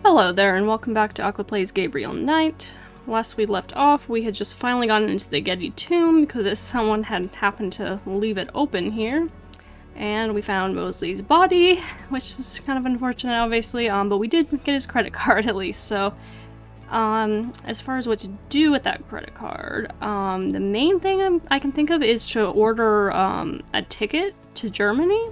Hello there, and welcome back to Aqua Plays Gabriel Knight. Last we left off, we had just finally gotten into the Getty tomb because someone had happened to leave it open here. And we found Mosley's body, which is kind of unfortunate, obviously, but we did get his credit card at least, so... as far as what to do with that credit card, the main thing I can think of is to order, a ticket to Germany.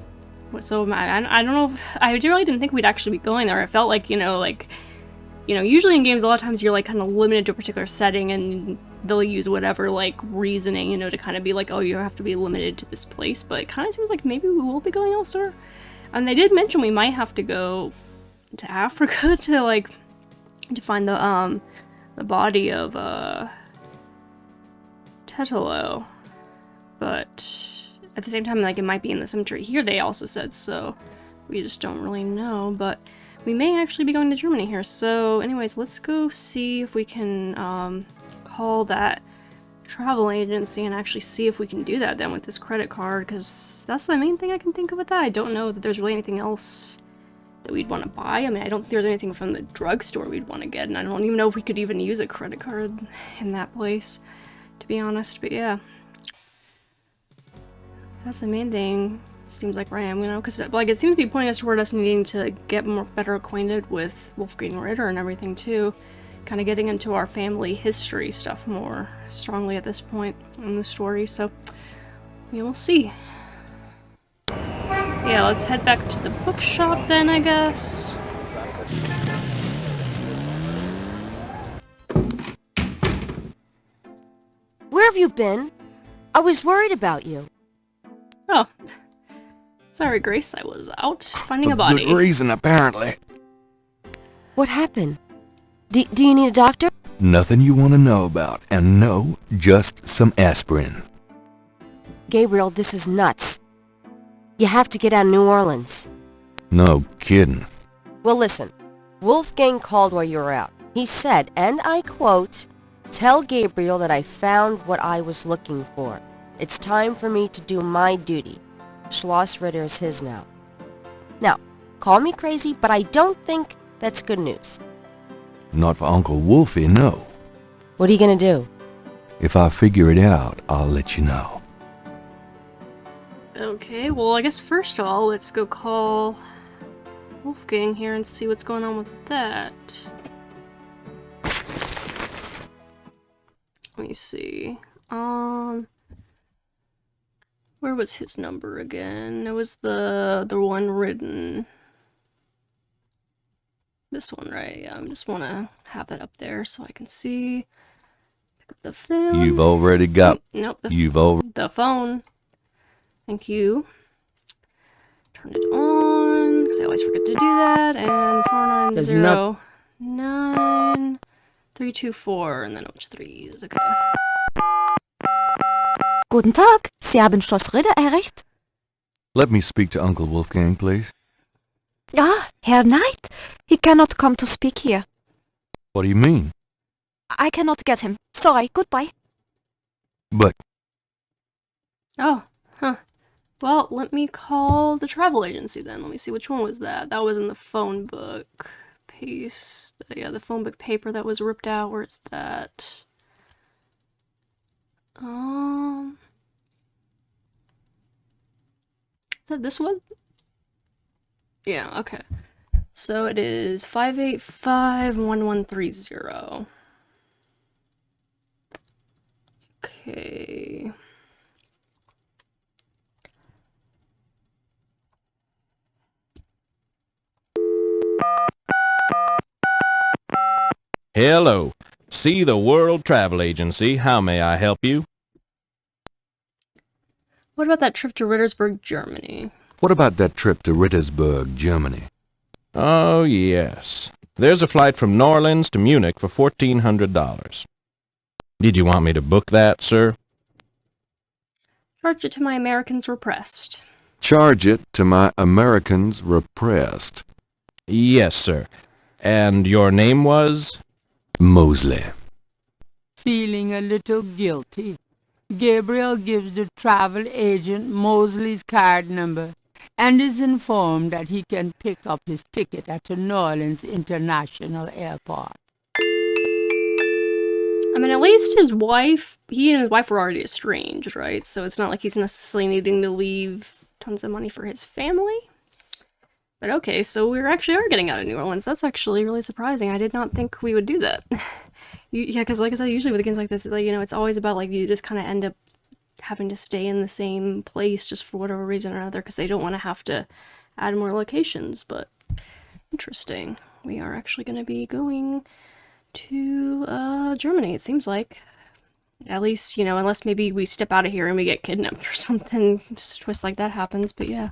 So I don't know if, I really didn't think we'd actually be going there. I felt like, usually in games a lot of times you're like kind of limited to a particular setting and they'll use whatever like reasoning, to kind of be like, oh, you have to be limited to this place, but it kind of seems like maybe we will be going elsewhere. And they did mention we might have to go to Africa to find the body of Tetelo, but at the same time, like, it might be in the cemetery here, they also said, so we just don't really know, but we may actually be going to Germany here. So anyways, let's go see if we can call that travel agency and actually see if we can do that then with this credit card, because that's the main thing I can think of with that. I don't know that there's really anything else that we'd want to buy. I mean, I don't think there's anything from the drugstore we'd want to get, and I don't even know if we could even use a credit card in that place, to be honest, but yeah. That's the main thing, seems like where I am, because like it seems to be pointing us toward us needing to get better acquainted with Wolfgang Ritter and everything too. Kind of getting into our family history stuff more strongly at this point in the story, so we will see. Yeah, let's head back to the bookshop then, I guess. Where have you been? I was worried about you. Oh. Sorry, Grace, I was out finding a body. Good reason, apparently. What happened? Do you need a doctor? Nothing you want to know about, and no, just some aspirin. Gabriel, this is nuts. You have to get out of New Orleans. No kidding. Well, listen. Wolfgang called while you were out. He said, and I quote, "Tell Gabriel that I found what I was looking for. It's time for me to do my duty. Schlossritter is his now." Now, call me crazy, but I don't think that's good news. Not for Uncle Wolfie, no. What are you gonna do? If I figure it out, I'll let you know. Okay, well, I guess first of all, let's go call Wolfgang here and see what's going on with that. Let me see. Where was his number again? It was the one written. This one, right? Yeah, I just want to have that up there so I can see. Pick up the phone. You've already got... Nope. The phone. Thank you. Turn it on, because I always forget to do that. And 4909324, and then a bunch of threes. Okay. Guten Tag, Sie haben Schlossritter erreicht? Let me speak to Uncle Wolfgang, please. Ah, Herr Knight. He cannot come to speak here. What do you mean? I cannot get him. Sorry, goodbye. But... Oh, huh. Well, let me call the travel agency then. Let me see, which one was that? That was in the phone book. Paste. Yeah, the phone book paper that was ripped out. Where is that? Is that this one? Yeah, okay. So it is 585-1130. Okay. Hello. See the World Travel Agency. How may I help you? What about that trip to Rittersburg, Germany? What about that trip to Rittersburg, Germany? Oh, yes. There's a flight from New Orleans to Munich for $1,400. Did you want me to book that, sir? Charge it to my Americans repressed. Charge it to my Americans repressed. Yes, sir. And your name was? Mosley. Feeling a little guilty, Gabriel gives the travel agent Mosley's card number and is informed that he can pick up his ticket at the New Orleans International Airport. I mean, at least he and his wife were already estranged, right? So it's not like he's necessarily needing to leave tons of money for his family. But okay, so we actually are getting out of New Orleans. That's actually really surprising. I did not think we would do that. Yeah, because like I said, usually with games like this, like, you know, it's always about like you just kind of end up having to stay in the same place just for whatever reason or another because they don't want to have to add more locations. But interesting. We are actually going to be going to Germany, it seems like. At least, you know, unless maybe we step out of here and we get kidnapped or something. Just a twist like that happens, but yeah.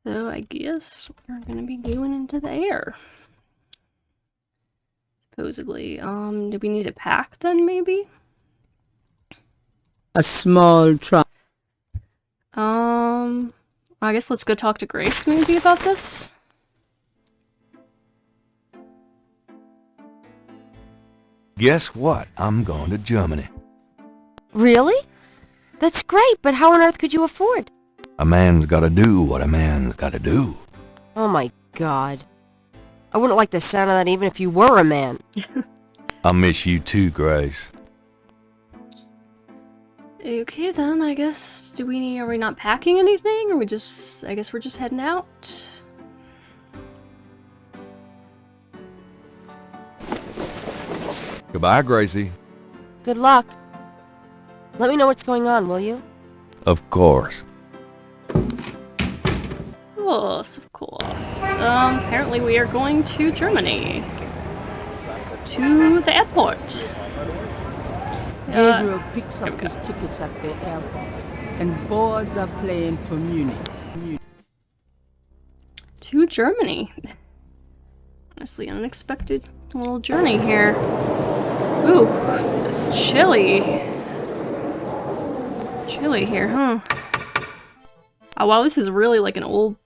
So I guess we're gonna be going into the air. Supposedly. Do we need a pack then, maybe? A small trunk. I guess let's go talk to Grace maybe about this. Guess what? I'm going to Germany. Really? That's great, but how on earth could you afford? A man's gotta do what a man's gotta do. Oh my god. I wouldn't like the sound of that even if you were a man. I miss you too, Grace. Okay then, I guess, are we not packing anything? Or I guess we're just heading out? Goodbye, Gracie. Good luck. Let me know what's going on, will you? Of course. Of course. Apparently we are going to Germany. To the airport. Gabriel picks up his tickets at the airport and boards a plane for Munich. To Germany. Honestly, unexpected little journey here. Ooh, it's chilly. Chilly here, huh? Oh wow, this is really like an old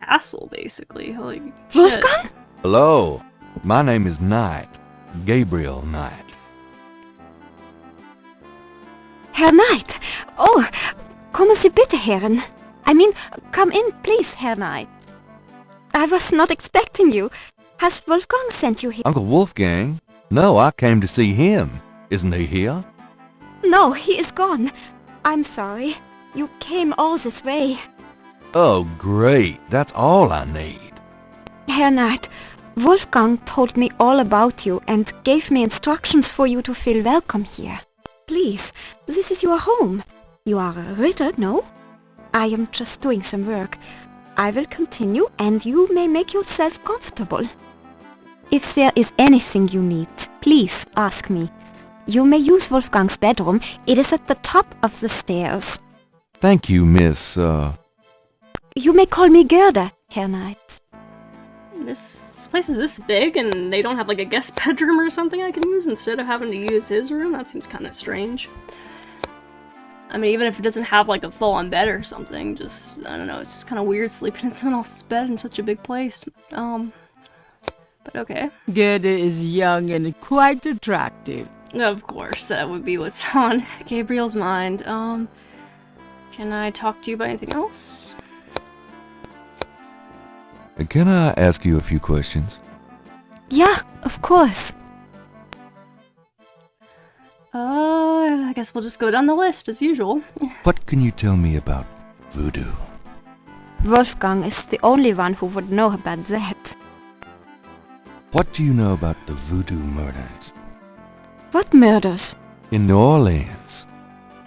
castle, basically. Holy shit. Wolfgang? Hello. My name is Knight. Gabriel Knight. Herr Knight. Oh, kommen Sie bitte, Herren. I mean, come in, please, Herr Knight. I was not expecting you. Has Wolfgang sent you here? Uncle Wolfgang? No, I came to see him. Isn't he here? No, he is gone. I'm sorry. You came all this way. Oh, great. That's all I need. Herr Knight, Wolfgang told me all about you and gave me instructions for you to feel welcome here. Please, this is your home. You are a Ritter, no? I am just doing some work. I will continue and you may make yourself comfortable. If there is anything you need, please ask me. You may use Wolfgang's bedroom. It is at the top of the stairs. Thank you, Miss, You may call me Gerda, Herr Knight. This place is this big and they don't have like a guest bedroom or something I can use instead of having to use his room? That seems kind of strange. I mean, even if it doesn't have like a full-on bed or something, just, I don't know, it's just kind of weird sleeping in someone else's bed in such a big place. But okay. Gerda is young and quite attractive. Of course, that would be what's on Gabriel's mind. Can I talk to you about anything else? Can I ask you a few questions? Yeah, of course. I guess we'll just go down the list as usual. What can you tell me about voodoo? Wolfgang is the only one who would know about that. What do you know about the voodoo murders? What murders? In New Orleans.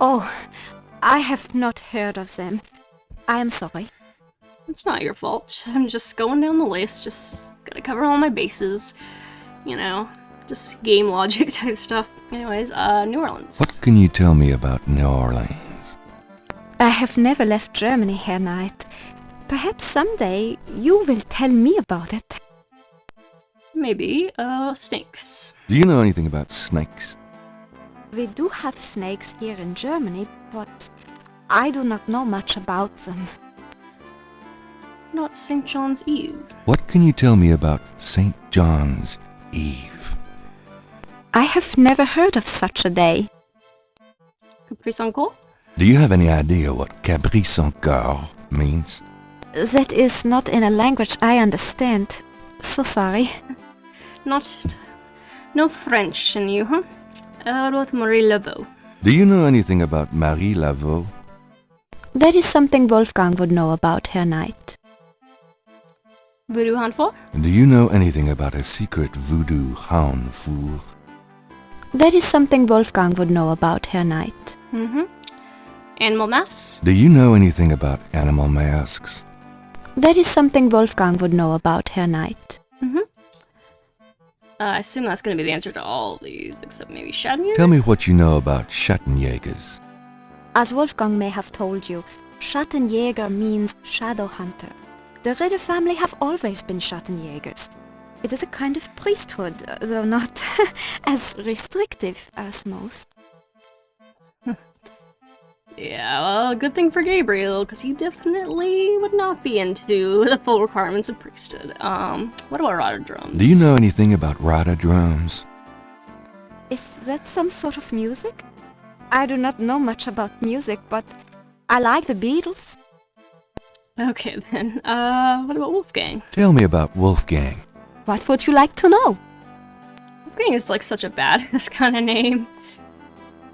Oh, I have not heard of them. I am sorry. It's not your fault. I'm just going down the list, just gotta cover all my bases. You know, just game logic type stuff. Anyways, New Orleans. What can you tell me about New Orleans? I have never left Germany, Herr Knight. Perhaps someday you will tell me about it. Maybe, snakes. Do you know anything about snakes? We do have snakes here in Germany, but I do not know much about them. Not St. John's Eve. What can you tell me about St. John's Eve? I have never heard of such a day. Caprice Uncle? Do you have any idea what Caprice Encore means. That is not in a language I understand. So sorry. No French in you, huh? What about Marie Laveau? Do you know anything about Marie Laveau? That is something Wolfgang would know about, Herr Knight. Voodoo handful? Do you know anything about a secret voodoo four? That is something Wolfgang would know about, Herr Knight. Mm-hmm. Animal mass? Do you know anything about animal masks? That is something Wolfgang would know about, Herr Knight. Mm-hmm. I assume that's going to be the answer to all of these, except maybe Schattenjager? Tell me what you know about Schattenjagers. As Wolfgang may have told you, Schattenjager means shadow hunter. The Ritter family have always been Schattenjägers. It is a kind of priesthood, though not as restrictive as most. Yeah, well, good thing for Gabriel, because he definitely would not be into the full requirements of priesthood. What about rider drums? Do you know anything about rider drums? Is that some sort of music? I do not know much about music, but I like the Beatles. Okay, then. What about Wolfgang? Tell me about Wolfgang. What would you like to know? Wolfgang is like such a badass kind of name.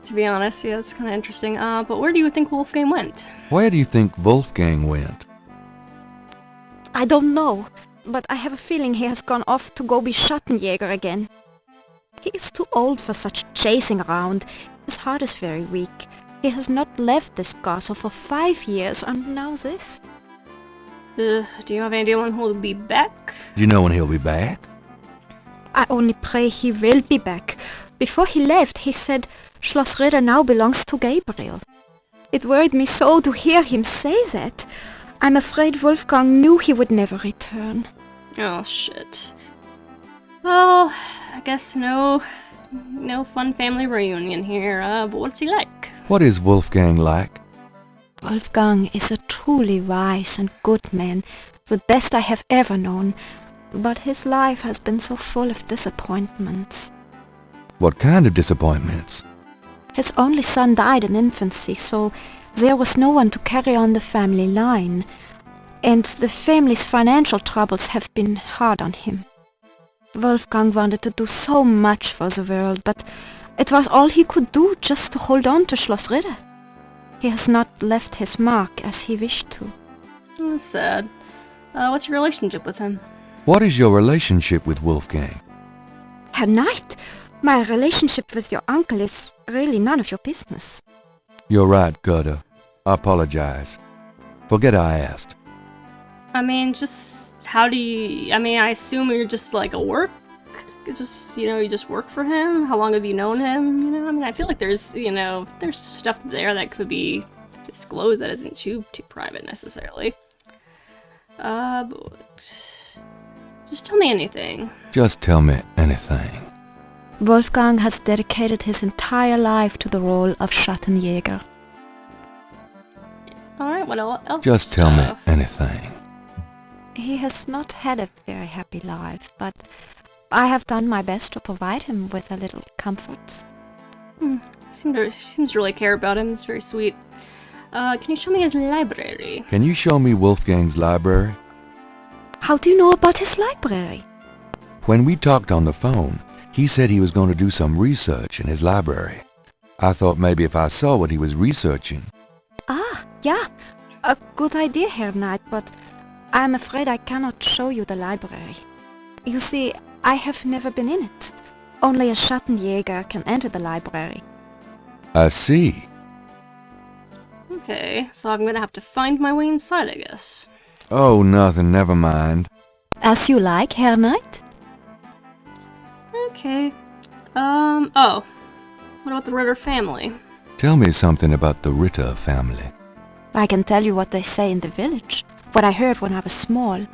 To be honest, yeah, it's kind of interesting. But where do you think Wolfgang went? Where do you think Wolfgang went? I don't know, but I have a feeling he has gone off to go be Schattenjäger again. He is too old for such chasing around. His heart is very weak. He has not left this castle for 5 years, and now this. Do you have any idea when he'll be back? Do you know when he'll be back? I only pray he will be back. Before he left, he said Schlossritter now belongs to Gabriel. It worried me so to hear him say that. I'm afraid Wolfgang knew he would never return. Oh, shit. Well, I guess no fun family reunion here, but what's he like? What is Wolfgang like? Wolfgang is a truly wise and good man, the best I have ever known, but his life has been so full of disappointments. What kind of disappointments? His only son died in infancy, so there was no one to carry on the family line, and the family's financial troubles have been hard on him. Wolfgang wanted to do so much for the world, but it was all he could do just to hold on to Schlossritter. He has not left his mark as he wished to. That's sad. What's your relationship with him? What is your relationship with Wolfgang? Herr Knight, my relationship with your uncle is really none of your business. You're right, Gerda. I apologize. Forget I asked. I mean, just how do you... I mean, I assume you're just like a work... It's just, you just work for him? How long have you known him? I mean, I feel like there's, there's stuff there that could be disclosed that isn't too private necessarily. But... Just tell me anything. Just tell me anything. Wolfgang has dedicated his entire life to the role of Schattenjager. Alright, what else? Just tell me anything. He has not had a very happy life, but I have done my best to provide him with a little comfort. Seems to really care about him. It's very sweet. Can you show me his library? Can you show me Wolfgang's library? How do you know about his library? When we talked on the phone, he said he was going to do some research in his library. I thought maybe if I saw what he was researching. Ah, yeah. A good idea, Herr Knight, but I'm afraid I cannot show you the library. You see, I have never been in it. Only a Schattenjäger can enter the library. I see. Okay, so I'm gonna have to find my way inside, I guess. Oh, nothing, never mind. As you like, Herr Knight. Okay. Oh. What about the Ritter family? Tell me something about the Ritter family. I can tell you what they say in the village, what I heard when I was small.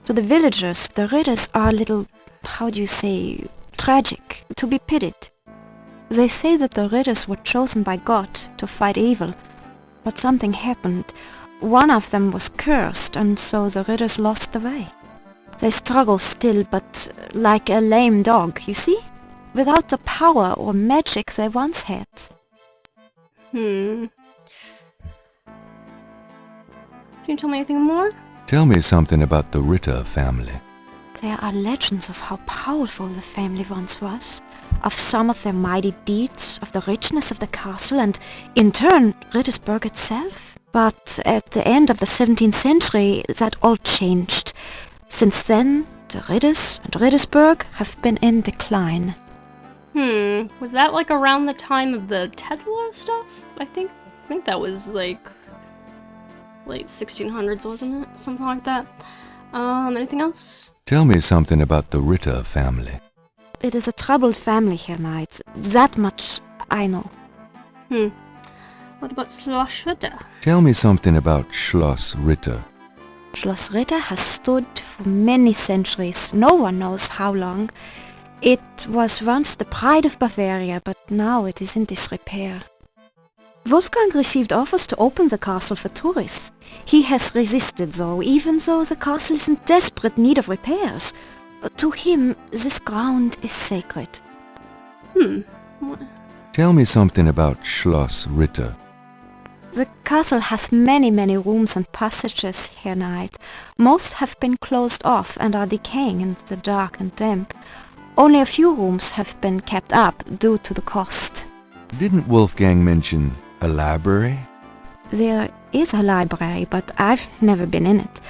To the villagers, the Ritters are a little, how do you say, tragic, to be pitied. They say that the Ritters were chosen by God to fight evil, but something happened. One of them was cursed, and so the Ritters lost the way. They struggle still, but like a lame dog, you see? Without the power or magic they once had. Do Can you tell me anything more? Tell me something about the Ritter family. There are legends of how powerful the family once was, of some of their mighty deeds, of the richness of the castle, and, in turn, Rittersburg itself. But at the end of the 17th century, that all changed. Since then, the Ritters and Rittersburg have been in decline. Was that like around the time of the Tedlow stuff? I think that was like late 1600s, wasn't it? Something like that. Anything else? Tell me something about the Ritter family. It is a troubled family, Herr Knight. That much I know. What about Schlossritter? Tell me something about Schlossritter. Schlossritter has stood for many centuries. No one knows how long. It was once the pride of Bavaria, but now it is in disrepair. Wolfgang received offers to open the castle for tourists. He has resisted, though, even though the castle is in desperate need of repairs. To him, this ground is sacred. Tell me something about Schlossritter. The castle has many, many rooms and passages, Herr Knight. Most have been closed off and are decaying in the dark and damp. Only a few rooms have been kept up due to the cost. Didn't Wolfgang mention a library? There is a library, but I've never been in it.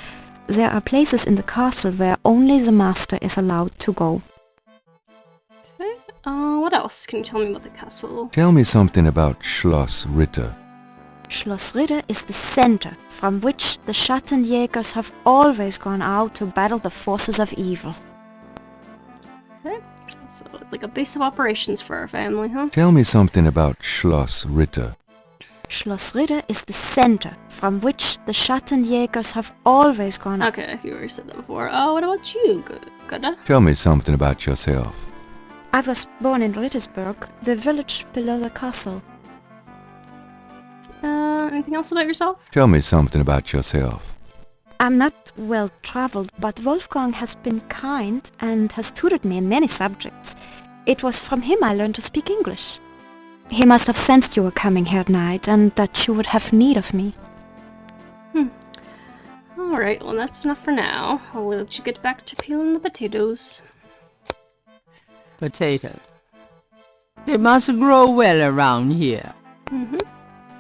There are places in the castle where only the master is allowed to go. Okay. What else? Can you tell me about the castle? Tell me something about Schlossritter. Schlossritter is the center from which the Schattenjagers have always gone out to battle the forces of evil. Okay. So it's like a base of operations for our family, huh? Tell me something about Schlossritter. Schlossritter is the center from which the Schattenjagers have always gone out. Okay, you already said that before. Oh, what about you, Gudda? Tell me something about yourself. I was born in Rittersburg, the village below the castle. Anything else about yourself? Tell me something about yourself. I'm not well traveled, but Wolfgang has been kind and has tutored me in many subjects. It was from him I learned to speak English. He must have sensed you were coming, Herr Knight, and that you would have need of me. Alright, well that's enough for now. I'll let you get back to peeling the potatoes. Potatoes. They must grow well around here.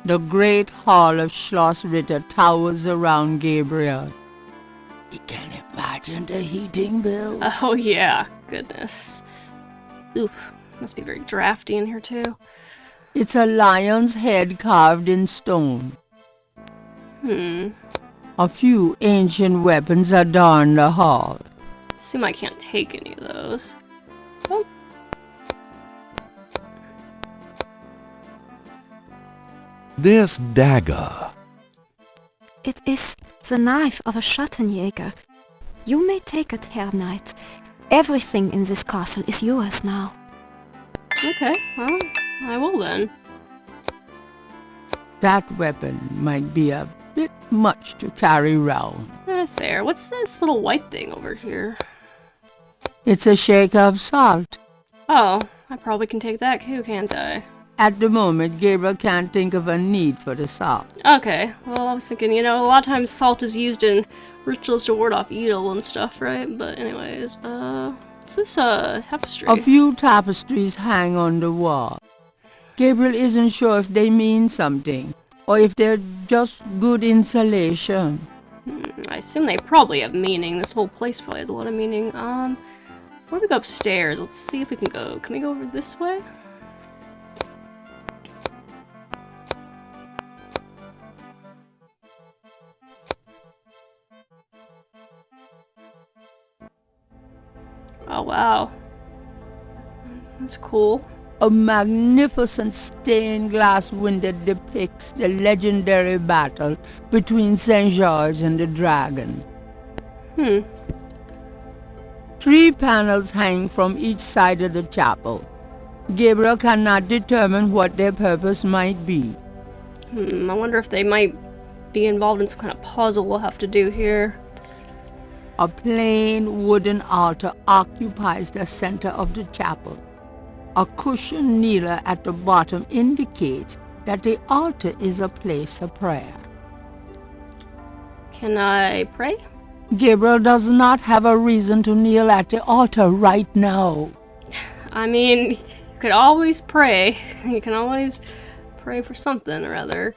The great hall of Schlossritter towers around Gabriel. You can imagine the heating bill. Oh yeah, goodness. Oof, must be very drafty in here too. It's a lion's head carved in stone. A few ancient weapons adorn the hall. Assume I can't take any of those. Oh. This dagger. It is the knife of a Schattenjager. You may take it, Herr Knight. Everything in this castle is yours now. Okay, well, I will then. That weapon might be a bit much to carry round. Fair. What's this little white thing over here? It's a shaker of salt. Oh, I probably can take that too, can't I? At the moment, Gabriel can't think of a need for the salt. Okay, well I was thinking, a lot of times salt is used in rituals to ward off evil and stuff, right? But anyways, what's this, tapestry? A few tapestries hang on the wall. Gabriel isn't sure if they mean something, or if they're just good insulation. I assume they probably have meaning. This whole place probably has a lot of meaning. Where do we go upstairs? Let's see if we can go. Can we go over this way? Oh wow. That's cool. A magnificent stained glass window depicts the legendary battle between St. George and the dragon. 3 panels hang from each side of the chapel. Gabriel cannot determine what their purpose might be. I wonder if they might be involved in some kind of puzzle we'll have to do here. A plain wooden altar occupies the center of the chapel. A cushioned kneeler at the bottom indicates that the altar is a place of prayer. Can I pray? Gabriel does not have a reason to kneel at the altar right now. I mean, you could always pray. You can always pray for something or other.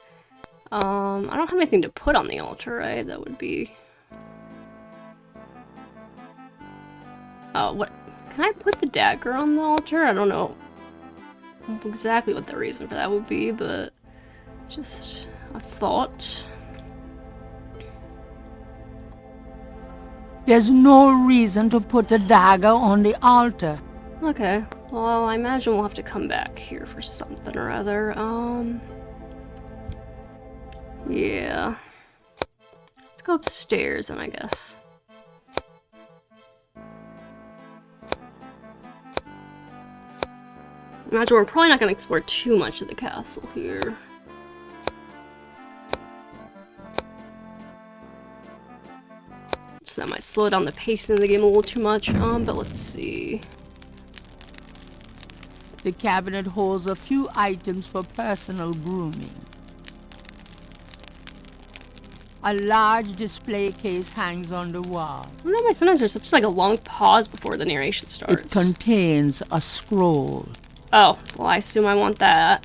I don't have anything to put on the altar, right? That would be... what? Can I put the dagger on the altar? I don't know exactly what the reason for that would be, but just a thought. There's no reason to put the dagger on the altar. Okay, well, I imagine we'll have to come back here for something or other. Yeah. Let's go upstairs then, I guess. Imagine we're probably not going to explore too much of the castle here. So that might slow down the pacing of the game a little too much, but let's see. The cabinet holds a few items for personal grooming. A large display case hangs on the wall. I don't know why sometimes there's such like a long pause before the narration It starts. contains a scroll. Oh, well, I assume I want that.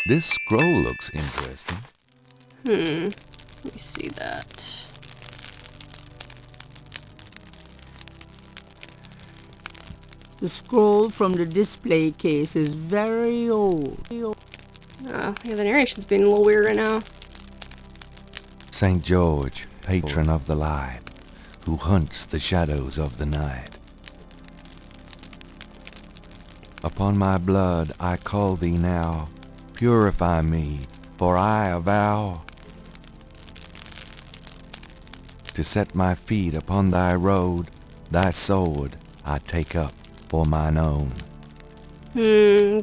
This scroll looks interesting. Let me see that. The scroll from the display case is very old. Yeah, the narration's being a little weird right now. St. George, patron of the light, who hunts the shadows of the night. Upon my blood I call thee now, purify me, for I avow to set my feet upon thy road, thy sword I take up for mine own.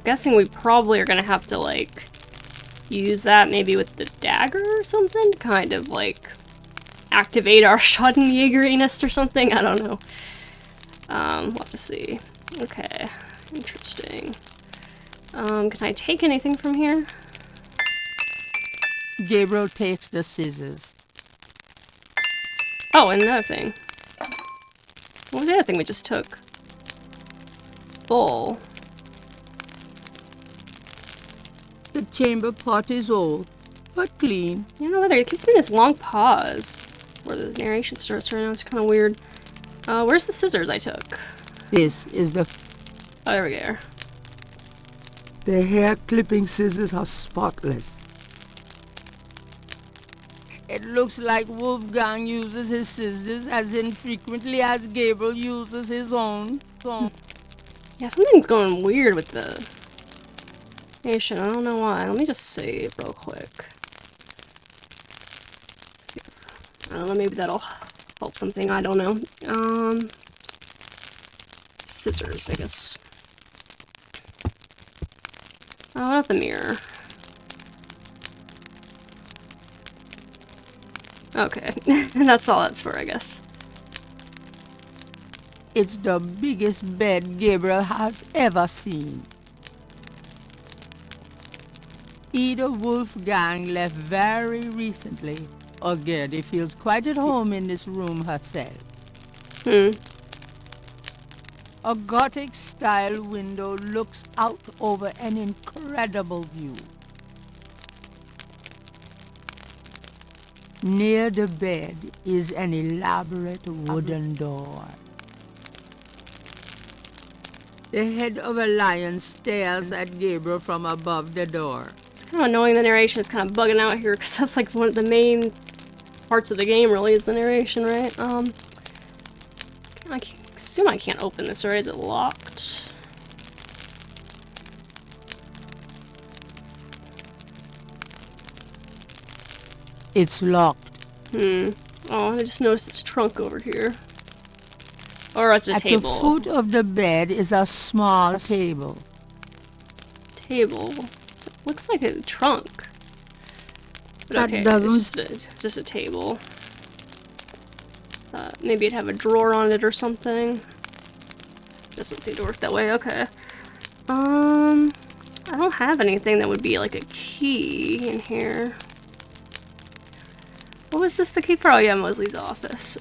Guessing we probably are gonna have to, like, use that maybe with the dagger or something to kind of, like, activate our Schattenjager-iness or something? I don't know. We'll have to see. Okay, interesting. Can I take anything from here? Gabriel takes the scissors. Oh, and another thing. What was the other thing we just took? Bowl. The chamber pot is old, but clean. You know what? There keeps being this long pause where the narration starts right now. It's kind of weird. Where's the scissors I took? This is the... Oh, there we go. The hair clipping scissors are spotless. It looks like Wolfgang uses his scissors as infrequently as Gabriel uses his own. Yeah, something's going weird with the nation. I don't know why. Let me just save real quick. I don't know, maybe that'll help something. I don't know. Scissors, I guess. Oh, not the mirror. Okay, and that's all that's for, I guess. It's the biggest bed Gabriel has ever seen. Either Wolfgang left very recently, or Gertie feels quite at home in this room herself. A Gothic-style window looks out over an incredible view. Near the bed is an elaborate wooden door. The head of a lion stares at Gabriel from above the door. It's kind of annoying the narration is kind of bugging out here because that's like one of the main parts of the game really is the narration, right? I assume I can't open this, right? Is it locked? It's locked. Oh, I just noticed this trunk over here. Or it's a table. At the foot of the bed is a small table. Table? Looks like a trunk. But That okay, doesn't... it's just a table. Maybe it'd have a drawer on it or something. Doesn't seem to work that way, okay. I don't have anything that would be like a key in here. What was this the key for? Oh yeah, Mosley's office.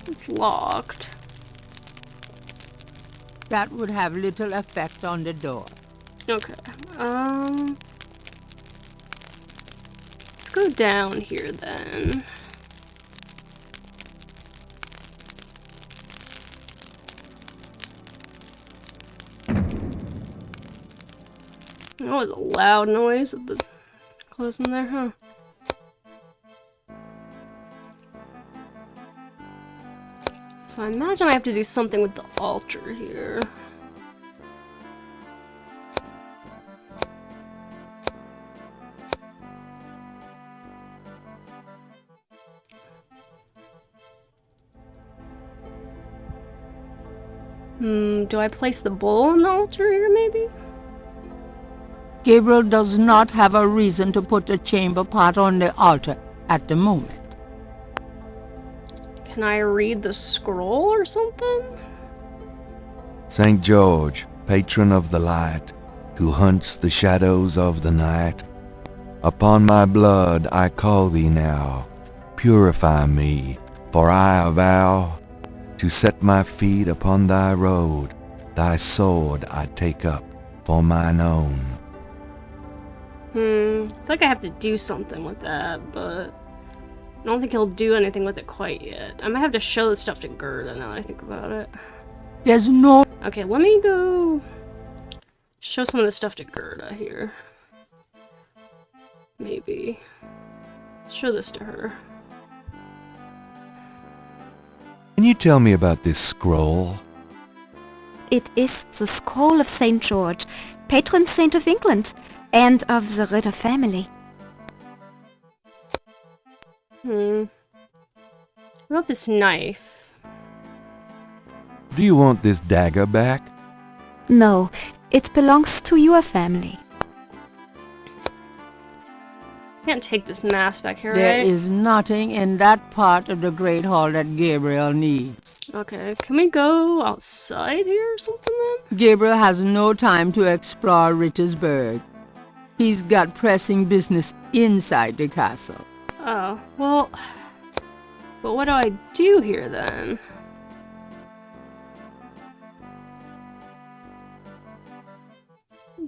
It's locked. That would have little effect on the door. Okay. Let's go down here then. That was a loud noise at the closing there, huh? So I imagine I have to do something with the altar here. Do I place the bowl on the altar here, maybe? Gabriel does not have a reason to put the chamber pot on the altar at the moment. Can I read the scroll or something? St. George, patron of the light, who hunts the shadows of the night, upon my blood I call thee now, purify me, for I avow to set my feet upon thy road, thy sword I take up for mine own. I feel like I have to do something with that, but I don't think he'll do anything with it quite yet. I might have to show this stuff to Gerda now that I think about it. There's no... Okay, let me go show some of this stuff to Gerda here. Maybe. Show this to her. Can you tell me about this scroll? It is the scroll of St. George, patron saint of England, and of the Ritter family. What about this knife? Do you want this dagger back? No, it belongs to your family. Can't take this mask back here, There right? is nothing in that part of the Great Hall that Gabriel needs. Okay, can we go outside here or something then? Gabriel has no time to explore Rittersburg. He's got pressing business inside the castle. Oh, well... But what do I do here then?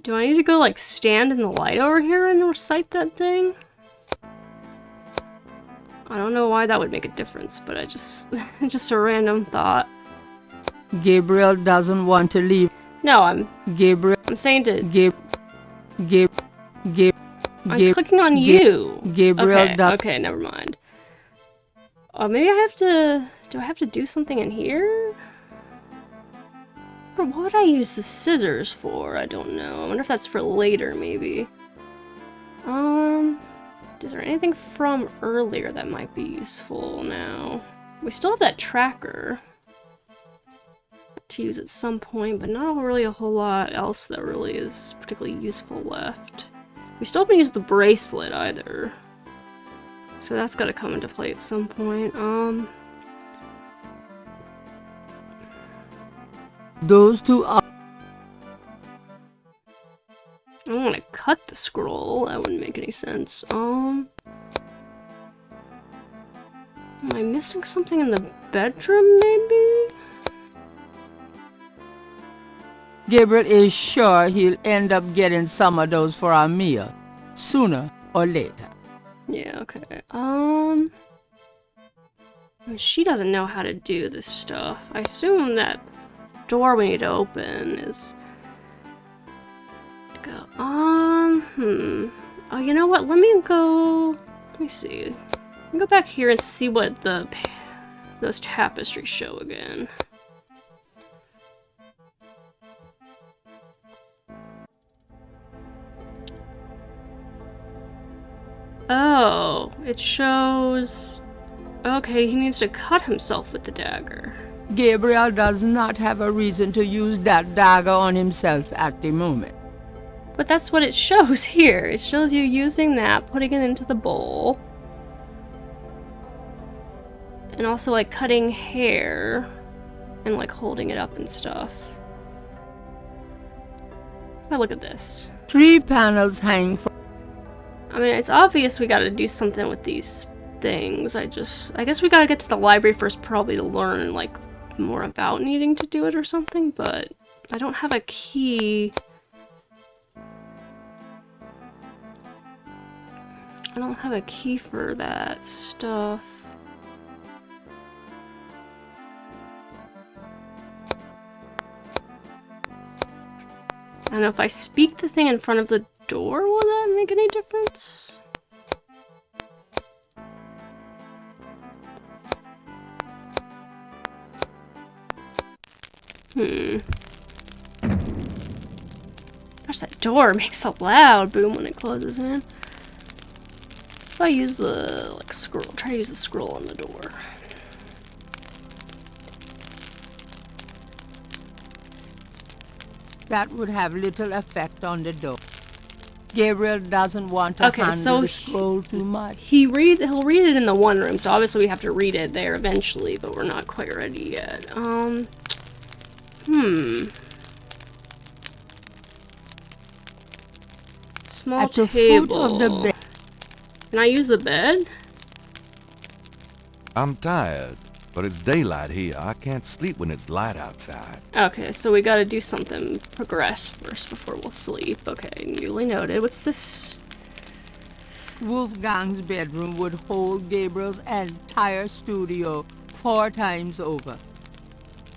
Do I need to go, like, stand in the light over here and recite that thing? I don't know why that would make a difference, but I just... it's just a random thought. Gabriel doesn't want to leave. No, I'm saying to... I'm clicking on you! Gabriel does... Okay, never mind. Oh, maybe I have to... Do I have to do something in here? Or what would I use the scissors for? I don't know. I wonder if that's for later, maybe. Is there anything from earlier that might be useful now? We still have that tracker to use at some point, but not really a whole lot else that really is particularly useful left. We still haven't used the bracelet either. So that's gotta come into play at some point. Those two are... I don't want to cut the scroll. That wouldn't make any sense. Am I missing something in the bedroom, maybe? Gabriel is sure he'll end up getting some of those for our meal, sooner or later. Yeah, okay. I mean, she doesn't know how to do this stuff. I assume that door we need to open is... Go. Oh, you know what? Let me go... Let me see. Let me go back here and see what those tapestries show again. Oh, it shows... Okay, he needs to cut himself with the dagger. Gabriel does not have a reason to use that dagger on himself at the moment. But that's what it shows here. It shows you using that, putting it into the bowl. And also, like, cutting hair. And, like, holding it up and stuff. If I look at this. 3 panels hang from... I mean, it's obvious we gotta do something with these things. I guess we gotta get to the library first probably to learn, like, more about needing to do it or something, but I don't have a key. I don't have a key for that stuff. I don't know, if I speak the thing in front of the door, will that make any difference? Gosh, that door makes a loud boom when it closes, man. If I use the, like, scroll, try to use the scroll on the door. That would have little effect on the door. Gabriel doesn't want to handle the scroll too much. He'll read it in the one room, so obviously we have to read it there eventually, but we're not quite ready yet. Small At the table. foot of the bed. Can I use the bed? I'm tired, but it's daylight here. I can't sleep when it's light outside. Okay, so we gotta do something progress first before we'll sleep. Okay, duly noted. What's this? Wolfgang's bedroom would hold Gabriel's entire studio 4 times over.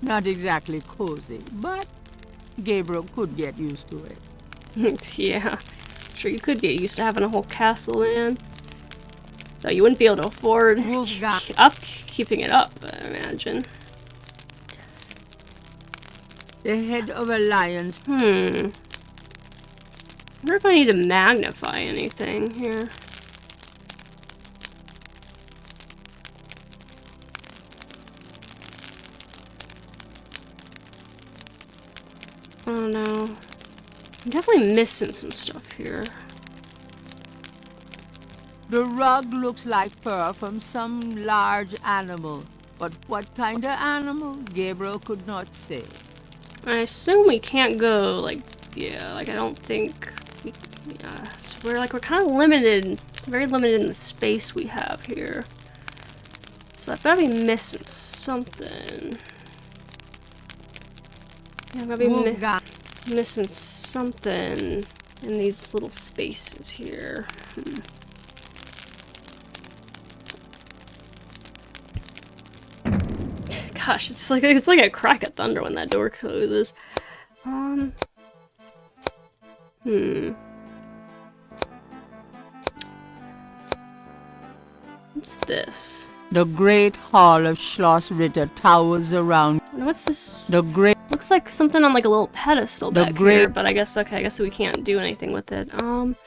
Not exactly cozy, but Gabriel could get used to it. Yeah, sure you could get used to having a whole castle in. Though you wouldn't be able to afford keeping it up, I imagine. The head of a lion's... I wonder if I need to magnify anything here. I don't know. I'm definitely missing some stuff here. The rug looks like fur from some large animal, but what kind of animal, Gabriel could not say. I assume we can't go, like, yeah, like I don't think we, yeah, so we're kind of limited, very limited in the space we have here. So I've gotta be missing something. Yeah, I'm gonna be missing something in these little spaces here. Gosh, it's like a crack of thunder when that door closes. What's this? The great hall of Schlossritter towers around. What's this? The great... Looks like something on like a little pedestal back here, but I guess, okay, I guess we can't do anything with it. And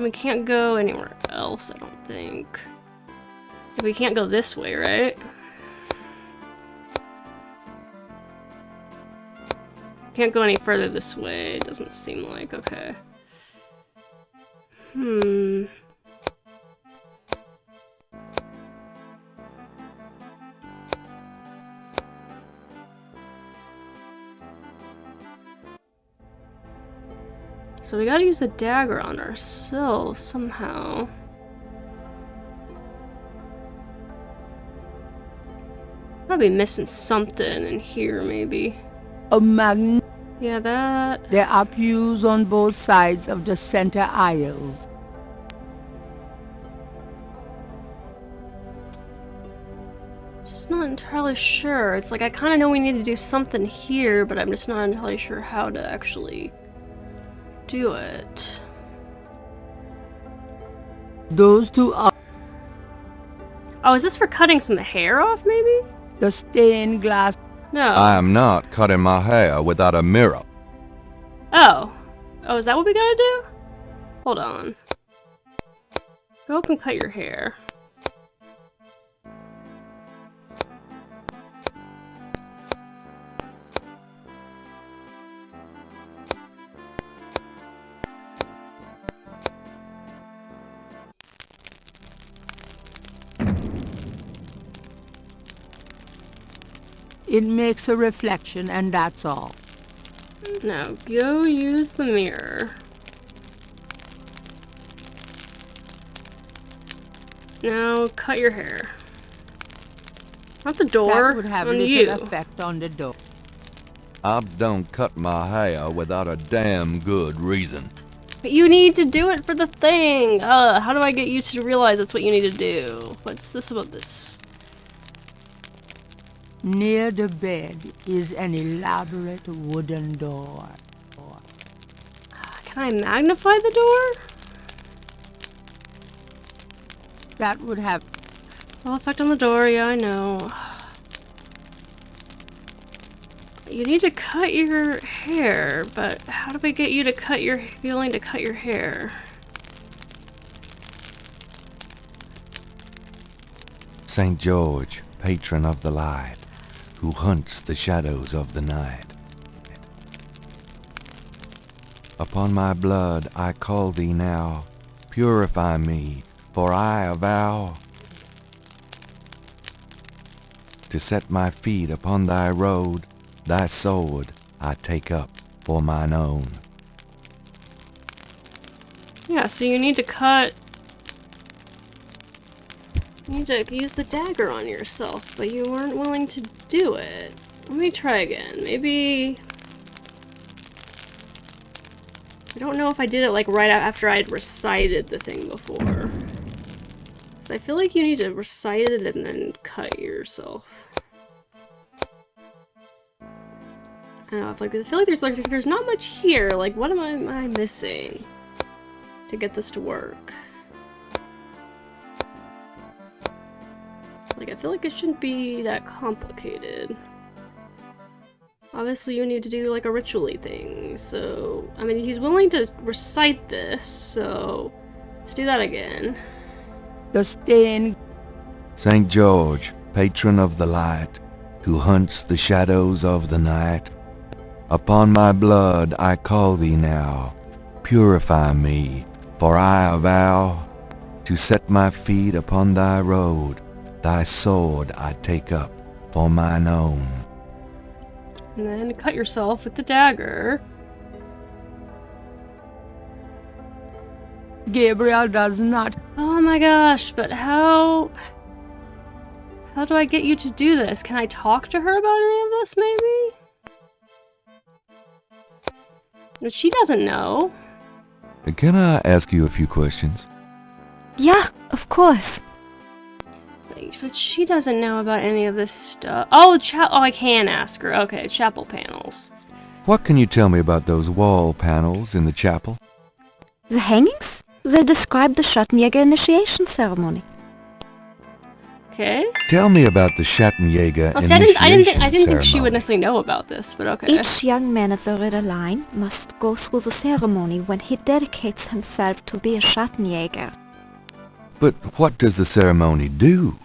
we can't go anywhere else, I don't think. We can't go this way, right? Can't go any further this way, it doesn't seem like, okay. So we gotta use the dagger on ourselves somehow. Gotta be missing something in here, maybe. A magnet. Yeah, that. There are pews on both sides of the center aisles. Just not entirely sure. It's like I kind of know we need to do something here, but I'm just not entirely sure how to actually do it. Those two are... Oh, is this for cutting some hair off, maybe? The stained glass... No. I am not cutting my hair without a mirror. Oh. Oh, is that what we gotta do? Hold on. Go up and cut your hair. It makes a reflection, and that's all. Now, go use the mirror. Now, cut your hair. Not the door, That would have on little you. effect on the door. I don't cut my hair without a damn good reason. But you need to do it for the thing! How do I get you to realize that's what you need to do? What's this about this? Near the bed is an elaborate wooden door. Can I magnify the door? That would have... Well, effect on the door, yeah, I know. You need to cut your hair, but how do I get you to be willing to cut your hair? St. George, patron of the light, who hunts the shadows of the night. Upon my blood I call thee now, purify me, for I avow to set my feet upon thy road, thy sword I take up for mine own. Yeah, so you need to cut... You need to use the dagger on yourself, but you weren't willing to do it. Let me try again. Maybe... I don't know if I did it like right after I'd recited the thing before. Because I feel like you need to recite it and then cut yourself. I don't know, I feel like there's not much here. Like, what am I missing to get this to work? Like, I feel like it shouldn't be that complicated. Obviously, you need to do, like, a ritual-y thing, so... I mean, he's willing to recite this, so... Let's do that again. The stain... St. George, patron of the light, who hunts the shadows of the night, upon my blood I call thee now, purify me, for I avow to set my feet upon thy road, thy sword I take up for mine own. And then cut yourself with the dagger. Gabriel does not... Oh my gosh, but how do I get you to do this? Can I talk to her about any of this, maybe? But she doesn't know. Can I ask you a few questions? Yeah, of course. But she doesn't know about any of this stuff. Oh, I can ask her. Okay, chapel panels. What can you tell me about those wall panels in the chapel? The hangings? They describe the Schattenjager initiation ceremony. Okay. Tell me about the Schattenjager Well, see, initiation I didn't think she would ceremony. necessarily know about this, but okay. Each young man of the Ritter line must go through the ceremony when he dedicates himself to be a Schattenjager. But what does the ceremony do?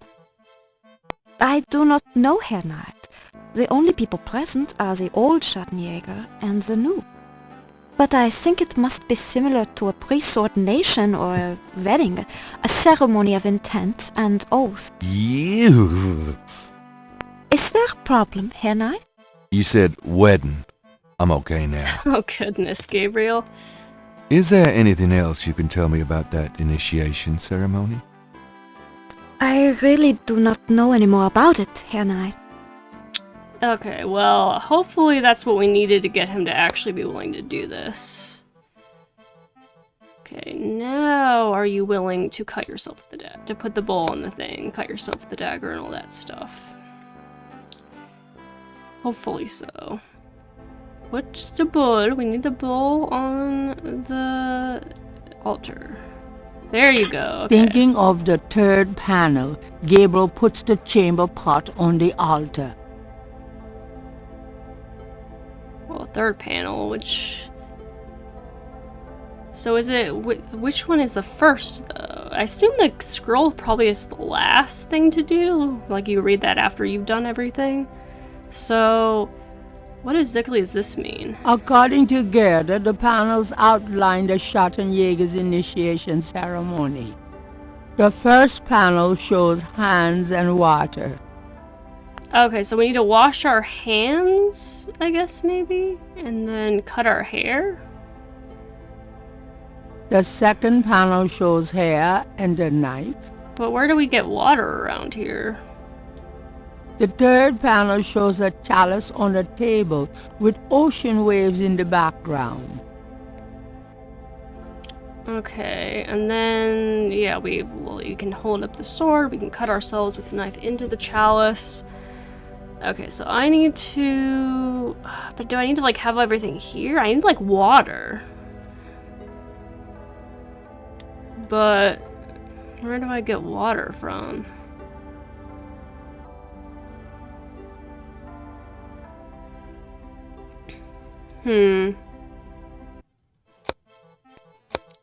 I do not know, Herr Knight. The only people present are the old Schattenjager and the new. But I think it must be similar to a priest's ordination or a wedding, a ceremony of intent and oath. You Is there a problem, Herr Knight? said wedding. I'm okay now. Oh goodness, Gabriel. Is there anything else you can tell me about that initiation ceremony? I really do not know any more about it, Herr Knight. Okay, well, hopefully that's what we needed to get him to actually be willing to do this. Okay, now are you willing to cut yourself with the dagger? To put the bowl in the thing, cut yourself with the dagger and all that stuff. Hopefully so. Put the bowl, we need the bowl on the altar. There you go, okay. Thinking of the third panel, Gabriel puts the chamber pot on the altar. Well, third panel, which... So is it... Which one is the first, though? I assume the scroll probably is the last thing to do. Like, you read that after you've done everything. So... What exactly does this mean? According to Gerda, the panels outline the Schattenjager's initiation ceremony. The first panel shows hands and water. Okay, so we need to wash our hands, I guess, maybe? And then cut our hair? The second panel shows hair and a knife. But where do we get water around here? The third panel shows a chalice on a table with ocean waves in the background. Okay, and then, yeah, well, you can hold up the sword, we can cut ourselves with the knife into the chalice. Okay, so I need to... But do I need to, like, have everything here? I need, like, water. But where do I get water from?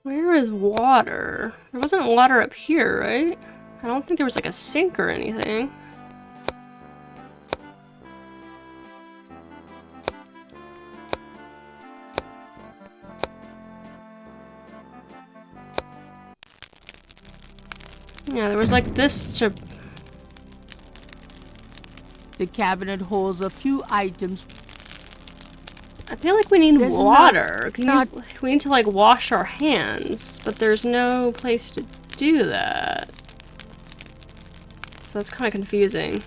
Where is water? There wasn't water up here, right? I don't think there was like a sink or anything. Yeah, there was like this to... The cabinet holds a few items. I feel like we need There's water. not- We need to like wash our hands, but there's no place to do that. So that's kind of confusing.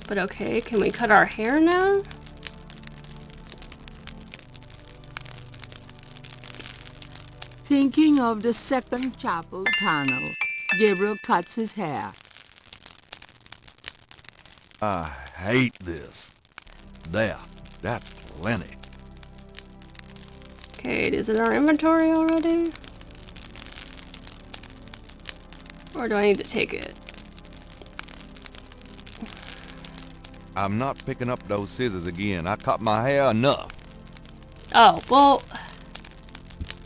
But okay, can we cut our hair now? Thinking of the second chapel panel, Gabriel cuts his hair. I hate this. There, that's plenty. Okay, is it in our inventory already? Or do I need to take it? I'm not picking up those scissors again. I cut my hair enough. Oh, well...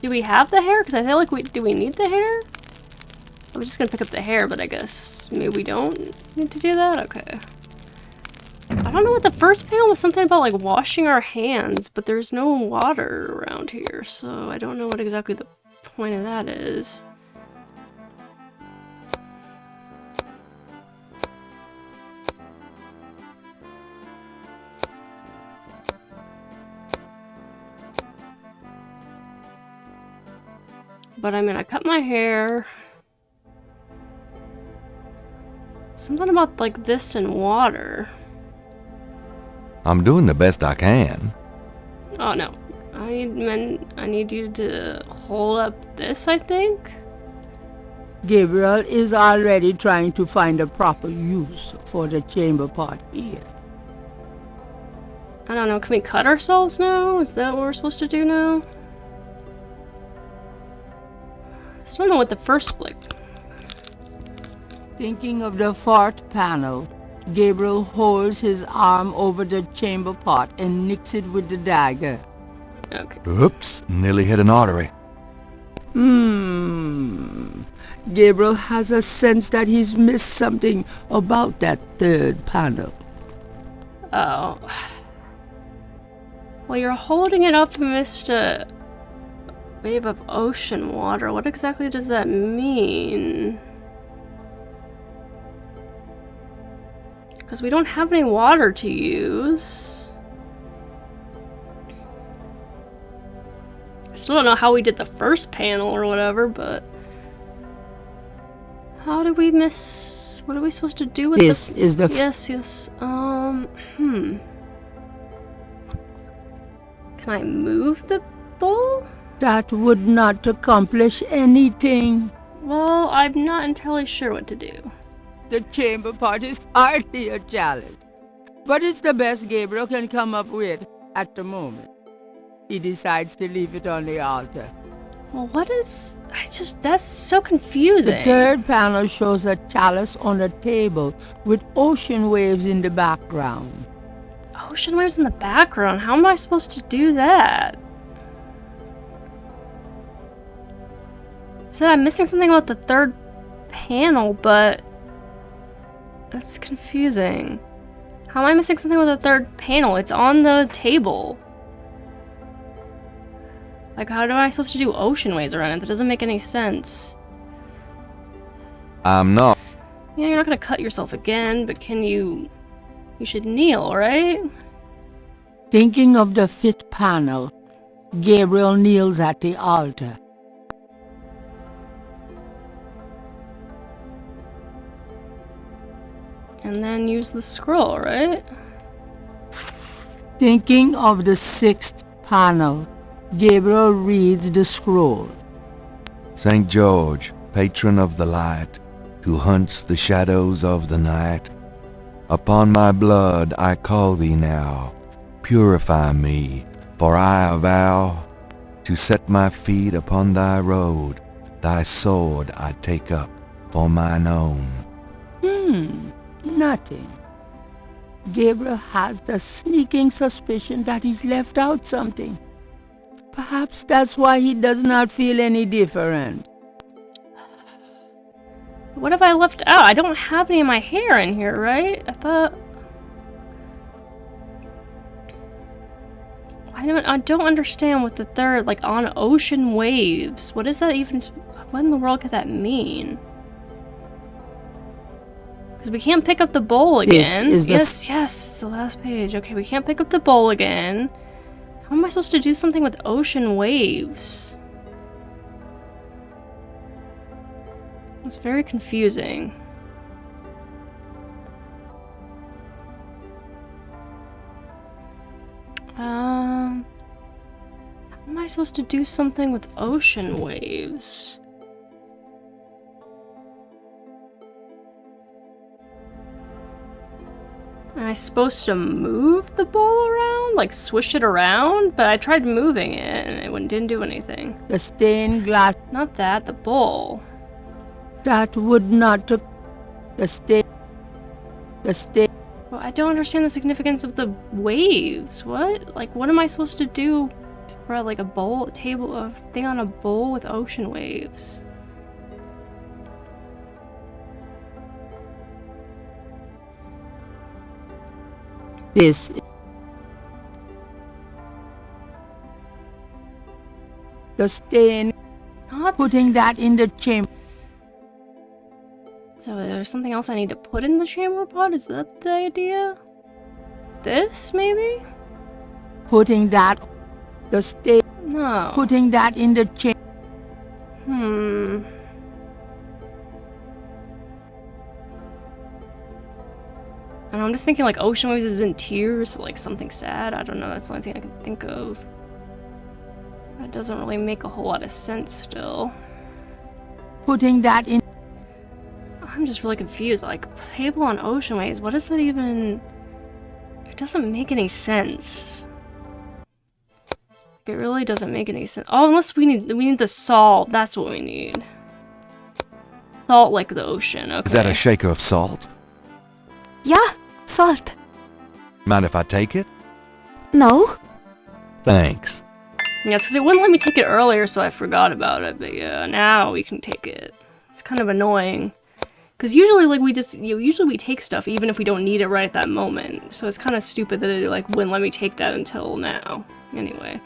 Do we have the hair? Because I feel like do we need the hair? I was just gonna pick up the hair, but I guess maybe we don't need to do that? Okay. I don't know what the first panel was, something about like washing our hands, but there's no water around here, so I don't know what exactly the point of that is. But I mean, I cut my hair. Something about like this and water. I'm doing the best I can. Oh no. I need you to hold up this, I think? Gabriel is already trying to find a proper use for the chamber pot here. I don't know, can we cut ourselves now? Is that what we're supposed to do now? I still don't know what the first, like... Thinking of the fourth panel, Gabriel holds his arm over the chamber pot and nicks it with the dagger. Okay. Oops, nearly hit an artery. Gabriel has a sense that he's missed something about that third panel. Oh. Well, you're holding it up amidst a wave of ocean water. What exactly does that mean? Because we don't have any water to use. I still don't know how we did the first panel or whatever, but... How did we miss... What are we supposed to do with This is the... Yes. Can I move the bowl? That would not accomplish anything. Well, I'm not entirely sure what to do. The chamber pot is hardly a challenge, but it's the best Gabriel can come up with at the moment. He decides to leave it on the altar. Well, that's so confusing. The third panel shows a chalice on a table with ocean waves in the background. Ocean waves in the background? How am I supposed to do that? So I'm missing something about the third panel, but... That's confusing. How am I missing something with the third panel? It's on the table. Like, how am I supposed to do ocean waves around it? That doesn't make any sense. I'm not. Yeah, you're not gonna cut yourself again, but can you... You should kneel, right? Thinking of the 5th panel, Gabriel kneels at the altar. And then use the scroll, right? Thinking of the 6th panel, Gabriel reads the scroll. St. George, patron of the light, who hunts the shadows of the night, upon my blood I call thee now, purify me, for I avow to set my feet upon thy road, thy sword I take up for mine own. Nothing. Gabriel has the sneaking suspicion that he's left out something. Perhaps that's why he does not feel any different. What have I left out? I don't have any of my hair in here, right? I thought... I don't understand what the third, like, on ocean waves. What is that even... What in the world could that mean? Because we can't pick up the bowl again. Yes, it's the last page. Okay, we can't pick up the bowl again. How am I supposed to do something with ocean waves? It's very confusing. How am I supposed to do something with ocean waves? Am I supposed to move the ball around? Like swish it around? But I tried moving it and it didn't do anything. The stained glass... Not that, the bowl. That would not... The stain... Well, I don't understand the significance of the waves. What? Like, what am I supposed to do for like a bowl, a thing on a bowl with ocean waves? This... The stain... Not Putting that in the chamber... So there's something else I need to put in the chamber pot? Is that the idea? This, maybe? Putting that... The stain... No. Putting that in the chamber... And I'm just thinking like ocean waves is in tears, like something sad. I don't know, that's the only thing I can think of. That doesn't really make a whole lot of sense still. Putting that in... I'm just really confused. Like, table on ocean waves, what does that even... It doesn't make any sense. It really doesn't make any sense. Oh, unless we need the salt. That's what we need. Salt like the ocean, okay. Is that a shaker of salt? Yeah, salt. Mind if I take it? No? Thanks. Yeah, it's because it wouldn't let me take it earlier, so I forgot about it. But yeah, now we can take it. It's kind of annoying. Because usually, like, usually we take stuff even if we don't need it right at that moment. So it's kind of stupid that it, like, wouldn't let me take that until now. Anyway.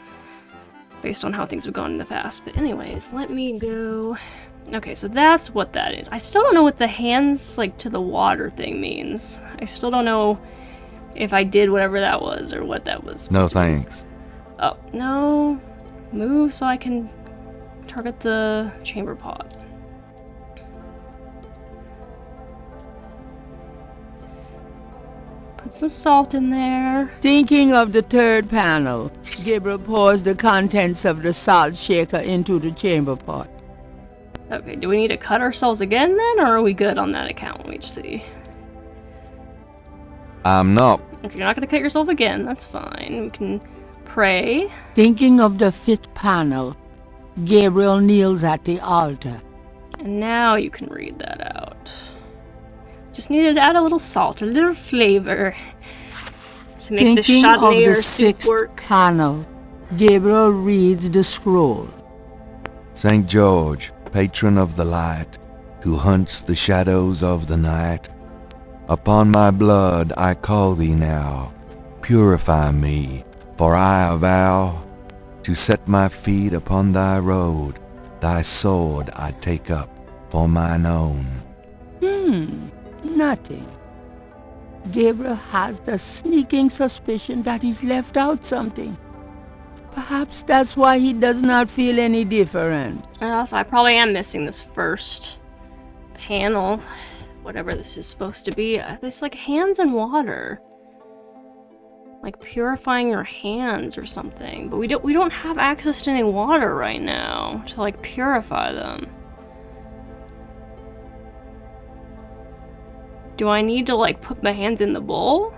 Based on how things have gone in the past. But anyways, let me go... Okay, so that's what that is. I still don't know what the hands, like, to the water thing means. I still don't know if I did whatever that was or what that was. No thanks. Oh, no. Move so I can target the chamber pot. Put some salt in there. Thinking of the 3rd panel, Gabriel pours the contents of the salt shaker into the chamber pot. Okay, do we need to cut ourselves again then, or are we good on that account? Let me see. I'm not. Okay, you're not gonna cut yourself again, that's fine. We can pray. Thinking of the 5th panel, Gabriel kneels at the altar. And now you can read that out. Just needed to add a little salt, a little flavor. To make the Thinking of the Schattenjager soup 6th work. panel, Gabriel reads the scroll. St. George, patron of the light, who hunts the shadows of the night, upon my blood I call thee now, purify me, for I avow to set my feet upon thy road, thy sword I take up for mine own. Nothing. Gabriel has the sneaking suspicion that he's left out something. Perhaps that's why he does not feel any different. So I probably am missing this first panel. Whatever this is supposed to be. It's like hands in water. Like purifying your hands or something. But we don't have access to any water right now to like purify them. Do I need to like put my hands in the bowl?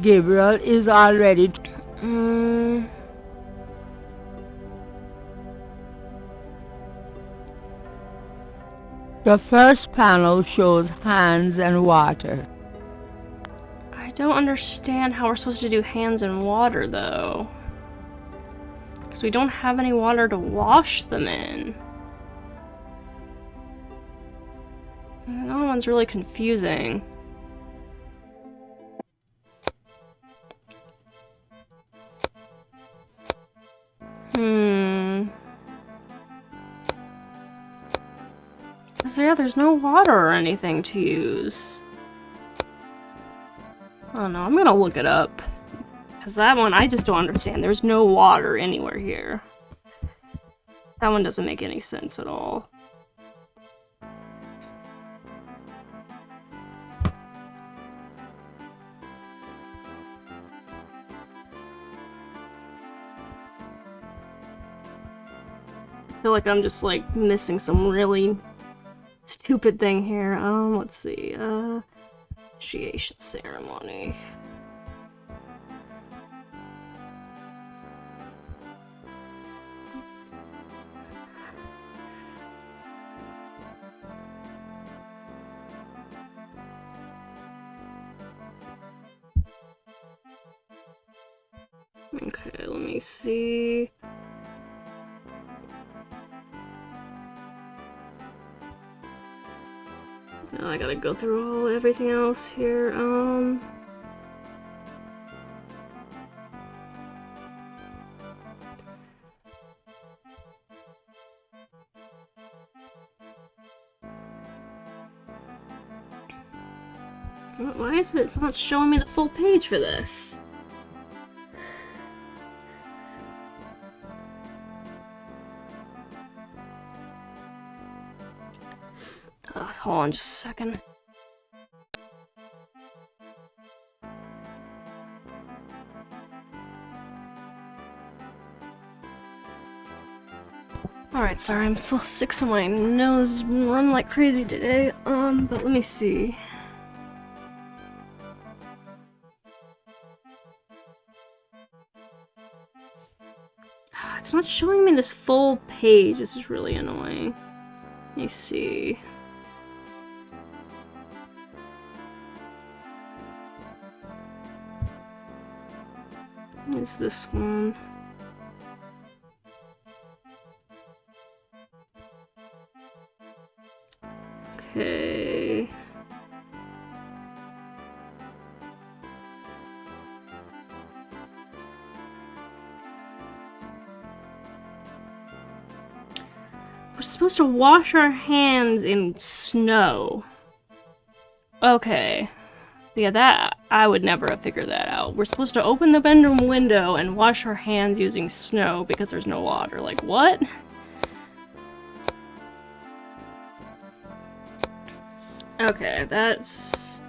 Gabriel is already... The first panel shows hands and water. I don't understand how we're supposed to do hands in water though. Because we don't have any water to wash them in. And that one's really confusing. So yeah, there's no water or anything to use. I don't know, I'm gonna look it up. Because that one, I just don't understand. There's no water anywhere here. That one doesn't make any sense at all. I feel like I'm just like missing some really stupid thing here. Let's see. Initiation ceremony. Okay, let me see. Now I gotta go through everything else here. Why is it? It's not showing me the full page for this. Hold on just a second. Alright, sorry, I'm so sick so my nose is running like crazy today. But let me see. It's not showing me this full page. This is really annoying. Let me see. What is this one? Okay. We're supposed to wash our hands in snow. Okay. Yeah, that, I would never have figured that out. We're supposed to open the bedroom window and wash our hands using snow because there's no water. Like, what? Okay, that's...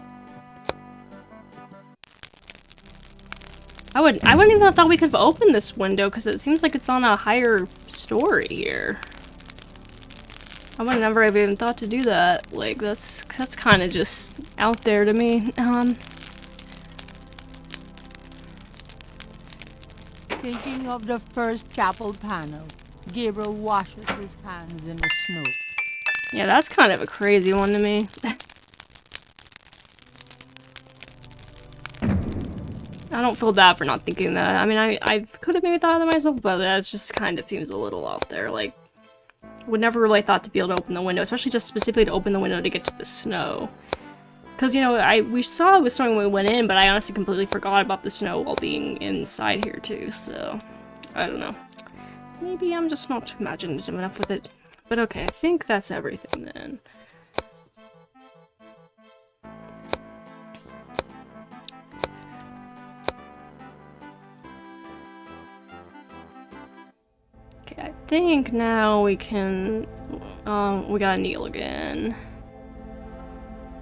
I wouldn't even have thought we could have opened this window because it seems like it's on a higher story here. I would never have even thought to do that. Like, that's kind of just out there to me. Thinking of the first chapel panel, Gabriel washes his hands in the snow. Yeah, that's kind of a crazy one to me. I don't feel bad for not thinking that. I mean, I could have maybe thought of that myself, but that just kind of seems a little out there. Like, would never really thought to be able to open the window, especially just specifically to open the window to get to the snow. Because, you know, we saw it was snowing when we went in, but I honestly completely forgot about the snow while being inside here too, so I don't know. Maybe I'm just not imaginative enough with it. But okay, I think that's everything then. I think now we can, we gotta kneel again.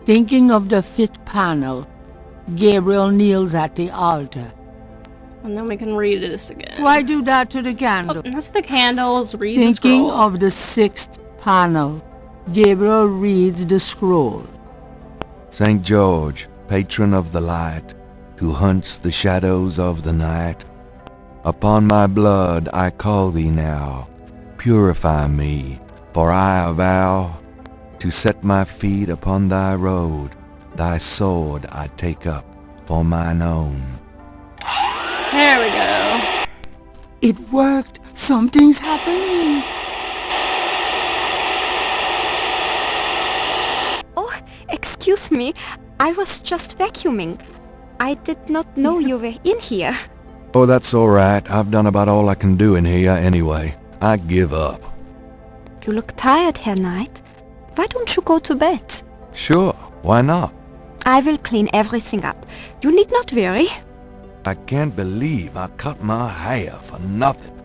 Thinking of the 5th panel, Gabriel kneels at the altar. And then we can read this again. Why do that to the Oh, candle? not to the candles, read the Thinking scroll. of the 6th panel, Gabriel reads the scroll. St. George, patron of the light, who hunts the shadows of the night, upon my blood I call thee now, purify me, for I avow to set my feet upon thy road, thy sword I take up for mine own. There we go. It worked! Something's happening! Oh, excuse me. I was just vacuuming. I did not know you were in here. Oh, that's all right. I've done about all I can do in here anyway. I give up. You look tired, Herr Knight. Why don't you go to bed? Sure, why not? I will clean everything up. You need not worry. I can't believe I cut my hair for nothing.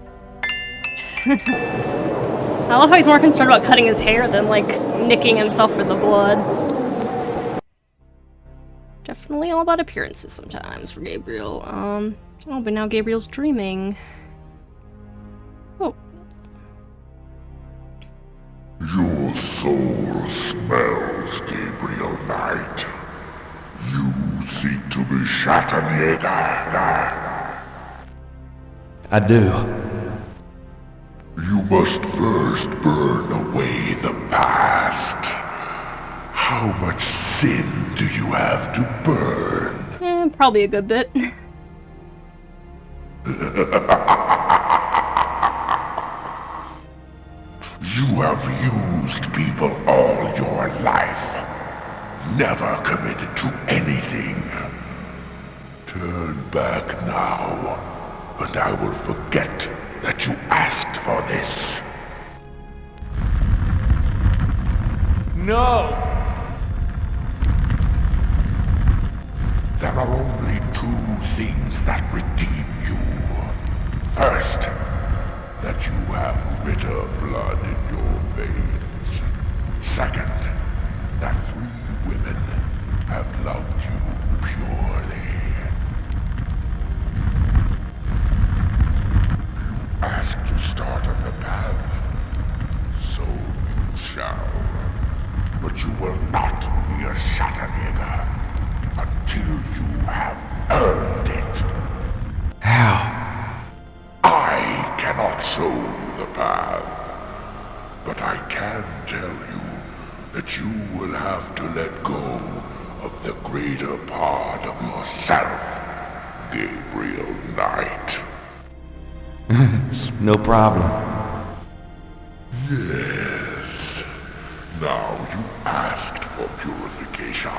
I love how he's more concerned about cutting his hair than, like, nicking himself for the blood. Definitely all about appearances sometimes for Gabriel. Oh, but now Gabriel's dreaming. Oh. Your soul smells, Gabriel Knight. You seek to be Schattenjager. I do. You must first burn away the past. How much sin do you have to burn? Probably a good bit. You have used people all your life. Never committed to anything. Turn back now, and I will forget that you asked for this. No! There are only 2 things that redeem you. First, that you have bitter blood in your veins. Second, that 3 women have loved you purely. You asked to start on the path, so you shall. But you will not be a Schattenjager until you have earned it. How? I cannot show you the path, but I can tell you that you will have to let go of the greater part of yourself, Gabriel Knight. No problem. Yes. Now you asked for purification.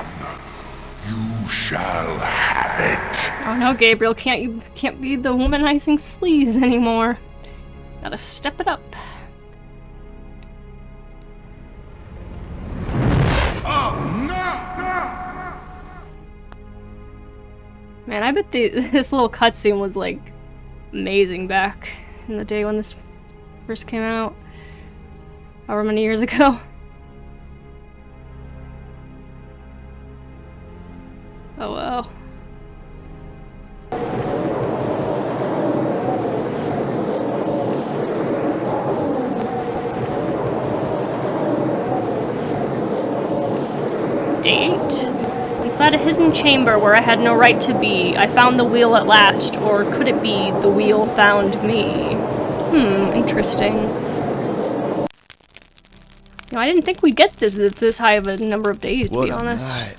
You shall have it. Oh no, Gabriel, you can't be the womanizing sleaze anymore. Gotta step it up. Man, I bet this little cutscene was, like, amazing back in the day when this first came out. However many years ago. Oh well. Date? Inside a hidden chamber where I had no right to be, I found the wheel at last, or could it be the wheel found me? Interesting. You know, I didn't think we'd get this high of a number of days, to be honest. Night.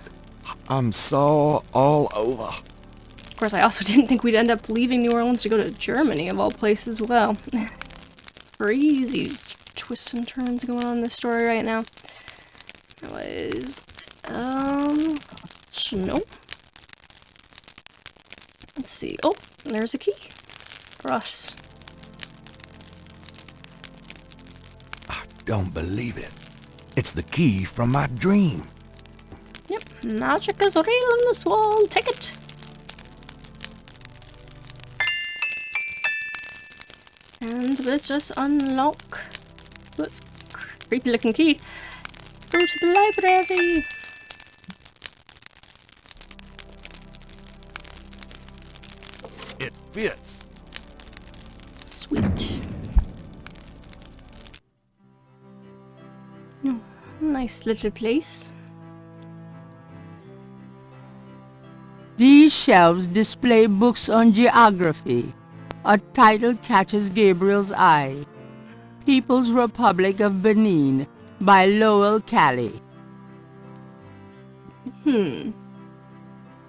I'm sore all over. Of course, I also didn't think we'd end up leaving New Orleans to go to Germany, of all places. Well, crazy twists and turns going on in this story right now. Anyways, no. Let's see. Oh, there's a key for us. I don't believe it. It's the key from my dream. Yep, magic is real in this wall. Take it. And let's just unlock. What's creepy looking key? Go to the library. It fits. Sweet. Oh, nice little place. These shelves display books on geography. A title catches Gabriel's eye. People's Republic of Benin by Lowell Cali.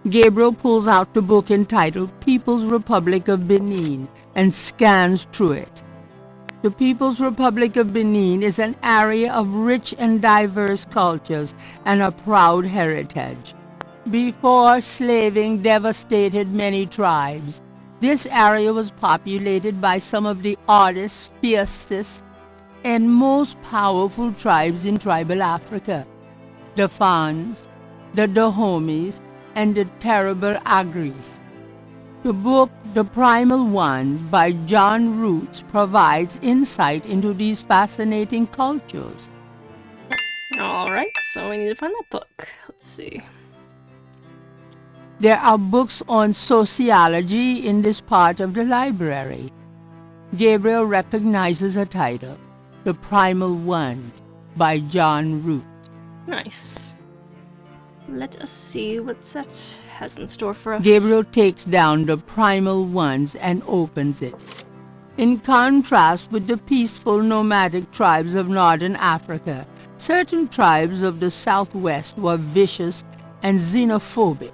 Gabriel pulls out the book entitled People's Republic of Benin and scans through it. The People's Republic of Benin is an area of rich and diverse cultures and a proud heritage. Before slaving devastated many tribes, this area was populated by some of the oddest, fiercest, and most powerful tribes in tribal Africa: the Fans, the Dahomis, and the terrible Agris. The book, The Primal Ones by John Roots, provides insight into these fascinating cultures. Alright, so we need to find that book. Let's see. There are books on sociology in this part of the library. Gabriel recognizes a title, The Primal Ones by John Root. Nice. Let us see what that has in store for us. Gabriel takes down The Primal Ones and opens it. In contrast with the peaceful nomadic tribes of northern Africa, certain tribes of the southwest were vicious and xenophobic.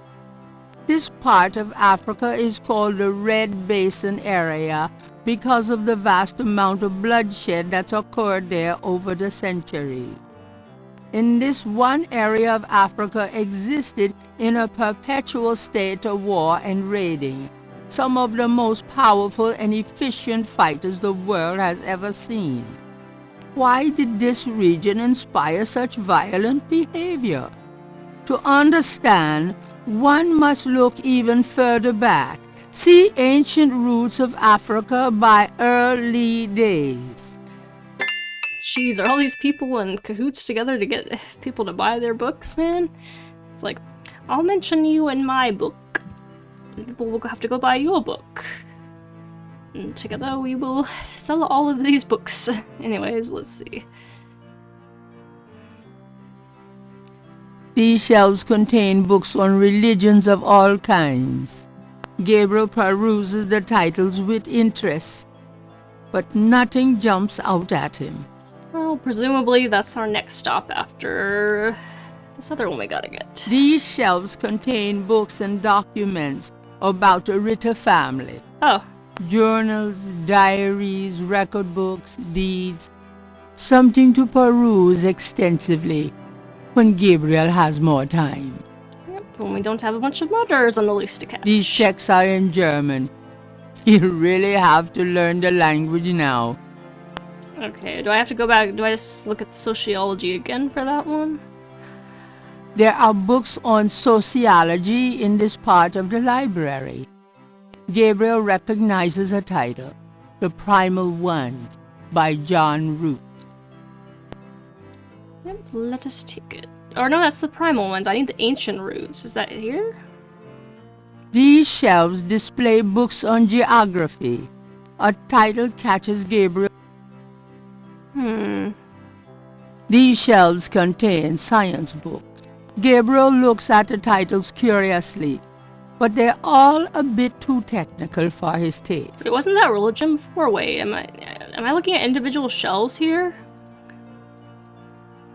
This part of Africa is called the Red Basin area because of the vast amount of bloodshed that's occurred there over the centuries. In this one area of Africa existed in a perpetual state of war and raiding, some of the most powerful and efficient fighters the world has ever seen. Why did this region inspire such violent behavior? To understand, one must look even further back. See Ancient Roots of Africa by Early Days. Jeez, are all these people in cahoots together to get people to buy their books, man? It's like, I'll mention you in my book. People will have to go buy your book. And together we will sell all of these books. Anyways, let's see. These shelves contain books on religions of all kinds. Gabriel peruses the titles with interest, but nothing jumps out at him. Well, presumably that's our next stop after this other one we gotta get. These shelves contain books and documents about the Ritter family. Oh. Journals, diaries, record books, deeds. Something to peruse extensively when Gabriel has more time. Yep, when we don't have a bunch of murders on the list to catch. These checks are in German. You really have to learn the language now. Okay, do I have to go back? Do I just look at sociology again for that one? There are books on sociology in this part of the library. Gabriel recognizes a title, The Primal Ones by John Root. Yep, let us take it. Or no, that's the primal ones. I need the ancient roots. Is that here? These shelves display books on geography. A title catches Gabriel. These shelves contain science books. Gabriel looks at the titles curiously, but they're all a bit too technical for his taste. Wait, wasn't that religion before? Wait, am I looking at individual shelves here?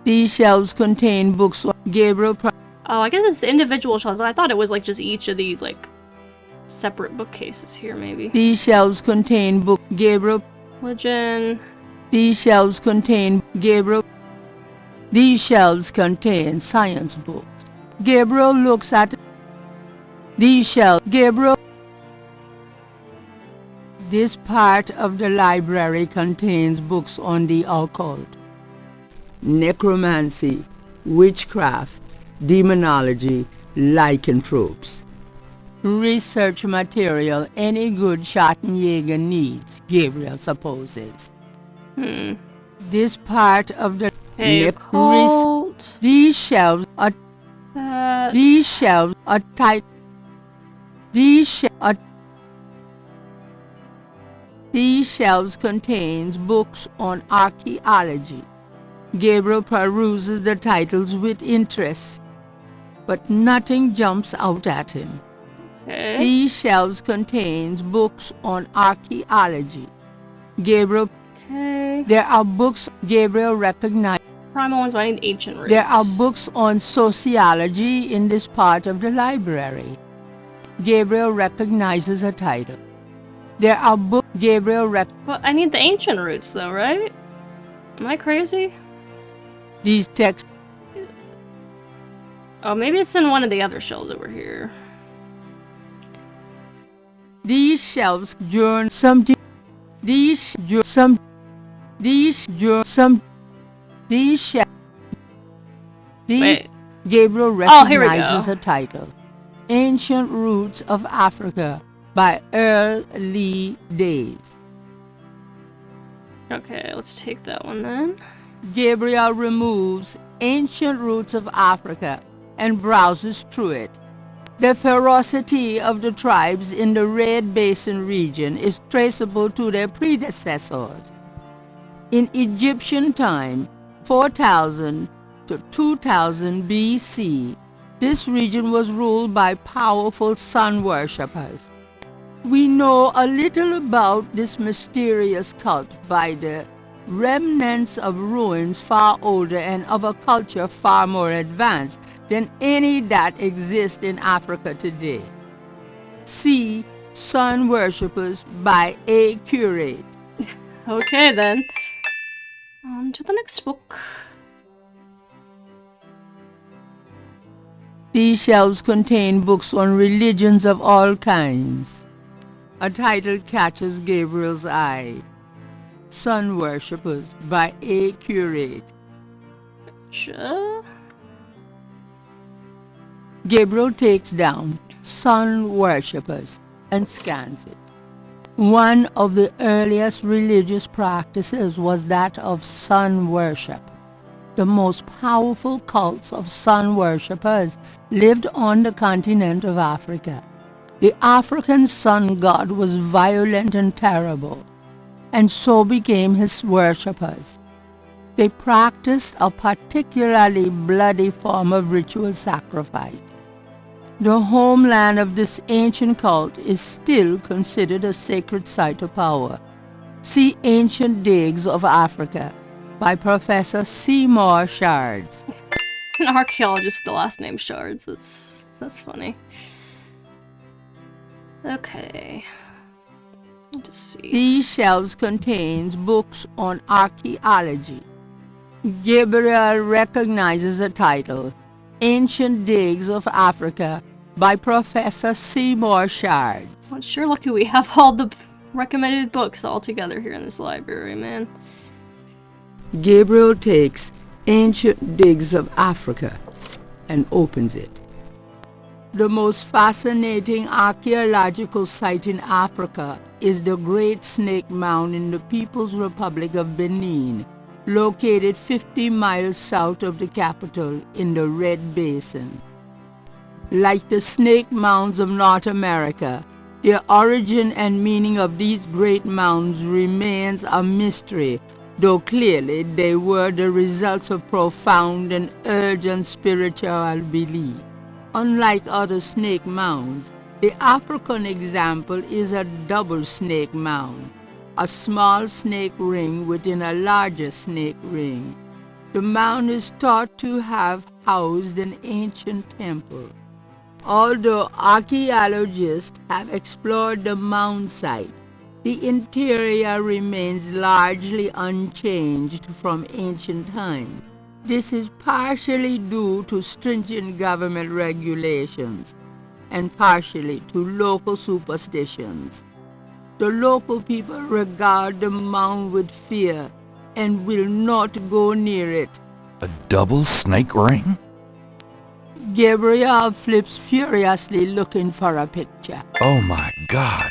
These shelves contain books on Gabriel. Oh, I guess it's individual shelves. I thought it was like just each of these like separate bookcases here, maybe. These shelves contain book Gabriel. Religion. These shelves contain Gabriel. These shelves contain science books. Gabriel looks at these shelves. Gabriel. This part of the library contains books on the occult, necromancy, witchcraft, demonology, lycanthropes. Research material any good Schattenjager needs, Gabriel supposes. This part of the occult. These shelves are That. tight. These shelves contains books on archaeology. Gabriel peruses the titles with interest, but nothing jumps out at him. Okay. These shelves contains books on archaeology. Gabriel. Okay. There are books Gabriel recognized. Primal ones, but I need ancient roots. There are books on sociology in this part of the library. Gabriel recognizes a title. There are books Well, I need the ancient roots, though, right? Am I crazy? These texts. Oh, maybe it's in one of the other shelves over here. These shelves journ something. These shelves. Wait. Gabriel Oh, here we recognizes go. a title. Ancient Roots of Africa by Earl Lee Days. Okay, let's take that one then. Gabriel removes Ancient Roots of Africa and browses through it. The ferocity of the tribes in the Red Basin region is traceable to their predecessors. In Egyptian time, 4000 to 2000 BC, this region was ruled by powerful sun worshippers. We know a little about this mysterious cult by the remnants of ruins far older and of a culture far more advanced than any that exists in Africa today. See Sun Worshippers by A. Curate. Okay, then. On to the next book. These shelves contain books on religions of all kinds. A title catches Gabriel's eye. Sun Worshippers by A. Curate. Sure. Gabriel takes down Sun Worshippers and scans it. One of the earliest religious practices was that of sun worship. The most powerful cults of sun worshippers lived on the continent of Africa. The African sun god was violent and terrible, and so became his worshippers. They practiced a particularly bloody form of ritual sacrifice. The homeland of this ancient cult is still considered a sacred site of power. See Ancient Digs of Africa by Professor Seymour Shards. An archaeologist with the last name Shards. That's funny. Okay. Let's see. These shelves contains books on archaeology. Gabriel recognizes the title, Ancient Digs of Africa by Professor Seymour Shards. Well, it's sure lucky we have all the recommended books all together here in this library, man. Gabriel takes Ancient Digs of Africa and opens it. The most fascinating archaeological site in Africa is the Great Snake Mound in the People's Republic of Benin, located 50 miles south of the capital in the Red Basin. Like the snake mounds of North America, the origin and meaning of these great mounds remains a mystery, though clearly they were the results of profound and urgent spiritual belief. Unlike other snake mounds, the African example is a double snake mound, a small snake ring within a larger snake ring. The mound is thought to have housed an ancient temple. Although archaeologists have explored the mound site, the interior remains largely unchanged from ancient times. This is partially due to stringent government regulations and partially to local superstitions. The local people regard the mound with fear and will not go near it. A double snake ring? Gabriel flips furiously looking for a picture. Oh my God!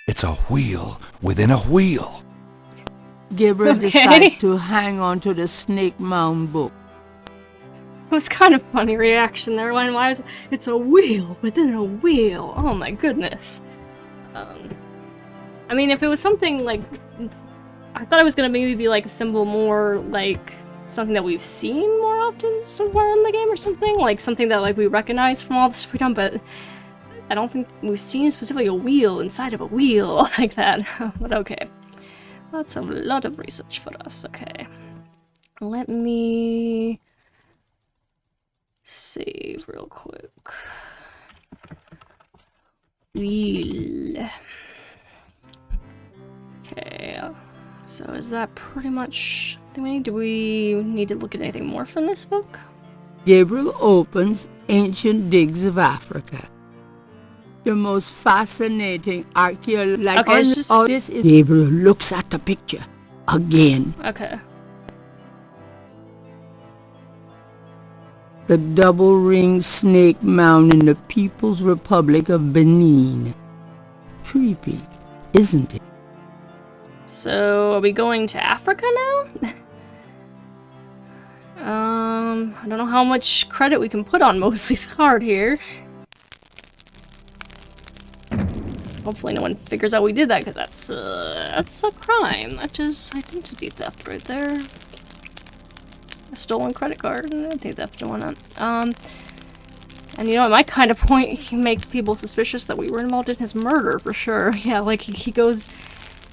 It's a wheel within a wheel. Gabriel Okay. decides to hang on to the Snake Mound book. It was kind of funny reaction there when I was, it's a wheel within a wheel. Oh my goodness. I mean, if it was something like, I thought it was gonna maybe be like a symbol more like something that we've seen more often somewhere in the game or something, like something that like we recognize from all the stuff we've done, but I don't think we've seen specifically a wheel inside of a wheel like that. But okay. That's a lot of research for us. Okay. Let me save real quick. Wheel. Okay. So is that pretty much do we need to look at anything more from this book? Gabriel opens Ancient Digs of Africa. The most fascinating archaeological... Okay, it's just... this is... Gabriel looks at the picture again. Okay. The double-ringed snake mound in the People's Republic of Benin. Creepy, isn't it? So, are we going to Africa now? I don't know how much credit we can put on Mosley's card here. Hopefully no one figures out we did that, because that's a crime. That is identity theft right there. A stolen credit card and identity theft and whatnot. And you know, it might kind of make people suspicious that we were involved in his murder for sure. Yeah, like he goes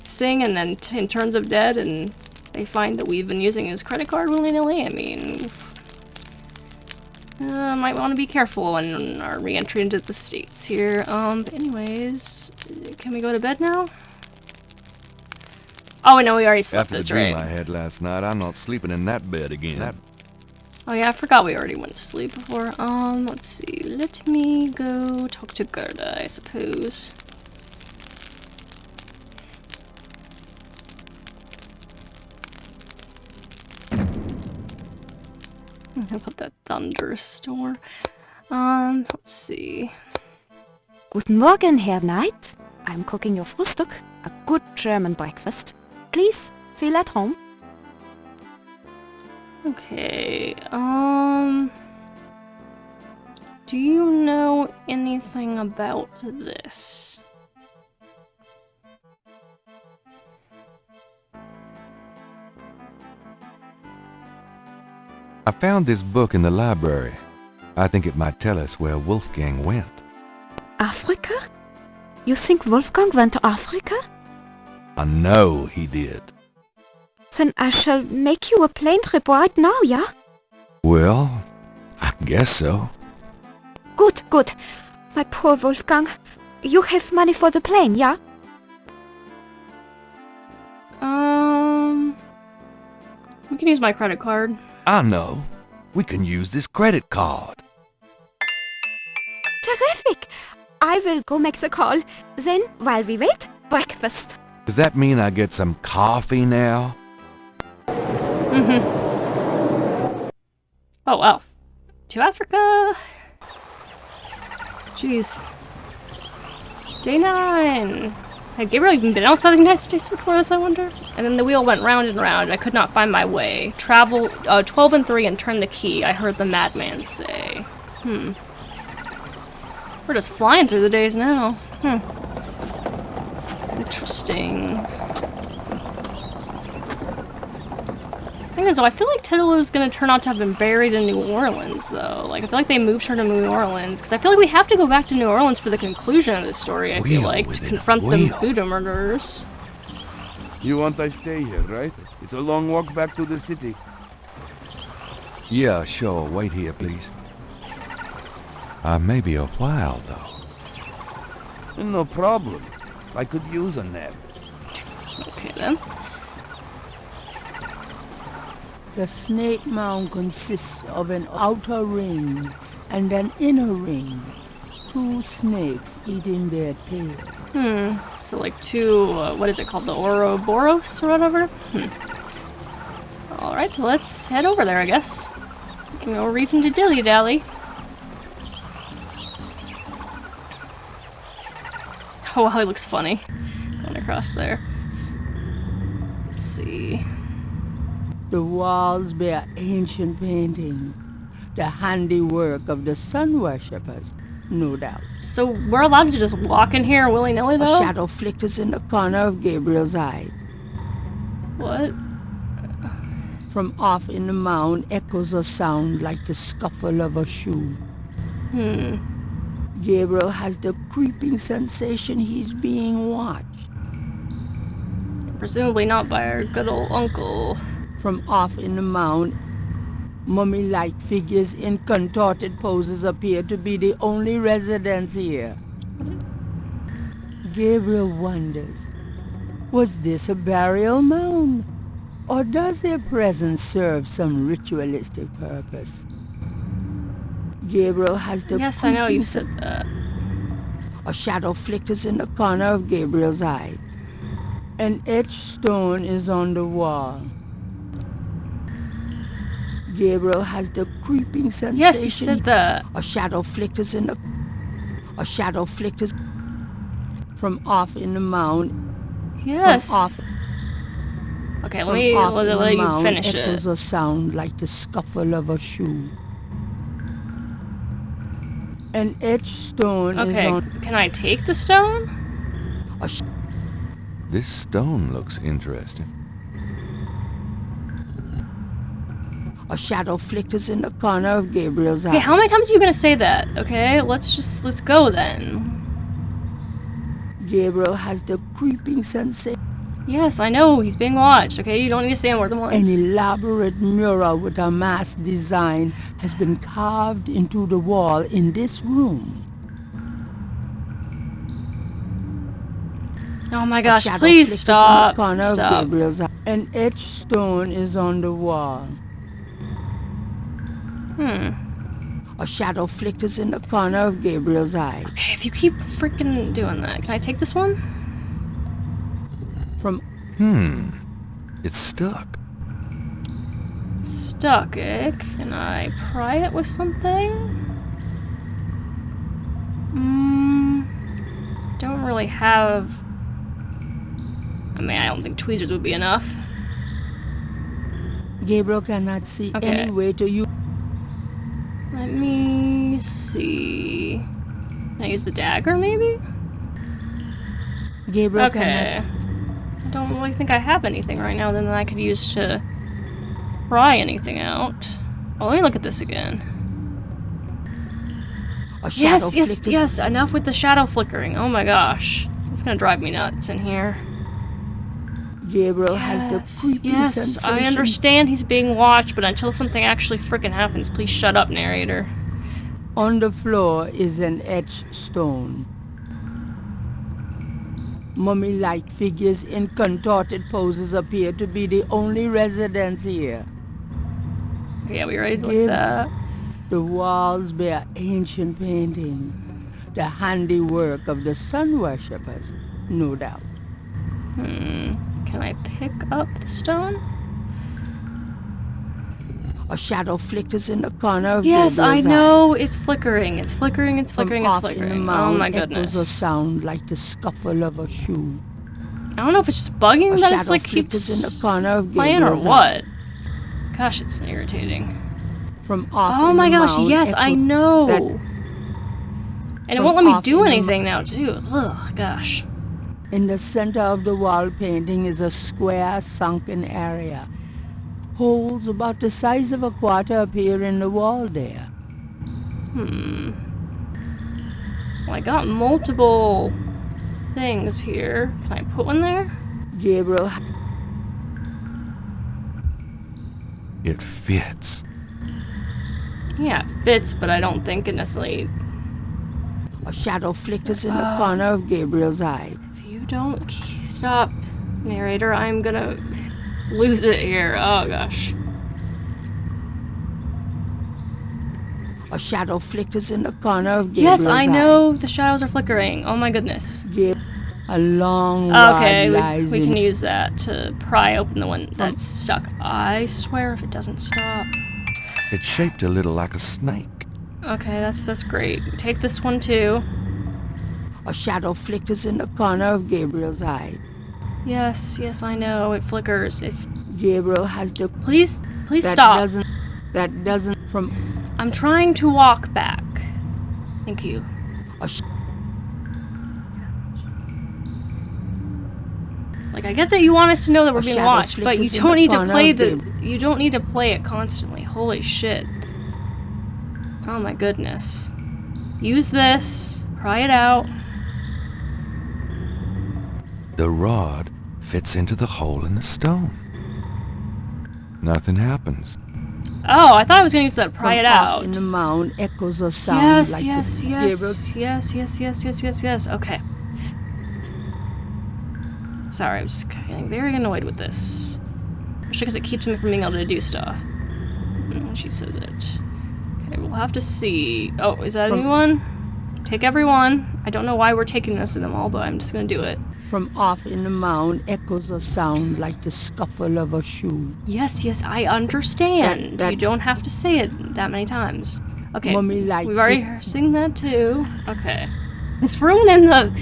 sing and then in turns up dead, and they find that we've been using his credit card willy-nilly. I mean, might want to be careful on our re-entry into the States here. But anyways, can we go to bed now? Oh, no, we already slept, After the that's dream right. I had last night, I'm not sleeping in that bed again. Oh yeah, I forgot we already went to sleep before. Let's see. Let me go talk to Gerda, I suppose. I'll put that thunderous door. Let's see. Guten Morgen, Herr Knight. I'm cooking your Frühstück, a good German breakfast. Please, feel at home. Okay, do you know anything about this? I found this book in the library. I think it might tell us where Wolfgang went. Africa? You think Wolfgang went to Africa? I know he did. Then I shall make you a plane trip right now, yeah? Well, I guess so. Good, good. My poor Wolfgang. You have money for the plane, yeah? We can use my credit card. I know. We can use this credit card. Terrific! I will go make the call. Then, while we wait, breakfast. Does that mean I get some coffee now? Oh, wow. To Africa? Jeez. Day 9! Had Gabriel even been outside the United States before this, I wonder? And then the wheel went round and round, and I could not find my way. Travel 12 and 3 and turn the key, I heard the madman say. We're just flying through the days now. Interesting. Thing is, though, I feel like Titulo's gonna turn out to have been buried in New Orleans, though. Like, I feel like they moved her to New Orleans, because I feel like we have to go back to New Orleans for the conclusion of the story, I feel like, to confront the voodoo murderers. You want I stay here, right? It's a long walk back to the city. Yeah, sure. Wait here, please. Maybe a while, though. No problem. I could use a nap. Okay, then. The snake mound consists of an outer ring and an inner ring. Two snakes eating their tail. So, like, two, what is it called? The Ouroboros or whatever? Alright, let's head over there, I guess. No reason to dilly-dally. Oh wow, he looks funny. across there. Let's see. The walls bear ancient paintings, the handiwork of the sun worshippers, no doubt. So we're allowed to just walk in here willy-nilly, though? A shadow flickers in the corner of Gabriel's eye. What? From off in the mound echoes a sound like the scuffle of a shoe. Gabriel has the creeping sensation he's being watched. Presumably not by our good old uncle. From off in the mound, mummy-like figures in contorted poses appear to be the only residents here. Gabriel wonders, was this a burial mound? Or does their presence serve some ritualistic purpose? Gabriel has the Yes, I know you said that. A shadow flickers in the corner of Gabriel's eye. An etched stone is on the wall. Gabriel has the creeping sensation. Yes, you said that. A shadow flickers in the... A shadow flickers from off in the mound. Yes. From off... Okay, let me let you finish it. Echoes a sound like the scuffle of a shoe. An etched stone is on... Okay, can I take the stone? This stone looks interesting. A shadow flickers in the corner of Gabriel's eye. Okay, how many times are you gonna say that? Okay, let's go then. Gabriel has the creeping sensation. Yes, I know, he's being watched, okay? You don't need to say it more than An once. elaborate mural with a masked design has been carved into the wall in this room. Oh my gosh, please stop. Corner of Stop. Gabriel's eye. An etched stone is on the wall. A shadow flickers in the corner of Gabriel's eye. Okay, if you keep freaking doing that, can I take this one? From... It's stuck. Stuck, eh? Can I pry it with something? Don't really have... I mean, I don't think tweezers would be enough. Gabriel cannot see Okay. any way to use... Let me see... Can I use the dagger, maybe? Gabriel Okay. cannot... I don't really think I have anything right now that I could use to pry anything out. Oh, let me look at this again. A shadow Yes, flickers... yes, enough with the shadow flickering. Oh my gosh. It's gonna drive me nuts in here. Gabriel has the creeping Yes, sensation. I understand he's being watched, but until something actually freaking happens, please shut up, narrator. On the floor is an etched stone. Mummy-like figures in contorted poses appear to be the only residents here. Okay, are we ready to look at that? The walls bear ancient paintings, the handiwork of the sun worshippers, no doubt. Can I pick up the stone? A shadow flickers in the corner of Yes, I Gabriel's know. It's flickering. It's flickering. It's From flickering. It's off in the flickering. Oh mound my echoes goodness. a sound like the scuffle of a shoe. I don't know if it's just bugging A that shadow it's like flickers in the keeps corner of playing or Gabriel's eye. what? Gosh, it's irritating. From off Oh in my the gosh, mound yes, I echoes know. that- And it from won't let me off do in the anything now, too. Ugh, gosh. In the center of the wall painting is a square sunken area. Holes about the size of a quarter appear in the wall there. Well, I got multiple things here. Can I put one there? Gabriel It fits. Yeah, it fits, but I don't think it necessarily... A shadow flickers in the corner of Gabriel's eye. If you don't stop, narrator, I'm gonna lose it here. Oh, gosh. A shadow flickers in the corner of Gabriel's Yes, eye. I know the shadows are flickering. Oh my goodness. A long Okay, rod lies we in can use that to pry open the one that's stuck. I swear if it doesn't stop. It's shaped a little like a snake. Okay, that's great. Take this one too. A shadow flickers in the corner of Gabriel's eye. Yes, yes, I know. It flickers. Gabriel has the... Please that stop. That doesn't from... I'm trying to walk back. Thank you. Like, I get that you want us to know that we're being watched, but you don't need to play you don't need to play it constantly. Holy shit. Oh my goodness. Use this. Pry it out. The rod fits into the hole in the stone. Nothing happens. Oh, I thought I was gonna use that pry it out. In the mound echoes a sound Yes, like yes, the yes, yes. Okay. Sorry, I'm just getting very annoyed with this. Especially because it keeps me from being able to do stuff. When she says it. Okay, we'll have to see. Oh, is that anyone? Take everyone. I don't know why we're taking this in them all, but I'm just gonna do it. From off in the mound echoes a sound like the scuffle of a shoe. Yes, yes, I understand. You don't have to say it that many times. Okay, we've already seen that too. Okay. It's ruining the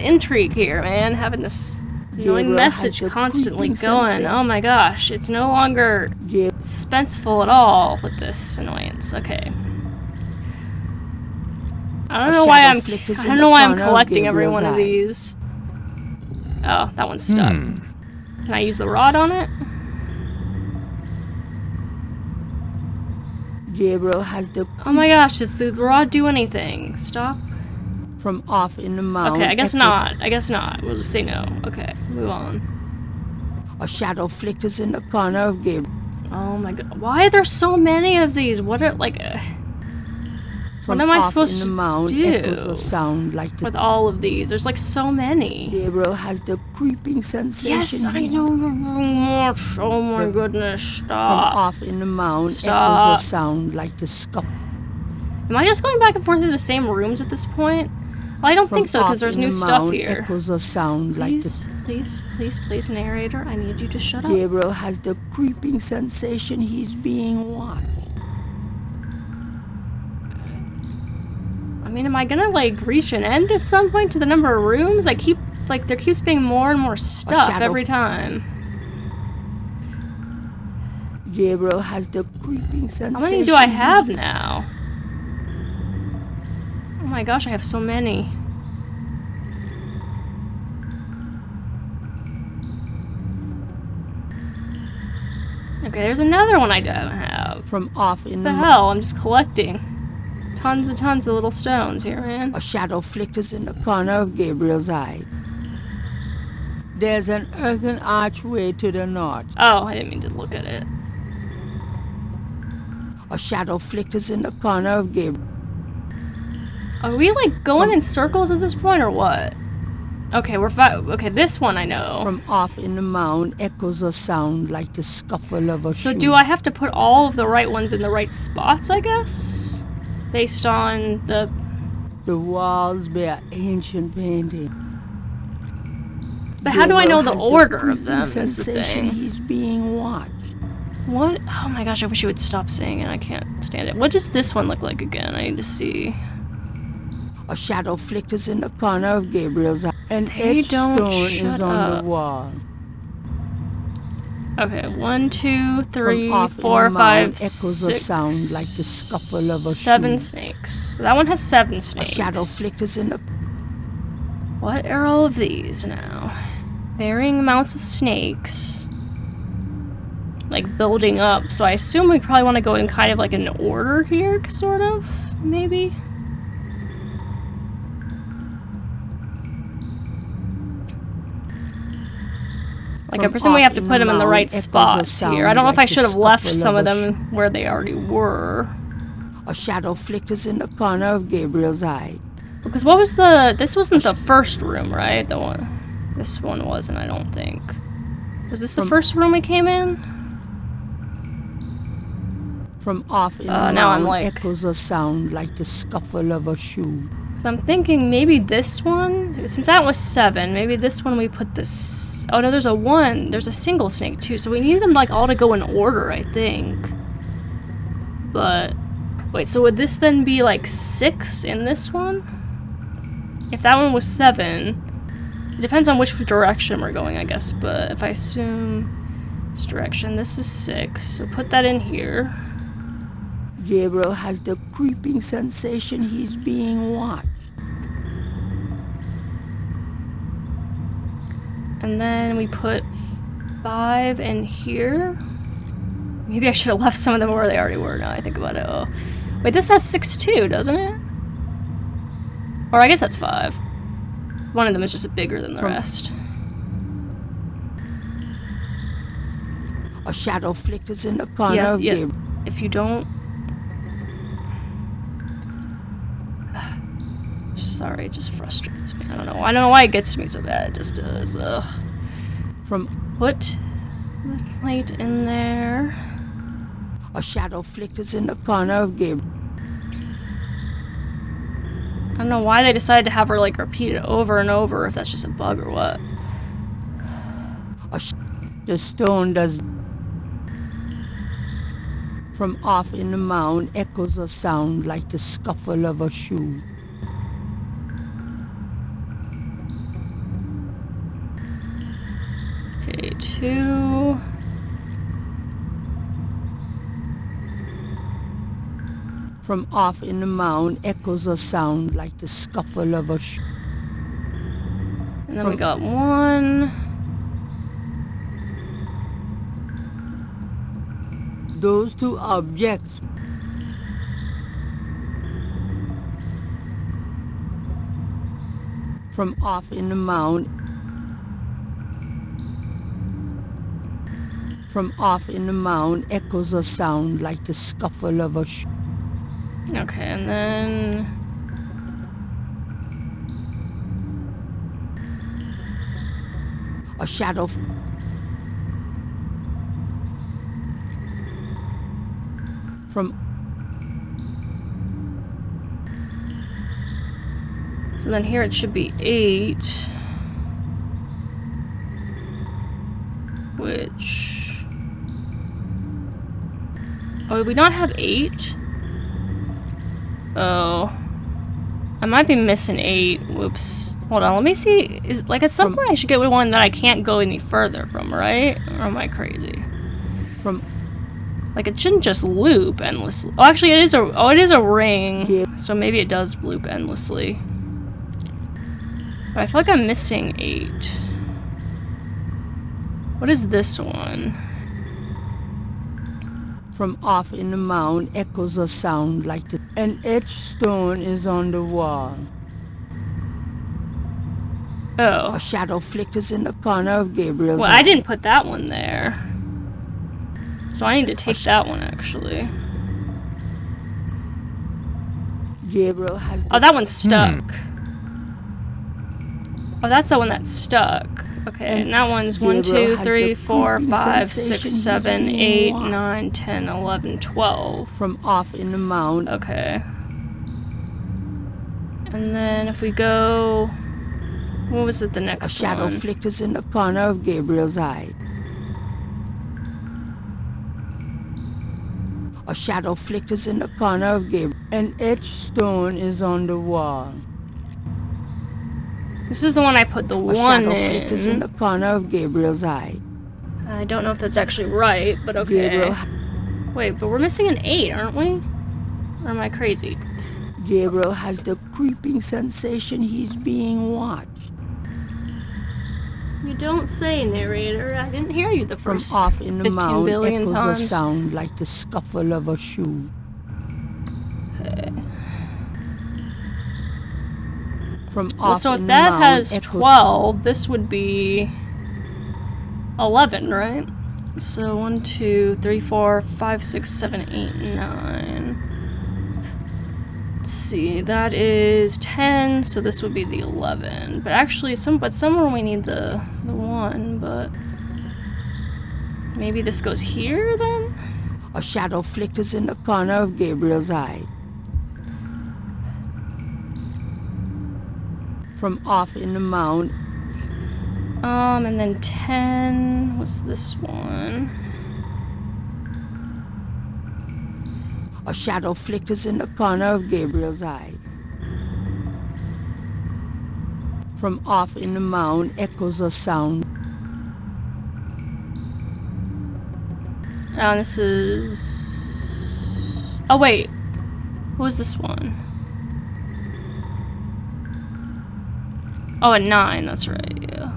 intrigue here, man. Having this annoying message constantly going. Oh my gosh, it's no longer suspenseful at all with this annoyance. Okay. I don't know why I'm collecting every one of these. Oh, that one's stuck. Can I use the rod on it? Gabriel has the... Oh my gosh, does the rod do anything? Stop. From off in the mound... Okay, I guess not. I guess not. We'll just say no. Okay, move on. A shadow flickers in the corner of Gabriel. Oh my god. Why are there so many of these? What are, like... what am I supposed to do a sound like with all of these? There's like so many. Gabriel has the creeping sensation. Yes, I know you're doing much. Oh my goodness, stop. From off in the mound Stop. echoes a sound like the scuffle. Am I just going back and forth through the same rooms at this point? Well, I don't think so, because there's new stuff here. Echoes a sound please, please, narrator, I need you to shut up. Gabriel has the creeping sensation he's being watched. I mean, am I gonna, like, reach an end at some point to the number of rooms? I keep, like, there keeps being more and more stuff every time. Gabriel has the creeping sensation. How many do I have now? Oh my gosh, I have so many. Okay, there's another one I don't have. From off in the hell? I'm just collecting. Tons of little stones here, man. A shadow flickers in the corner of Gabriel's eye. There's an earthen archway to the north. Oh, I didn't mean to look at it. A shadow flickers in the corner of Gabriel. Are we, like, going in circles at this point, or what? Okay, okay, this one I know. From off in the mound echoes a sound like the scuffle of a shoe. So do I have to put all of the right ones in the right spots, I guess? Based on the... The walls bear ancient painting. But how do I know the order of them is the thing. He's being watched. What? Oh my gosh, I wish you would stop saying it. I can't stand it. What does this one look like again? I need to see. A shadow flickers in the corner of Gabriel's eye. An etched stone is on the wall. Okay, 1, 2, 3, 4, 5, 6. A sound like the scuffle of a 7 snakes. So that one has 7 snakes. A shadow flickers in the... What are all of these now? Varying amounts of snakes. Like, building up. So I assume we probably want to go in kind of like an order here, sort of? Maybe? Like, I presume we have to put them in the right spots here. I don't know if I should have left some of them where they already were. A shadow flickers in the corner of Gabriel's eye. Because what was the... This wasn't the first room, right? The one... This one wasn't, I don't think. Was this the first room we came in? From off in the now I'm like... echoes a sound like the scuffle of a shoe. So I'm thinking maybe this one, since that was 7, maybe this one we put this... Oh no, there's a 1. There's a single snake too, so we need them like all to go in order, I think. But... Wait, so would this then be like 6 in this one? If that one was 7, It depends on which direction we're going, I guess, but if I assume this direction, this is 6, so put that in here. Gabriel has the creeping sensation he's being watched. And then we put 5 in here. Maybe I should have left some of them where they already were now I think about it. Oh. Wait, this has 6 too, doesn't it? Or I guess that's 5. One of them is just bigger than the rest. A shadow flickers in the corner Yes, of yeah. Gabriel. If you don't... Sorry, it just frustrates me. I don't know why it gets me so bad. It just does. Ugh. Put the light in there. A shadow flickers in the corner of Gabriel. I don't know why they decided to have her like repeat it over and over, if that's just a bug or what. The stone does. From off in the mound echoes a sound like the scuffle of a shoe. Okay, 2. From off in the mound echoes a sound like the scuffle of a shoe. And then we got 1. Those two objects. From off in the mound. From off in the mound echoes a sound like the scuffle of a shoe. Okay, and then... A shadow. From. So then here it should be 8. Which... Oh, did we not have 8? Oh. I might be missing 8. Whoops. Hold on, let me see. Is like at some point I should get one that I can't go any further from, right? Or am I crazy? From. Like it shouldn't just loop endlessly. Oh, actually it is a ring. Yeah. So maybe it does loop endlessly. But I feel like I'm missing 8. What is this one? From off in the mound echoes a sound like the... An etched stone is on the wall. Oh. A shadow flickers in the corner of Gabriel's Well, eye. I didn't put that one there. So I need to take that one, actually. Gabriel has... Oh, that one's stuck. Oh, that's the one that's stuck. Okay, and that one's 1, 2, 3, 4, 5, 6, 7, 8, 9, 10, 11, 12. From off in the mound. Okay. And then if we go... What was it, the next one? A shadow flickers in the corner of Gabriel's eye. A shadow flickers in the corner of Gabriel. An etched stone is on the wall. This is the one I put the 1 A shadow flickers in the corner of Gabriel's eye. I don't know if that's actually right, but okay. Wait, but we're missing an 8, aren't we? Or am I crazy? Gabriel has the creeping sensation he's being watched. You don't say, narrator. I didn't hear you the first From off in the 15 mound billion echoes times. a sound like the scuffle of a shoe. From Well, off so in if the that mound has echoes 12, this would be 11, right? So 1, 2, 3, 4, 5, 6, 7, 8, 9. Let's see, that is 10, so this would be the 11. But actually, somewhere we need the 1, but maybe this goes here then? A shadow flickers in the corner of Gabriel's eye. From off in the mound. And then 10, what's this one? A shadow flickers in the corner of Gabriel's eye. From off in the mound echoes a sound. This is... Oh, wait. What was this one? Oh, at 9, that's right, yeah.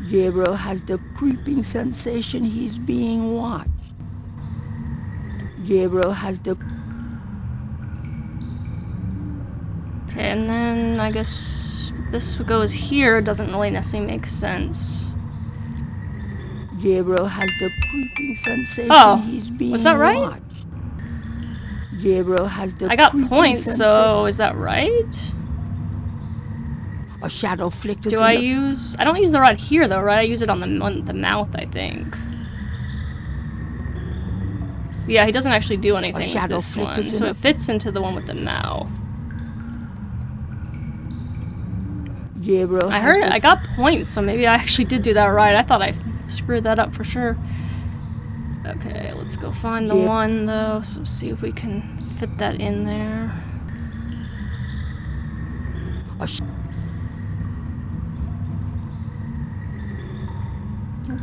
Gabriel has the creeping sensation he's being watched. Gabriel has the... Okay, and then I guess this goes here. Doesn't really necessarily make sense. Gabriel has the creeping sensation he's being was that right? watched. Gabriel has the I got creeping points, so is that right? A shadow flickers. Do I use... I don't use the rod here, though, right? I use it on the mouth, I think. Yeah, he doesn't actually do anything with this one, so it fits into the one with the mouth. Gabriel I got points, so maybe I actually did do that right. I thought I screwed that up for sure. Okay, let's go find the one, though, so see if we can fit that in there. Oh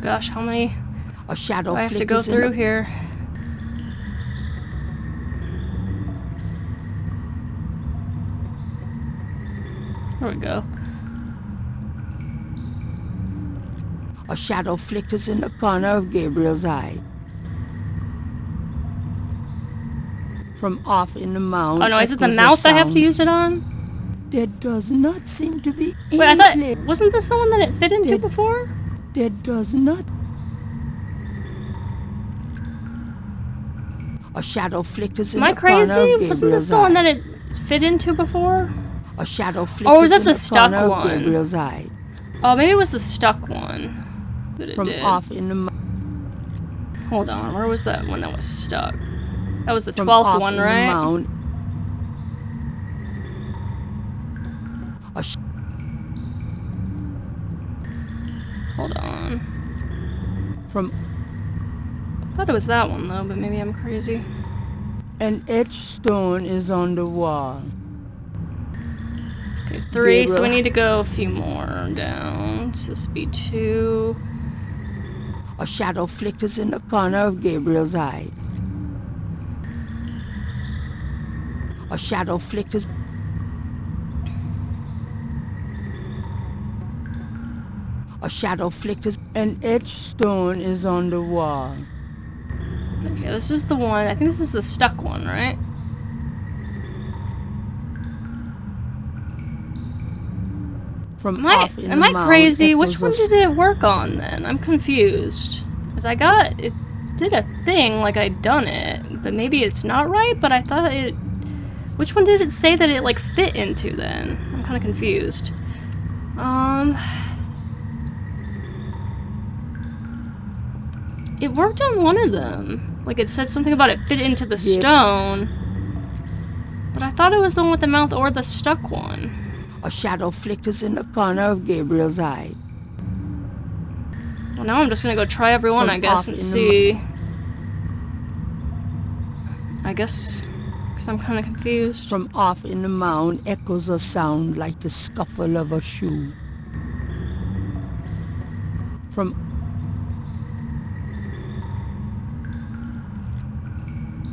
gosh, how many do I have to go through here? There we go. A shadow flickers in the corner of Gabriel's eye. From off in the mouth. Oh no, is it the mouth I have to use it on? There does not seem to be any... Wait, I thought... Wasn't this the one that it fit into before? There does not... A shadow flickers in the corner of Gabriel's eye. Am I crazy? Wasn't this the one that it fit into before? A shadow flickers or was that the stuck one? Gabriel's eye. Oh, maybe it was the stuck one that it From did. off in the... Hold on, where was that one that was stuck? That was the 12th one, right? Hold on. I thought it was that one though, but maybe I'm crazy. An etched stone is on the wall. Okay, 3, so we need to go a few more down. So this would be 2. A shadow flickers in the corner of Gabriel's eye. A shadow flickers. A shadow flickers. An etched stone is on the wall. Okay, this is the one. I think this is the stuck one, right? From am I crazy? Which one did it work on then? I'm confused. Because it did a thing like I'd done it, but maybe it's not right, but I thought it... Which one did it say that it, like, fit into, then? I'm kind of confused. It worked on one of them. Like, it said something about it fit into the stone. But I thought it was the one with the mouth or the stuck one. A shadow flickers in the corner of Gabriel's eye. Well, now I'm just gonna go try every one, I guess, and see. I guess... Because I'm kind of confused. From off in the mound echoes a sound like the scuffle of a shoe. From...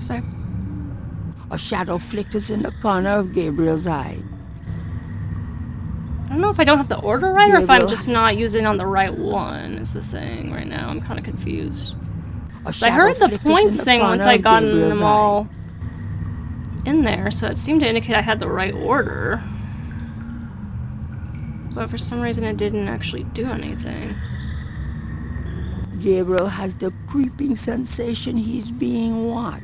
Sorry. A shadow flickers in the corner of Gabriel's eye. I don't know if I don't have the order right or if I'm just not using on the right one is the thing right now. I'm kind of confused. I heard the points thing once I got them all in there, so it seemed to indicate I had the right order. But for some reason it didn't actually do anything. Gabriel has the creeping sensation he's being watched.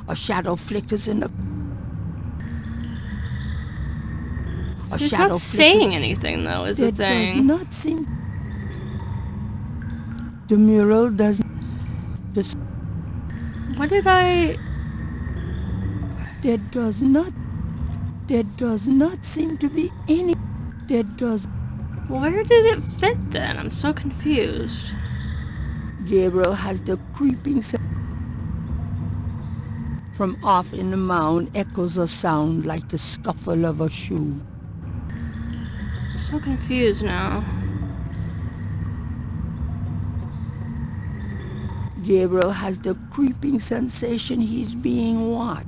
A shadow flickers in the... She's not saying anything, though, is the thing. It does not seem... The mural does... What did I... There does not seem to be any... Well, where did it fit, then? I'm so confused. Gabriel has the creeping... From off in the mound echoes a sound like the scuffle of a shoe. So confused now. Gabriel has the creeping sensation he's being watched.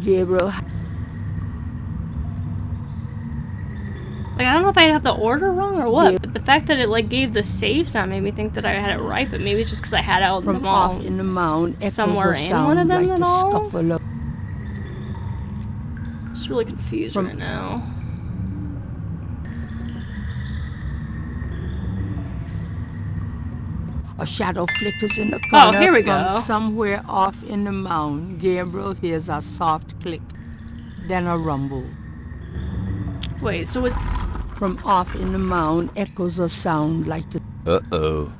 Gabriel... Like, I don't know if I had the order wrong or what, but the fact that it, like, gave the save sound made me think that I had it right, but maybe it's just because I had out From them all off in the mound, somewhere in one of them like at all. Scuffle of... I'm just really confused right now. A shadow flickers in the corner. Oh, here we From go. somewhere off in the mound, Gabriel hears a soft click, then a rumble. Wait, so it's... From off in the mound echoes a sound like the... Uh-oh.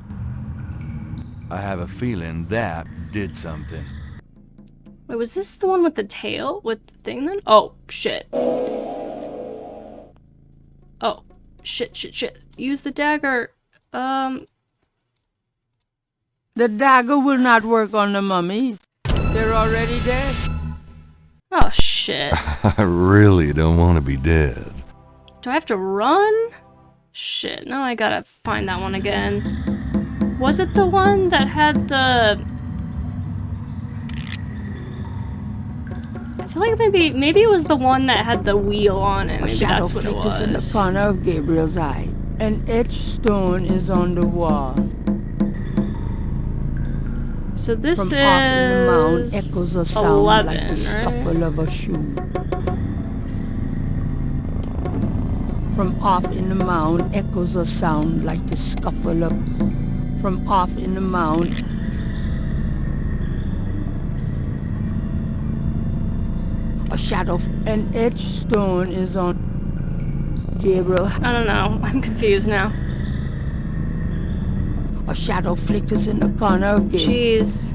I have a feeling that did something. Wait, was this the one with the tail? With the thing then? Oh, shit. Oh, shit. Use the dagger. The dagger will not work on the mummies. They're already dead. Oh, shit. I really don't want to be dead. Do I have to run? Shit, now I gotta find that one again. Was it the one that had the... I feel like maybe it was the one that had the wheel on it. Maybe that's what it was. A shadow flickers in the corner of Gabriel's eye. An etched stone is on the wall. So this From is off in the mound echoes a sound 11, like the right? scuffle of a shoe. From off in the mound echoes a sound like the scuffle of... From off in the mound... A shadow... An etched stone is on... Gabriel... I don't know. I'm confused now. A shadow flickers in the corner of Gabriel. Jeez.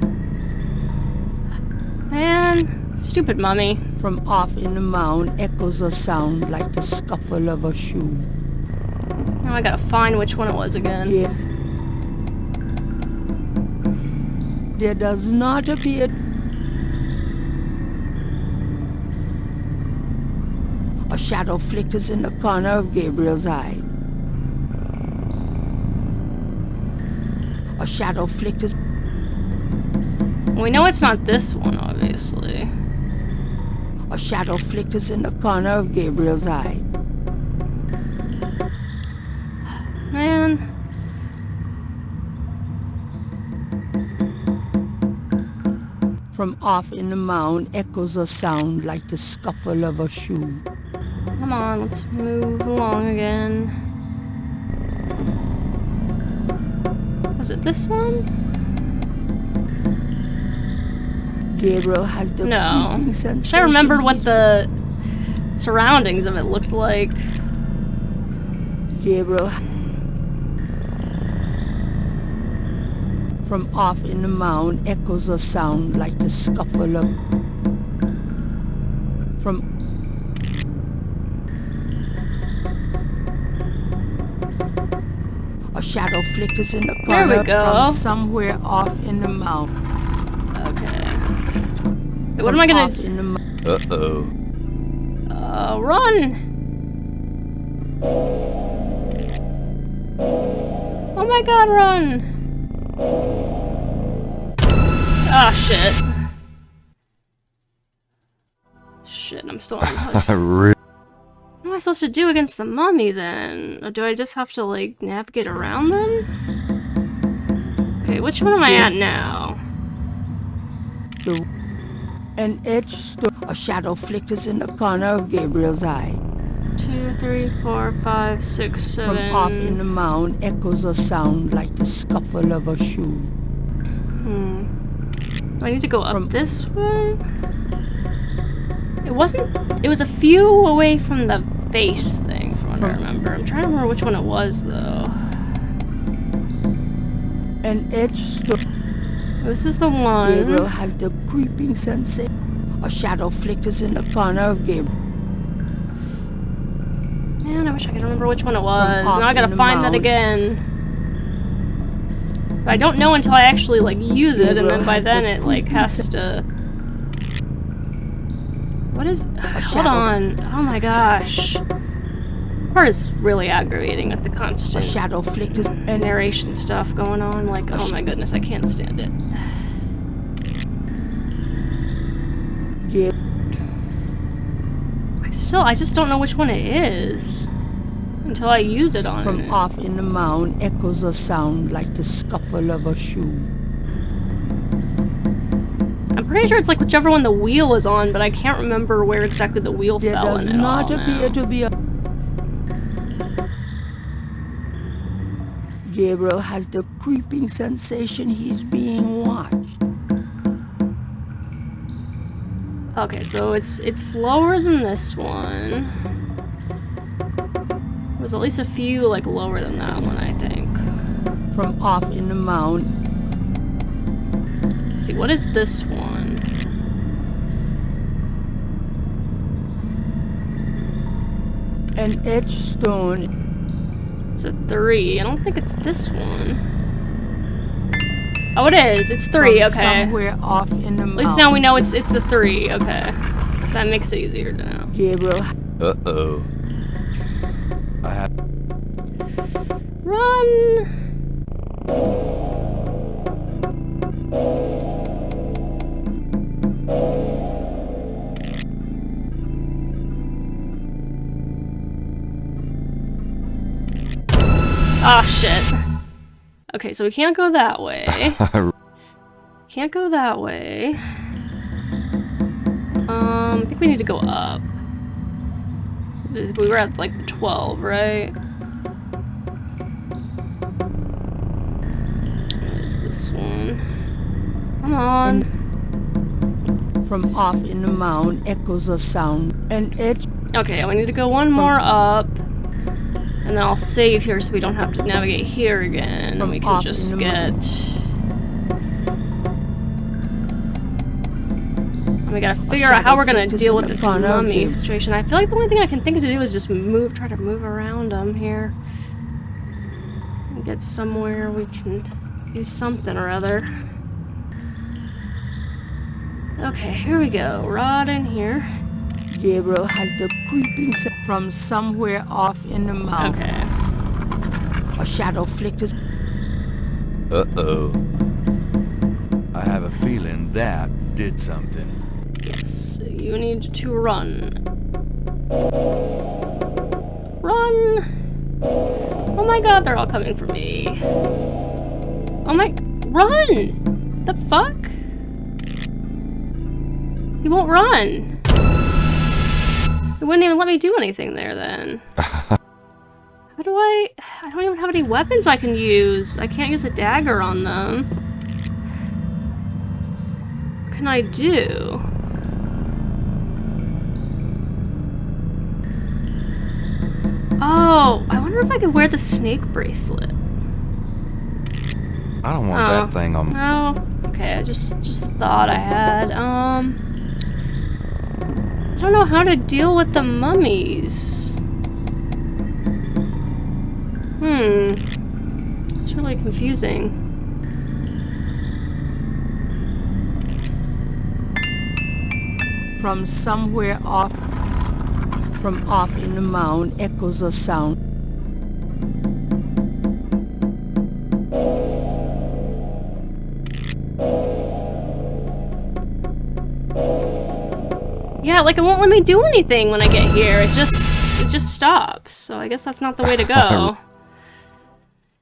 Man, stupid mummy. From off in the mound echoes a sound like the scuffle of a shoe. Now I gotta find which one it was again. Yeah. There does not appear... A shadow flickers in the corner of Gabriel's eye. A shadow flickers... We know it's not this one, obviously. A shadow flickers in the corner of Gabriel's eye. Man. From off in the mound echoes a sound like the scuffle of a shoe. Come on, let's move along again. Was it this one? Gabriel has the No. creeping I sensation. remembered what the surroundings of it looked like. Gabriel... From off in the mound echoes a sound like the scuffle of... From... A shadow flickers in the There corner we go. from somewhere off in the mound. Okay. Wait, what am I gonna do? Uh-oh. Run! Oh my god, run! Ah, shit. Shit, I'm still untouched. What am I supposed to do against the mummy then? Or do I just have to, like, navigate around them? Okay, which one am I at now? An etched stone. A shadow flickers in the corner of Gabriel's eye. 2, 3, 4, 5, 6, 7. From off in the mound echoes a sound like the scuffle of a shoe. Do I need to go up this way? It wasn't... It was a few away from the face thing, from what I remember. I'm trying to remember which one it was, though. An etched stone. This is the one. Gabriel has the creeping sensation. A shadow flickers in the corner of Gabriel. Man, I wish I could remember which one it was. off Now I gotta in the find that mound. again. But I don't know until I actually, like, use it, and then by then it, like, has to... What is... Hold on. Oh my gosh. This part is really aggravating with the constant shadow flickers and narration stuff going on. Like, oh my goodness, I can't stand it. I just don't know which one it is until I use it on from it. off in the mound echoes a sound like the scuffle of a shoe. I'm pretty sure it's like whichever one the wheel is on, but I can't remember where exactly the wheel There fell does in it not all appear now. to be a... Gabriel has the creeping sensation he's being watched. Okay, so it's lower than this one. There's at least a few like lower than that one, I think. From off in the mound. Let's see, what is this one? An edged stone. It's a 3. I don't think it's this one. Oh, it is. It's 3. From Okay. somewhere off in the At least now we know it's the 3. Okay. That makes it easier to know. Gabriel. Uh-oh. I have... Run! Ah, shit. Okay, so we can't go that way. Can't go that way. I think we need to go up. We were at like 12, right? What is this one? Come on. From off in the mound echoes a sound. An edge. Okay, we need to go one more up. And then I'll save here so we don't have to navigate here again. And we can just get... And we gotta figure out how we're gonna deal with this mummy situation. I feel like the only thing I can think of to do is just try to move around them here. And get somewhere we can do something or other. Okay, here we go. Rod in here. Gabriel has the creeping from somewhere off in the mountain. Okay. A shadow flickers. Uh-oh. I have a feeling that did something. Yes, you need to run. Run! Oh my god, they're all coming for me. Oh my... Run! The fuck? He won't run. It wouldn't even let me do anything there then. How do I don't even have any weapons I can use. I can't use a dagger on them. What can I do? Oh, I wonder if I could wear the snake bracelet. I don't want that thing on... No. Okay, just a thought I had. I don't know how to deal with the mummies. It's really confusing. From somewhere off in the mound echoes a sound. Yeah, like it won't let me do anything when I get here. It just stops. So I guess that's not the way to go.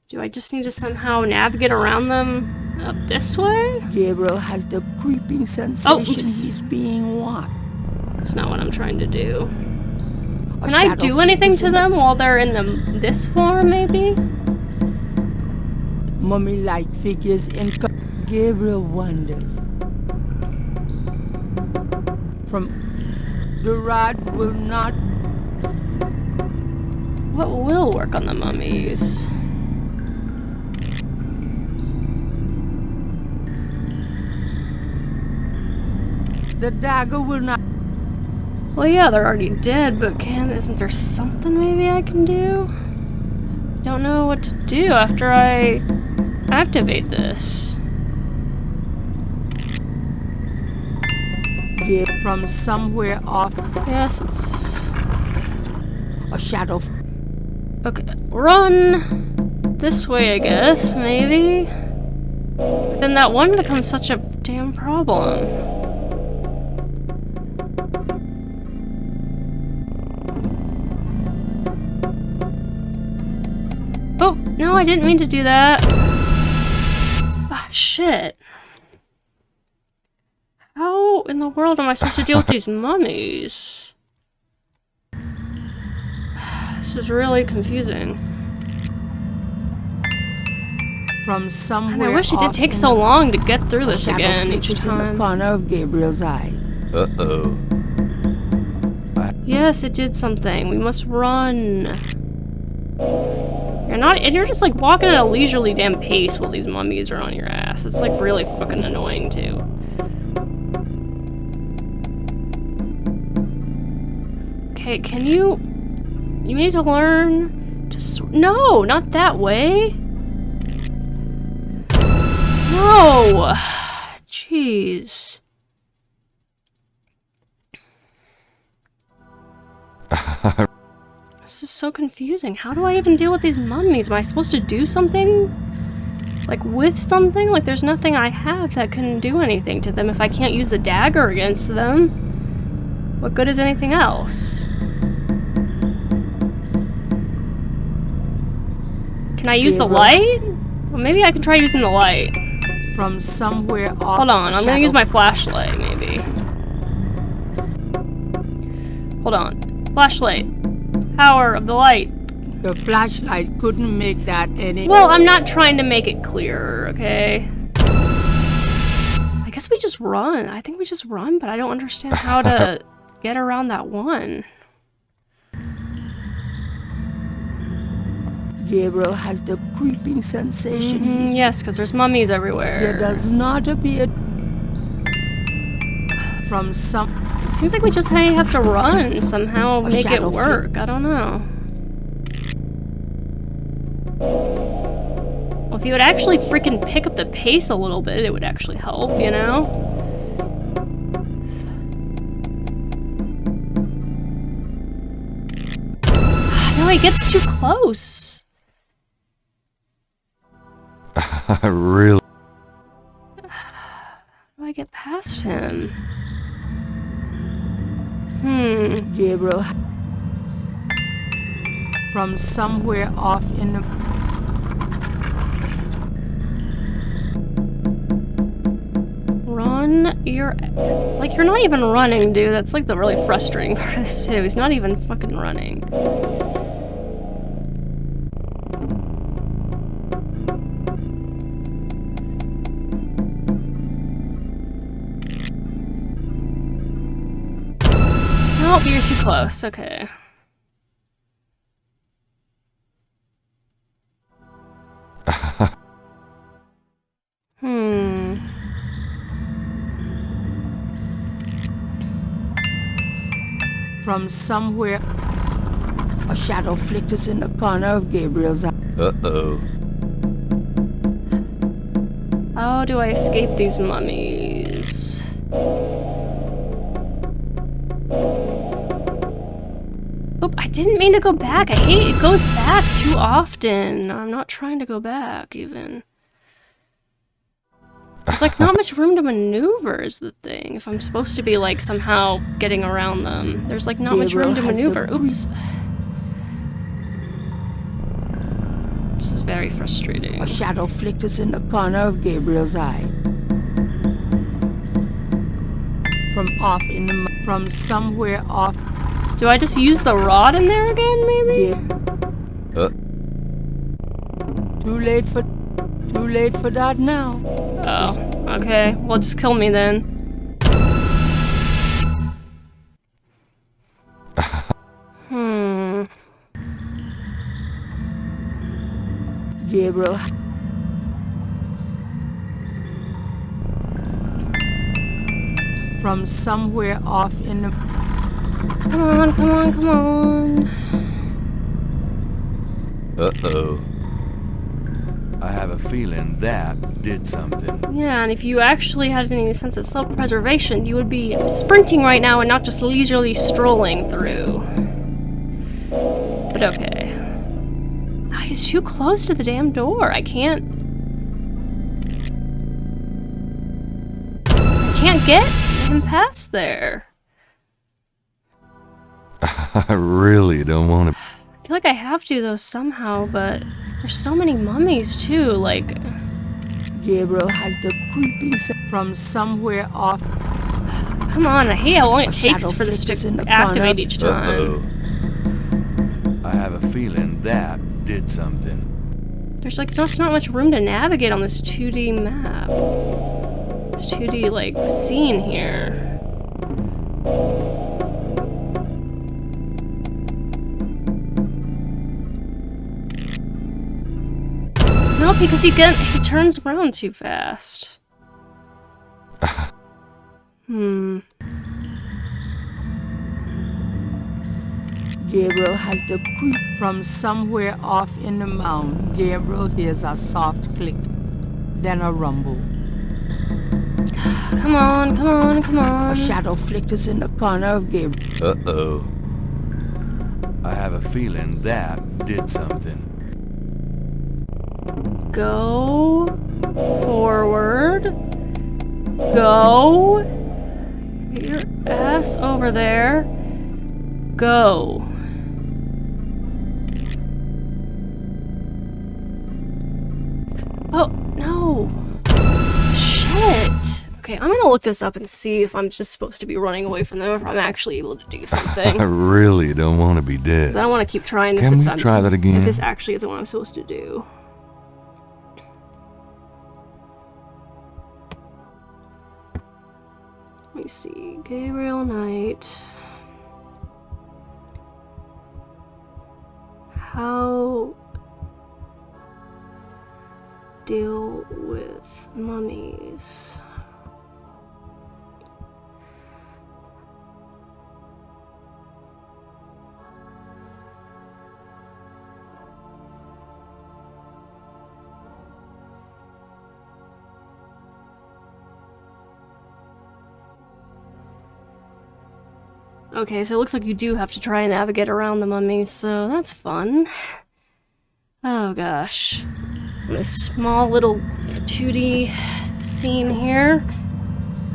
Do I just need to somehow navigate around them up this way? Gabriel has the creeping sensation he's being watched. That's not what I'm trying to do. Can I do anything to them while they're in this form, maybe? Mummy-like figures in... Gabriel wonders. From... The rod will not... What will work on the mummies? The dagger will not... Well, yeah, they're already dead, but isn't there something maybe I can do? Don't know what to do after I activate this. From somewhere off Yes, it's... a shadow. Okay, run this way, I guess, maybe? But then that one becomes such a damn problem. Oh, no, I didn't mean to do that. Ah, shit. How in the world am I supposed to deal with these mummies? This is really confusing. From And somewhere I wish it did off take in so the- long to get through this a shadow again each flickers in the time. corner of Gabriel's eye. Uh-oh. Yes, it did something. We must run. You're not, and you're just like walking at a leisurely damn pace while these mummies are on your ass. It's like really fucking annoying too. Okay, can you need to learn to no, not that way. No! Jeez. This is so confusing. How do I even deal with these mummies? Am I supposed to do something? Like with something? Like there's nothing I have that can do anything to them if I can't use the dagger against them. What good is anything else? Can I use the light? Well, maybe I can try using the light. From somewhere off. Hold on, a I'm gonna use shadow- my flashlight, maybe. Hold on. Flashlight. Power of the light. The flashlight couldn't make that any. Well, I'm not trying to make it clearer, okay? I guess we just run. I think we just run, but I don't understand how to get around that one. Gabriel has the creeping sensation. Yes, because there's mummies There everywhere. does not appear. From some. It seems like we just have to run somehow, make it shadow work. I don't know. Well, if you would actually freaking pick up the pace a little bit, it would actually help, you know? No, he gets too close. Really? How do I get past him? Gabriel. From somewhere off in the. Run your... Like, you're not even running, dude. That's, like, the really frustrating part of this, too. He's not even fucking running. Nope, you're too close. Okay. From somewhere. A shadow flickers in the corner of Gabriel's eye. Uh-oh. How do I escape these mummies? Oop, I didn't mean to go back. I hate it goes back too often. I'm not trying to go back, even. There's like not much room to maneuver is the thing. If I'm supposed to be like somehow getting around them. There's like not much room to maneuver. Oops. This is very frustrating. A shadow flickers in the corner of Gabriel's eye. From somewhere off. Do I just use the rod in there again, maybe? Too late for that now. Oh, okay. Well, just kill me then. Gabriel. From somewhere off in the. Come on, come on, come on. Uh-oh. I have a a feeling that did something. Yeah, and if you actually had any sense of self-preservation, you would be sprinting right now and not just leisurely strolling through. But okay. Oh, he's too close to the damn door. I can't get him past there. I really don't want to. I feel like I have to though somehow, but there's so many mummies too, like... Gabriel has the creeping from somewhere off. Come on, I hate how long it takes shadow for this flickers in to the activate corner. each time. Uh-oh. I have a feeling that did something. There's just not much room to navigate on this 2D map. This 2D, like, scene here. No, because he turns around too fast. Gabriel has the creep from somewhere off in the mound. Gabriel hears a soft click, then a rumble. Come on, come on, come A on. shadow flickers in the corner of Gabriel. Uh-oh. I have a feeling that did something. Go forward. Go. Get your ass over there. Go. Oh, no. Shit. Okay, I'm gonna look this up and see if I'm just supposed to be running away from them or if I'm actually able to do something. I really don't want to be dead. 'Cause I don't want to keep trying this Can if we try that again? if this actually isn't what I'm supposed to do. Let me see. Gabriel Knight. How deal with mummies. Okay, so it looks like you do have to try and navigate around the mummies, so that's fun. Oh gosh. This small little 2D scene here.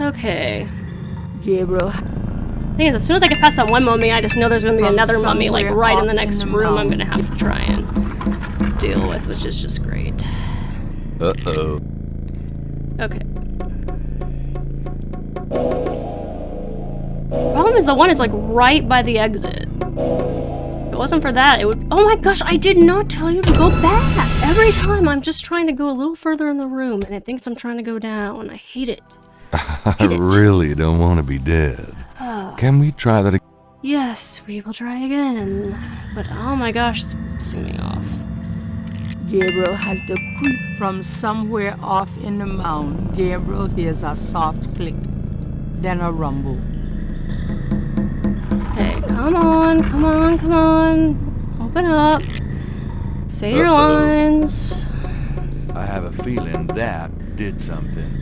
Okay. Gabriel Thing is, as soon as I get past that one mummy, I just know there's gonna be another mummy, like right in the next room I'm gonna have to try and deal with, which is just great. Uh-oh. Okay. Problem is the one is like right by the exit. If it wasn't for that, it would— oh my gosh, I did not tell you to go back! Every time I'm just trying to go a little further in the room and it thinks I'm trying to go down. I hate it. I really don't want to be dead. Can we try that again? Yes, we will try again. But oh my gosh, it's pissing me off. Gabriel has the creep from somewhere off in the mound. Gabriel hears a soft click, then a rumble. Hey, come on, come on, come on. Open up. Say your lines. I have a feeling that did something.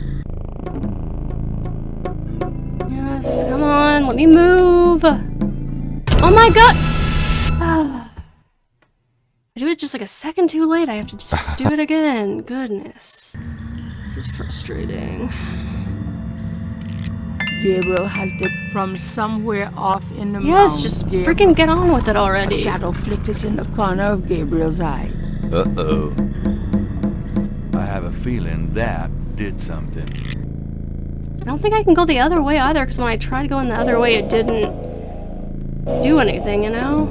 Yes, come on, let me move. Oh my god! I do it just like a second too late. I have to just do it again. Goodness. This is frustrating. Gabriel has the from somewhere off in the mound. Yes, just freaking get on with it A already. shadow flickers in the corner of Gabriel's eye. Uh-oh. I have a feeling that did something. I don't think I can go the other way either, because when I tried going the other way, it didn't do anything, you know?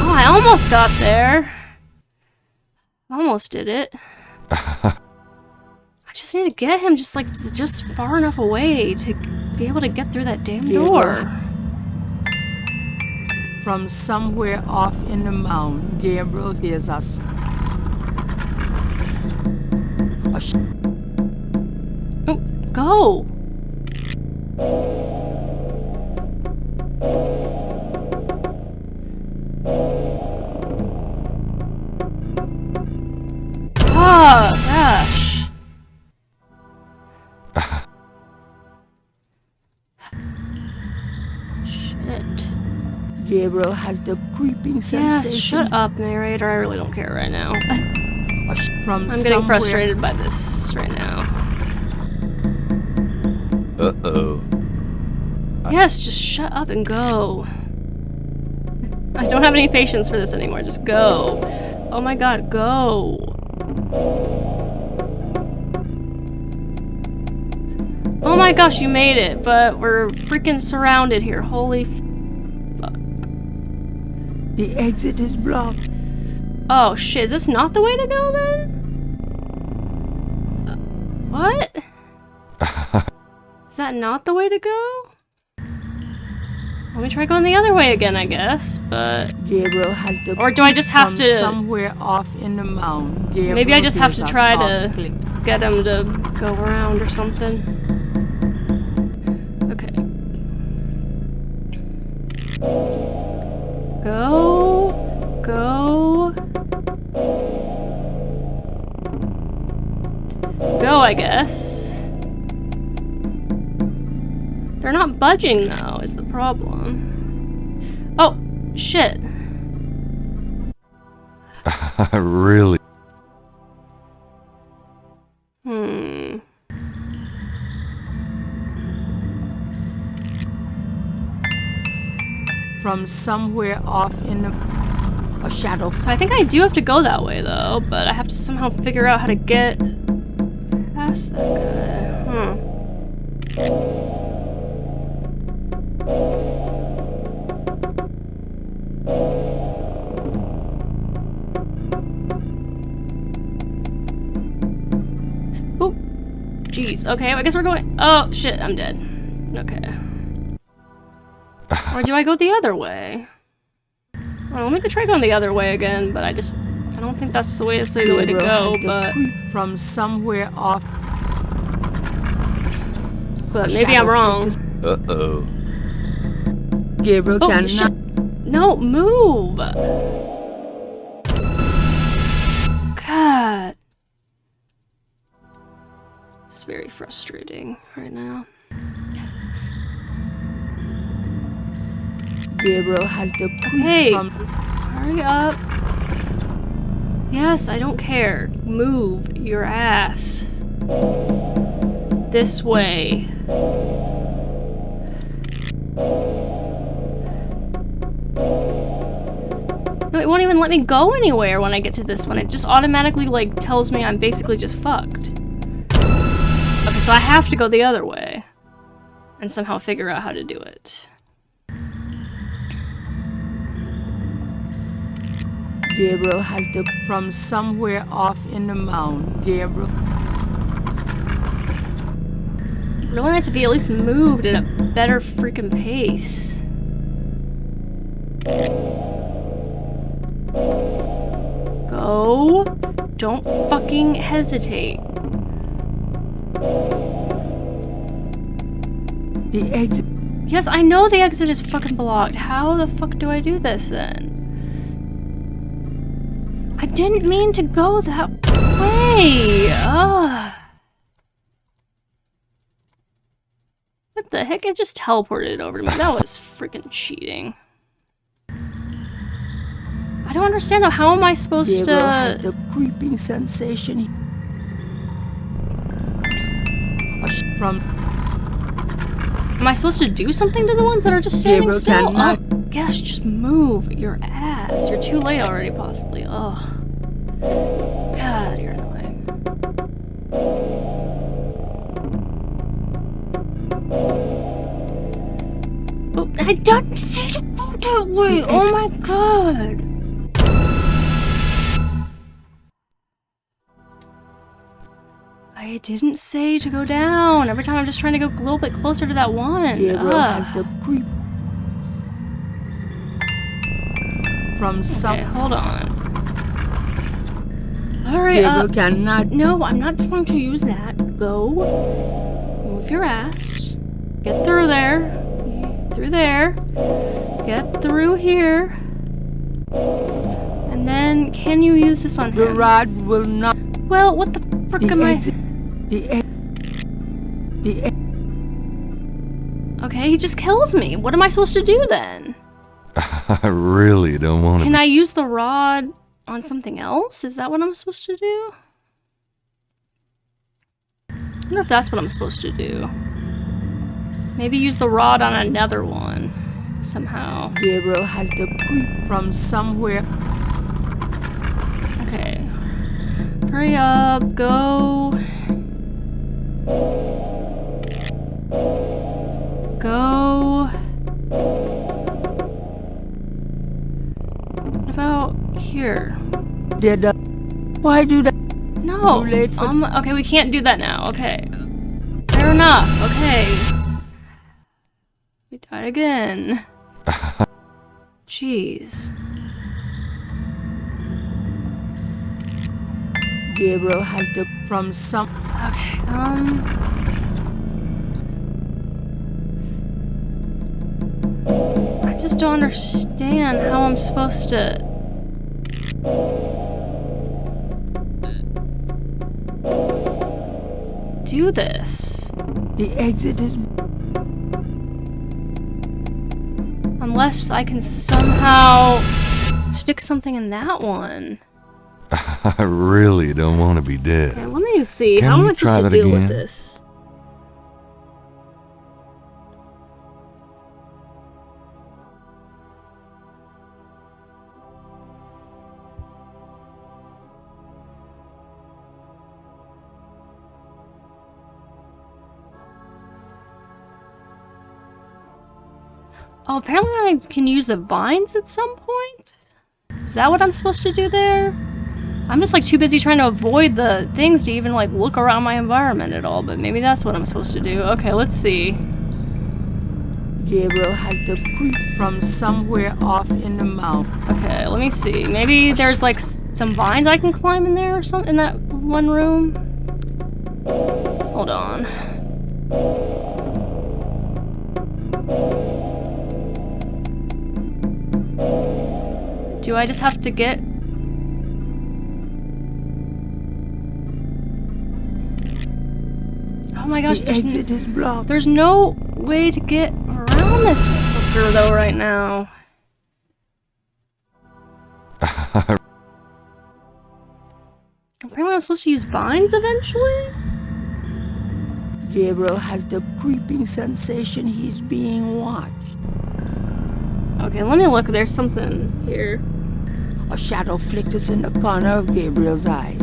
Oh, I almost got there. Almost did it. I just need to get him just far enough away to be able to get through that damn door. From somewhere off in the mound, Gabriel hears us. Oh, go! Shit. Gabriel has the creeping sensation. Yes, shut up, narrator. I really don't care right now. From I'm getting frustrated by this right now. Uh-oh. Yes, just shut up and go. I don't have any patience for this anymore. Just go. Oh my god, go. Oh my gosh, you made it, but we're freaking surrounded here. Holy fuck. The exit is blocked. Oh shit, is this not the way to go then? What? Is that not the way to go? Let me try going the other way again, I guess, but... Gabriel has the or do I just have to... somewhere off in the mound. Gabriel maybe I just have to try to click. get him to go around or something. Okay. Go. Go. Go, I guess. They're not budging, though, is the problem. Oh, shit. Really? From somewhere off in a shadow. So I think I do have to go that way, though, but I have to somehow figure out how to get past that guy. Oh, jeez. Okay, I guess we're going. Oh shit, I'm dead. Okay. Or do I go the other way? Well, let me try going the other way again, but I don't think that's the way to say the way to go, but... from somewhere off. But maybe I'm wrong. Uh-oh. Gabriel Oh, cannot... shit. No, move! God. It's very frustrating right now. Gabriel has the Hey, from... hurry up. Yes, I don't care. Move your ass. This way. No, it won't even let me go anywhere when I get to this one. It just automatically, like, tells me I'm basically just fucked. Okay, so I have to go the other way. And somehow figure out how to do it. Gabriel has the from somewhere off in the mound. Gabriel. Really nice if he at least moved at a better freaking pace. Go. Don't fucking hesitate. The exit. Yes, I know the exit is fucking blocked. How the fuck do I do this then? I didn't mean to go that way. Ugh. What the heck? It just teleported over to me. That was freaking cheating. I don't understand though. How am I supposed Gabriel to... has the creeping sensation. From... Am I supposed to do something to the ones that are just standing Gabriel still? cannot... Oh, gosh, just move your ass. You're too late already, possibly. Ugh. God, you're annoying. Oh, I don't say to go that way. Oh my god. I didn't say to go down. Every time I'm just trying to go a little bit closer to that one. Gabriel has the creep. From some... Okay, hold on. Hurry Gabriel up. cannot... No, I'm not trying to use that. Go. Move your ass. Get through there. Through there. Get through here. And then, can you use this on The him? rod will not... Well, what the frick am I... Okay, he just kills me. What am I supposed to do then? I really don't want to. Can I use the rod on something else? Is that what I'm supposed to do? I wonder if that's what I'm supposed to do. Maybe use the rod on another one. Somehow. Gabriel has the creep from somewhere. Okay. Hurry up. Go. Go. What about here? Why do that? No. Too late for Okay, we can't do that now. Okay. Fair enough. Okay. We died again. Jeez. Gabriel has the from some. Okay, I just don't understand how I'm supposed to... do this. The exit is. Unless I can somehow stick something in that one. I really don't want to be dead. Okay, let me see. Can How am we I try supposed to that deal with again? this? Oh, apparently I can use the vines at some point? Is that what I'm supposed to do there? I'm just like too busy trying to avoid the things to even like look around my environment at all, but maybe that's what I'm supposed to do. Okay, let's see. Gabriel has the creep from somewhere off in the mountain. Okay, let me see. Maybe there's like some vines I can climb in there or something in that one room. Hold on. Do I just have to get... Oh my gosh, The exit is blocked. there's no way to get around this fucker though right now. Apparently I'm supposed to use vines eventually? Gabriel has the creeping sensation he's being watched. Okay, let me look. There's something here. A shadow flickers in the corner of Gabriel's eye.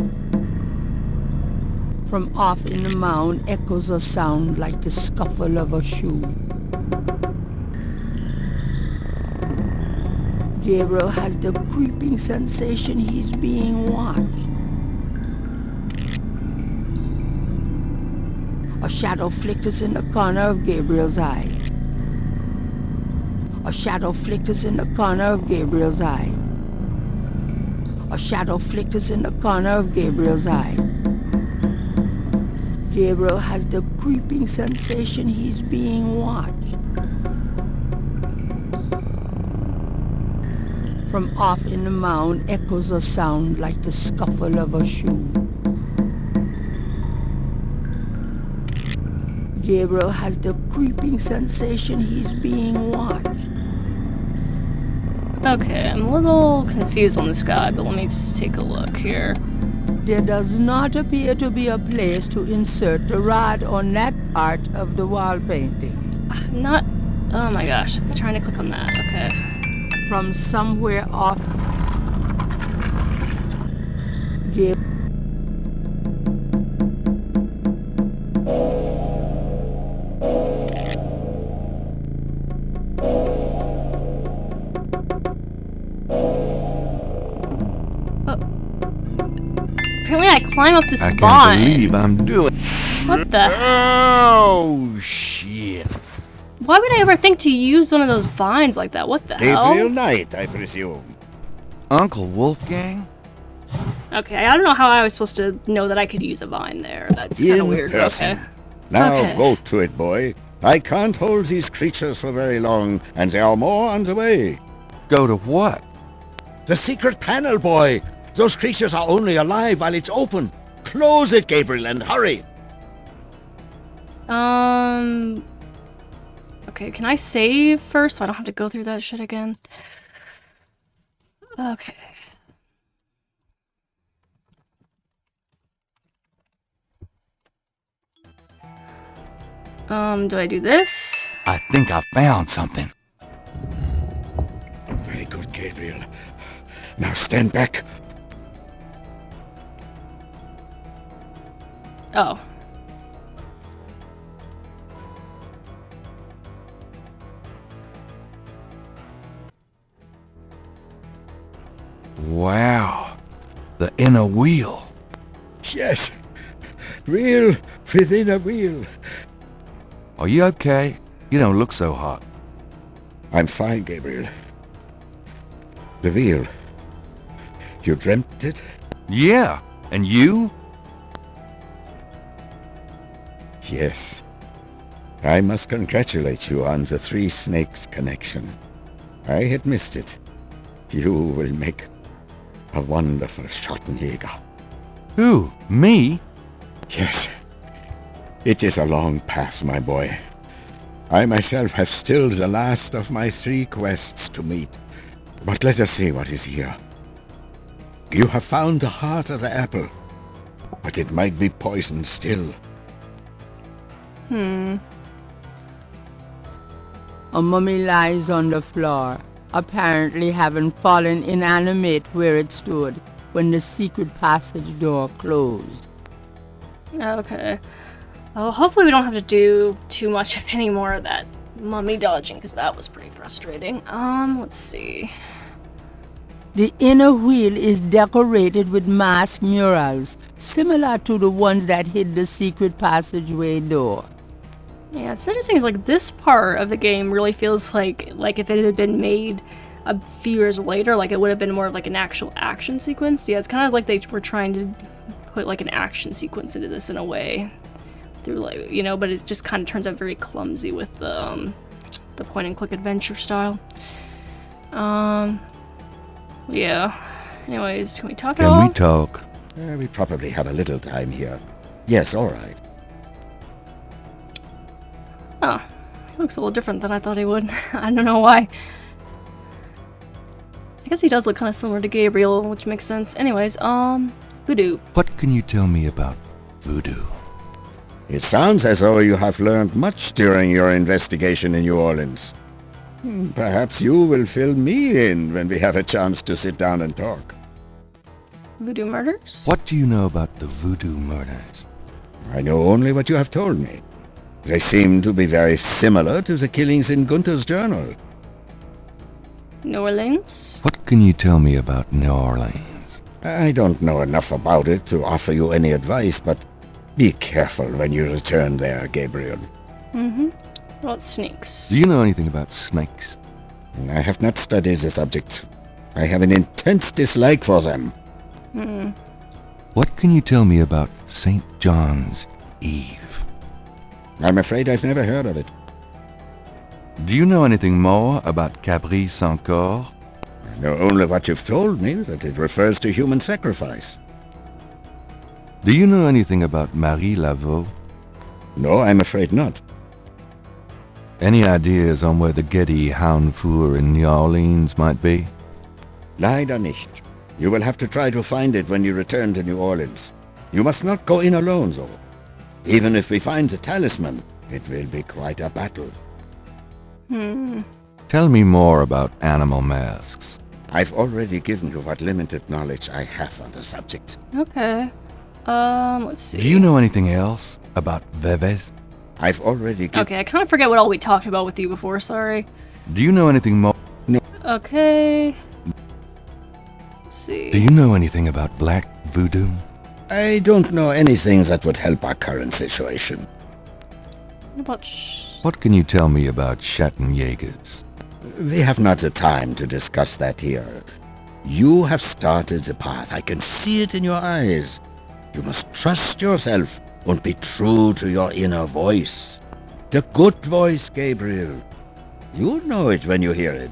From off in the mound echoes a sound like the scuffle of a shoe. Gabriel has the creeping sensation he's being watched. A shadow flickers in the corner of Gabriel's eye. A shadow flickers in the corner of Gabriel's eye. A shadow flickers in the corner of Gabriel's eye. Gabriel has the creeping sensation he's being watched. From off in the mound echoes a sound like the scuffle of a shoe. Gabriel has the creeping sensation he's being watched. Okay, I'm a little confused on this guy, but let me just take a look here. There does not appear to be a place to insert the rod on that part of the wall painting. I'm not... Oh my gosh, I'm trying to click on that. Okay. From somewhere off... Apparently I climb up this I can't vine. believe I'm doing. What the... Oh, shit. Why would I ever think to use one of those vines like that? What the Gabriel hell? Knight, I presume. Uncle Wolfgang? Okay, I don't know how I was supposed to know that I could use a vine there. That's kind of In weird. person. Okay. Now Okay. go to it, boy. I can't hold these creatures for very long, and there are more on the way. Go to what? The secret panel, boy. Those creatures are only alive while it's open. Close it, Gabriel, and hurry. Okay, can I save first so I don't have to go through that shit again? Okay. Do I do this? I think I found something. Very good, Gabriel. Now stand back. Oh. Wow. The inner wheel. Yes. Wheel within a wheel. Are you okay? You don't look so hot. I'm fine, Gabriel. The wheel. You dreamt it? Yeah. And you? Yes. I must congratulate you on the Three Snakes connection. I had missed it. You will make a wonderful Schattenjager. Who? Me? Yes. It is a long path, my boy. I myself have still the last of my 3 quests to meet. But let us see what is here. You have found the heart of the apple, but it might be poisoned still. A mummy lies on the floor, apparently having fallen inanimate where it stood when the secret passage door closed. Okay. Well, hopefully we don't have to do too much, if any more, of that mummy dodging, because that was pretty frustrating. Let's see. The inner wheel is decorated with masked murals, similar to the ones that hid the secret passageway door. Yeah, it's interesting. Is like this part of the game really feels like if it had been made a few years later, like it would have been more of like an actual action sequence. Yeah, it's kind of like they were trying to put like an action sequence into this in a way, through like, you know, but it just kind of turns out very clumsy with the point and click adventure style. Yeah. Anyways, can we talk at all? Can we talk? We probably have a little time here. Yes, all right. Oh, he looks a little different than I thought he would. I don't know why. I guess he does look kind of similar to Gabriel, which makes sense. Anyways, voodoo. What can you tell me about voodoo? It sounds as though you have learned much during your investigation in New Orleans. Perhaps you will fill me in when we have a chance to sit down and talk. Voodoo murders? What do you know about the voodoo murders? I know only what you have told me. They seem to be very similar to the killings in Gunther's journal. New Orleans? What can you tell me about New Orleans? I don't know enough about it to offer you any advice, but be careful when you return there, Gabriel. What about snakes? Do you know anything about snakes? I have not studied the subject. I have an intense dislike for them. What can you tell me about St. John's Eve? I'm afraid I've never heard of it. Do you know anything more about Cabri sans corps? I know only what you've told me, that it refers to human sacrifice. Do you know anything about Marie Laveau? No, I'm afraid not. Any ideas on where the Getty Houndfour in New Orleans might be? Leider nicht. You will have to try to find it when you return to New Orleans. You must not go in alone, though. Even if we find the talisman, it will be quite a battle. Tell me more about animal masks. I've already given you what limited knowledge I have on the subject. Okay. Let's see. Do you know anything else about Veves? I've already given... Okay, I kind of forget what all we talked about with you before, sorry. Do you know anything more? Okay. Let's see. Do you know anything about black voodoo? I don't know anything that would help our current situation. What about What can you tell me about Schattenjagers? We have not the time to discuss that here. You have started the path. I can see it in your eyes. You must trust yourself and be true to your inner voice. The good voice, Gabriel. You'll know it when you hear it.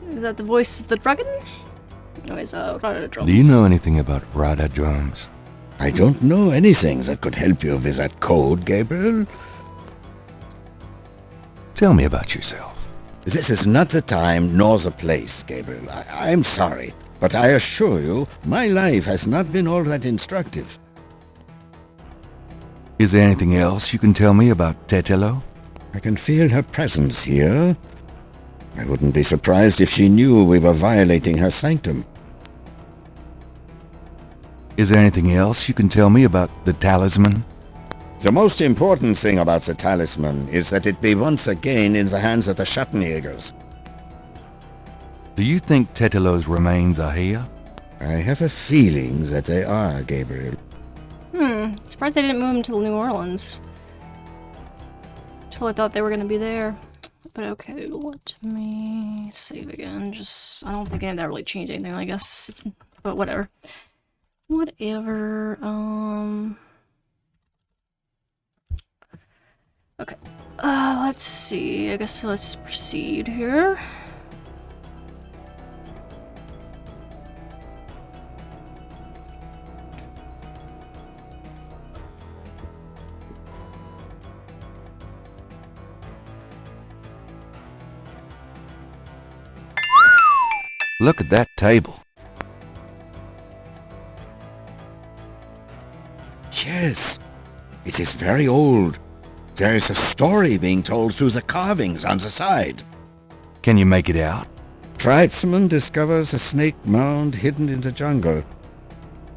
Is that the voice of the dragon? Anyways, Rada drums. Do you know anything about Rada drums? I don't know anything that could help you with that code, Gabriel. Tell me about yourself. This is not the time nor the place, Gabriel. I'm sorry, but I assure you, my life has not been all that instructive. Is there anything else you can tell me about Tetelo? I can feel her presence here. I wouldn't be surprised if she knew we were violating her sanctum. Is there anything else you can tell me about the talisman? The most important thing about the talisman is that it be once again in the hands of the Schattenjagers. Do you think Tetelo's remains are here? I have a feeling that they are, Gabriel. Surprised they didn't move him to New Orleans. Totally thought they were gonna be there. But okay, let me save again. I don't think any of that really changed anything, I guess. But whatever. Whatever, okay. Let's see. I guess let's proceed here. Look at that table. Yes, it is very old. There is a story being told through the carvings on the side. Can you make it out? Tribesman discovers a snake mound hidden in the jungle.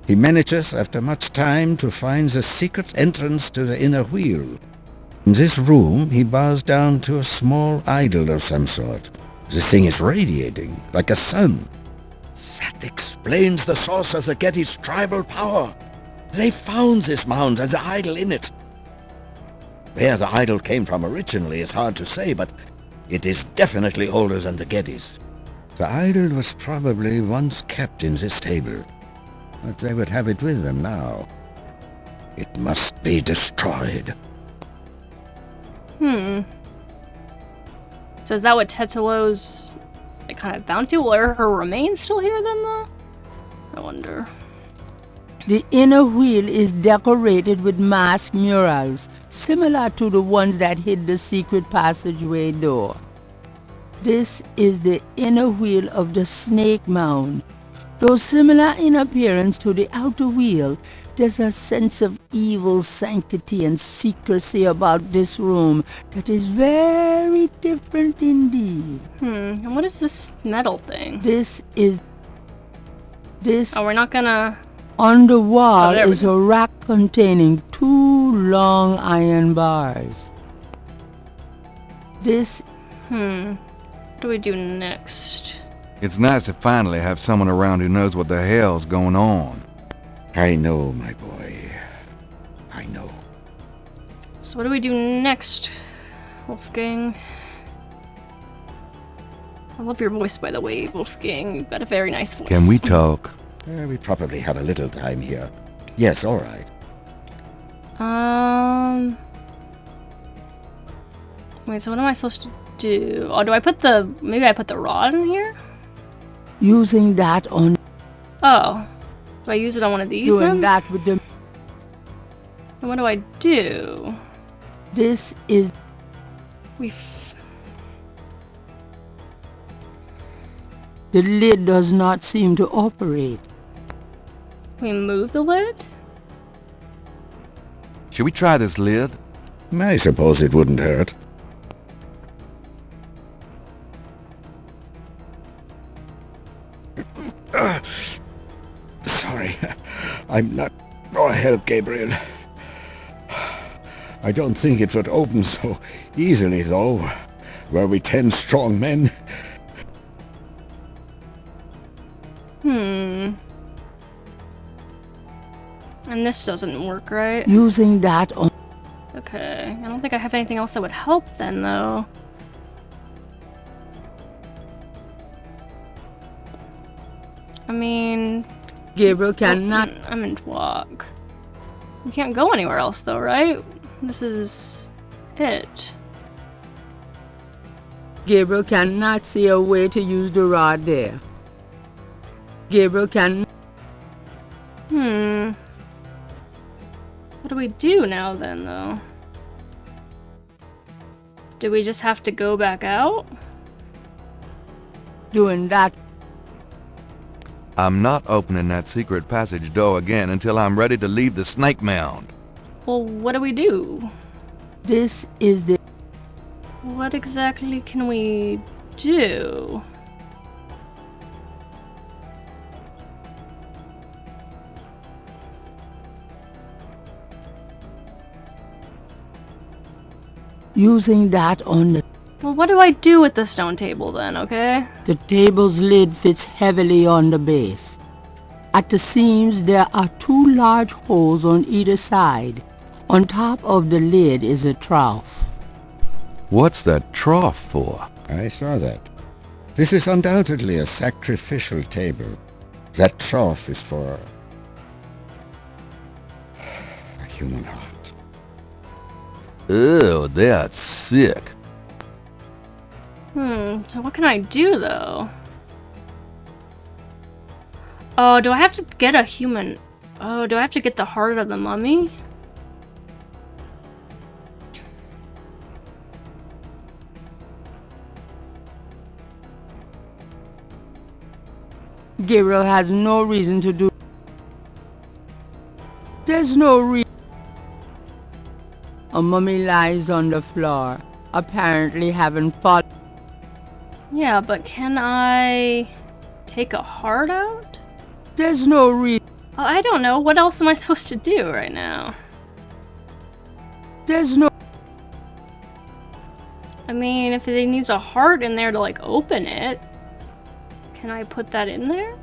He manages, after much time, to find the secret entrance to the inner wheel. In this room, he bows down to a small idol of some sort. The thing is radiating, like a sun. That explains the source of the Getty's tribal power. They found this mound and the idol in it. Where the idol came from originally is hard to say, but it is definitely older than the Gettys. The idol was probably once kept in this table, but they would have it with them now. It must be destroyed. So is that what Tetelo's kind of bound to? Are her remains still here then, though? I wonder. The inner wheel is decorated with masked murals, similar to the ones that hid the secret passageway door. This is the inner wheel of the snake mound. Though similar in appearance to the outer wheel, there's a sense of evil sanctity and secrecy about this room that is very different indeed. And what is this metal thing? Oh, we're not gonna... On the wall there we is a rack containing 2 long iron bars. What do we do next? It's nice to finally have someone around who knows what the hell's going on. I know, my boy. I know. So what do we do next, Wolfgang? I love your voice, by the way, Wolfgang. You've got a very nice voice. Can we talk? We probably have a little time here. Yes, all right. Wait, so what am I supposed to do? Oh, do I put the... Maybe I put the rod in here? Using that on... Oh. Do I use it on one of these Doing then? that with the... And what do I do? This is... The lid does not seem to operate. We move the lid? Should we try this lid? I suppose it wouldn't hurt. Sorry, I'm not more help, Gabriel. I don't think it would open so easily, though. Were we 10 strong men? And this doesn't work, right? Using that on... Okay, I don't think I have anything else that would help then, though. I mean... Gabriel cannot... I'm in walk. You can't go anywhere else, though, right? This is... it. Gabriel cannot see a way to use the rod there. Gabriel can... What do we do now, then, though? Do we just have to go back out? Doing that. I'm not opening that secret passage door again until I'm ready to leave the snake mound. Well, what do we do? This is the... What exactly can we do? Using that on the... Well, what do I do with the stone table then, okay? The table's lid fits heavily on the base. At the seams there are 2 large holes on either side. On top of the lid is a trough. What's that trough for? I saw that. This is undoubtedly a sacrificial table. That trough is for a human heart. Ew, that's sick. So what can I do, though? Oh, do I have to get a human... Oh, do I have to get the heart of the mummy? Gabriel has no reason to do... There's no reason. A mummy lies on the floor, apparently having fallen. Yeah, but can I take a heart out? There's no reason. Oh, I don't know. What else am I supposed to do right now? There's no... I mean, if it needs a heart in there to, like, open it, can I put that in there?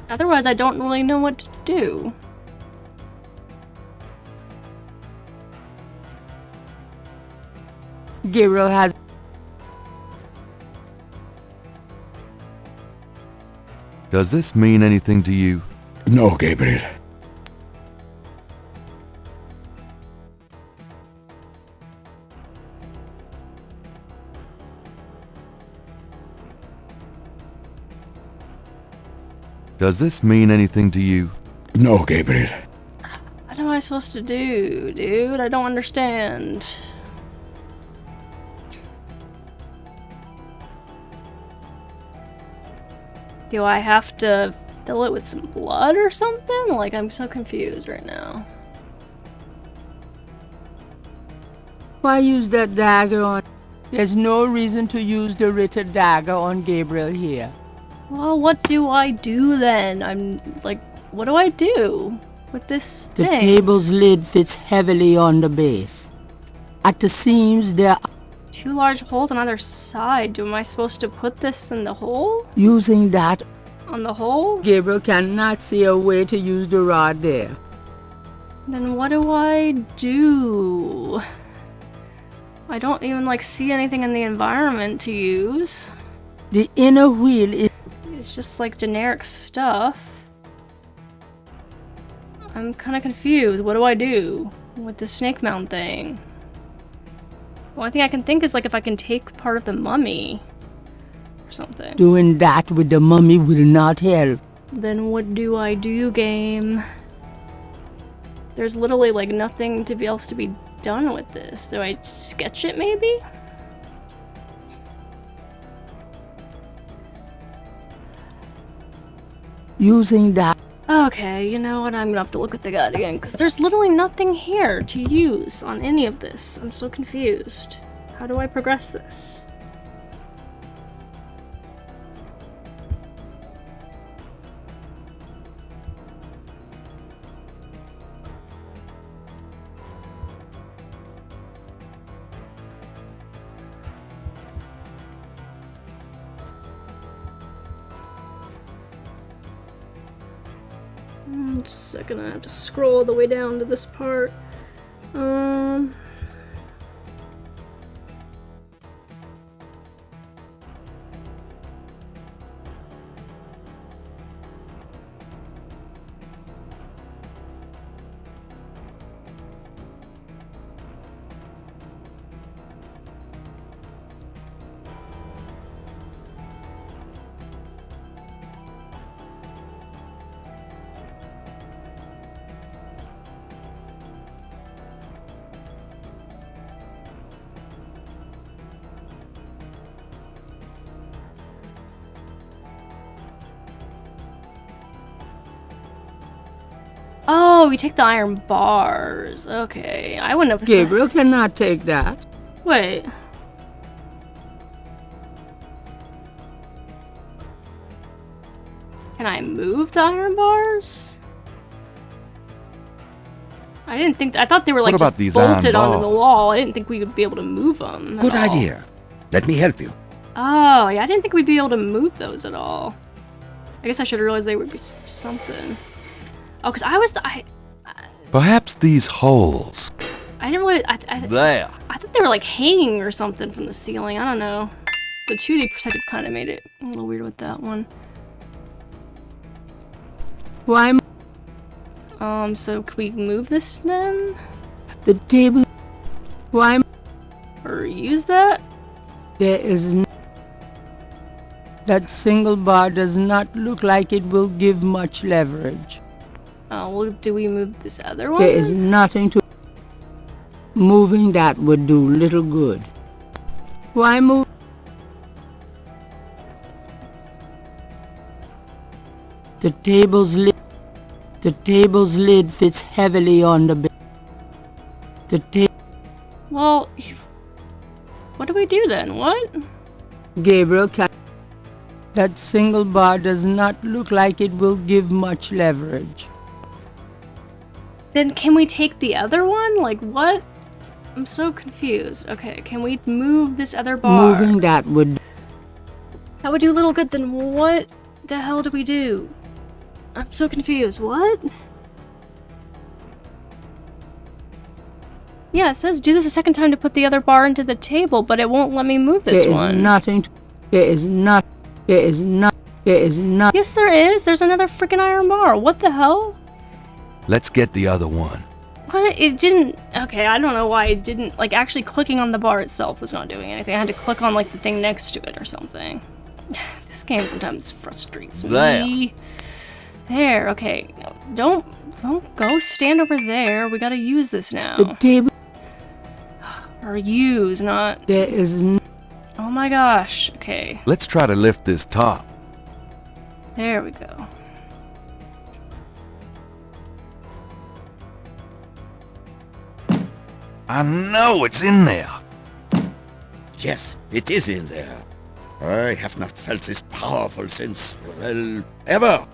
Otherwise, I don't really know what to do. Gabriel has... Does this mean anything to you? No, Gabriel. Does this mean anything to you? No, Gabriel. What am I supposed to do, dude? I don't understand. Do I have to fill it with some blood or something? Like, I'm so confused right now. Why use that dagger on... There's no reason to use the Ritter dagger on Gabriel here. Well, what do I do then? I'm like, what do I do with this The thing? table's lid fits heavily on the base. At the seams there are... 2 large holes on either side. Am I supposed to put this in the hole? Using that... On the hole? Gabriel cannot see a way to use the rod there. Then what do I do? I don't even like see anything in the environment to use. The inner wheel is... It's just like generic stuff. I'm kind of confused. What do I do with the snake mound thing? The only thing I can think is like if I can take part of the mummy or something. Doing that with the mummy will not help. Then what do I do, game? There's literally like nothing to be else to be done with this. Do I sketch it maybe? Using that... Okay, you know what? I'm gonna have to look at the guide again because there's literally nothing here to use on any of this. I'm so confused. How do I progress this? Just a second, I have to scroll all the way down to this part. Oh, we take the iron bars. Okay, I wouldn't have... Gabriel cannot take that. Wait. Can I move the iron bars? I didn't think... I thought they were like just bolted onto the wall. I didn't think we would be able to move them. Good idea. Let me help you. Oh, yeah, I didn't think we'd be able to move those at all. I guess I should have realized they would be something. Oh, because I was... Perhaps these holes. I didn't really... There. I thought they were like hanging or something from the ceiling. I don't know. The 2D perspective kind of made it a little weird with that one. Why? So can we move this then? The table. Why? Or use that? There is that single bar does not look like it will give much leverage. Oh, well, do we move this other one? There is nothing to... Moving that would do little good. Why move? The table's lid fits heavily on the bed. Well, what do we do then? What? Gabriel, that single bar does not look like it will give much leverage. Then can we take the other one? Like what? I'm so confused. Okay, can we move this other bar? Moving that would... That would do little good. Then what the hell do we do? I'm so confused. What? Yeah, it says do this a second time to put the other bar into the table, but it won't let me move this one. There is nothing. There is not. Yes, there is. There's another freaking iron bar. What the hell? Let's get the other one. What? It didn't... Okay, I don't know why it didn't... Like, actually clicking on the bar itself was not doing anything. I had to click on, like, the thing next to it or something. This game sometimes frustrates me. There, okay. Don't go stand over there. We gotta use this now. The table... Or use, not... There is... Oh my gosh, okay. Let's try to lift this top. There we go. I know it's in there. Yes, it is in there. I have not felt this powerful since, well, ever.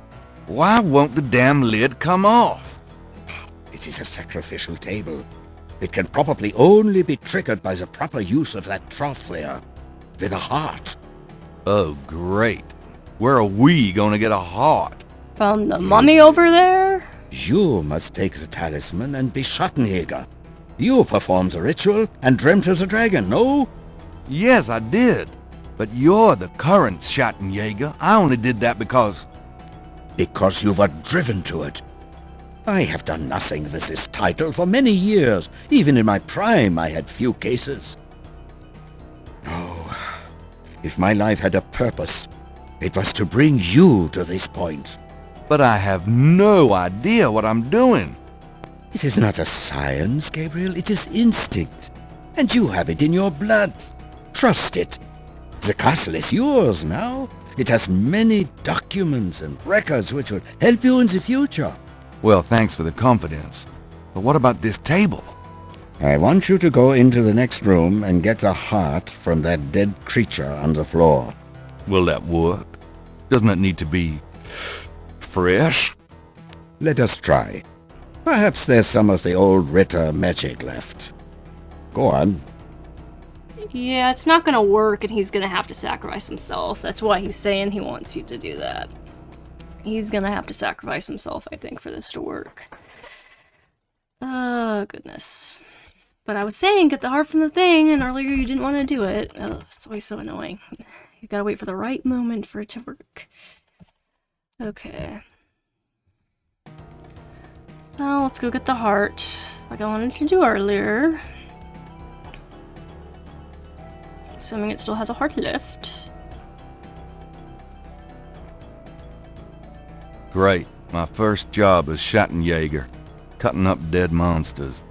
Why won't the damn lid come off? It is a sacrificial table. It can probably only be triggered by the proper use of that trough there, with a heart. Oh, great. Where are we gonna get a heart? From the mummy over there? You must take the talisman and be Schattenjager. You performed the ritual and dreamt of the dragon, no? Yes, I did. But you're the current Schattenjager. I only did that because... Because you were driven to it. I have done nothing with this title for many years. Even in my prime, I had few cases. Oh, if my life had a purpose, it was to bring you to this point. But I have no idea what I'm doing. It is not a science, Gabriel. It is instinct. And you have it in your blood. Trust it. The castle is yours now. It has many documents and records which will help you in the future. Well, thanks for the confidence. But what about this table? I want you to go into the next room and get a heart from that dead creature on the floor. Will that work? Doesn't it need to be... fresh? Let us try. Perhaps there's some of the old Ritter magic left. Go on. Yeah, it's not gonna work and he's gonna have to sacrifice himself. That's why he's saying he wants you to do that. He's gonna have to sacrifice himself, I think, for this to work. Oh, goodness. But I was saying, get the heart from the thing, and earlier you didn't want to do it. Oh, it's always so annoying. You gotta wait for the right moment for it to work. Okay. Well, let's go get the heart, like I wanted to do earlier. Assuming it still has a heart left. Great. My first job as Schattenjager. Cutting up dead monsters.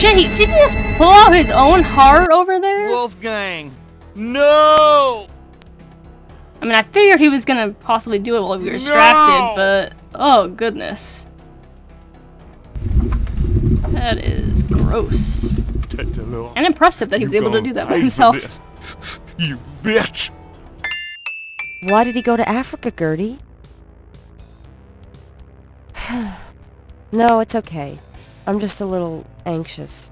shit, did he just pull out his own heart over there? Wolfgang! No! I mean, I figured he was gonna possibly do it while we were distracted, but... Oh, goodness. That is gross. And impressive that he was able to do that by himself. You bitch! Why did he go to Africa, Gertie? No, it's okay. I'm just a little anxious.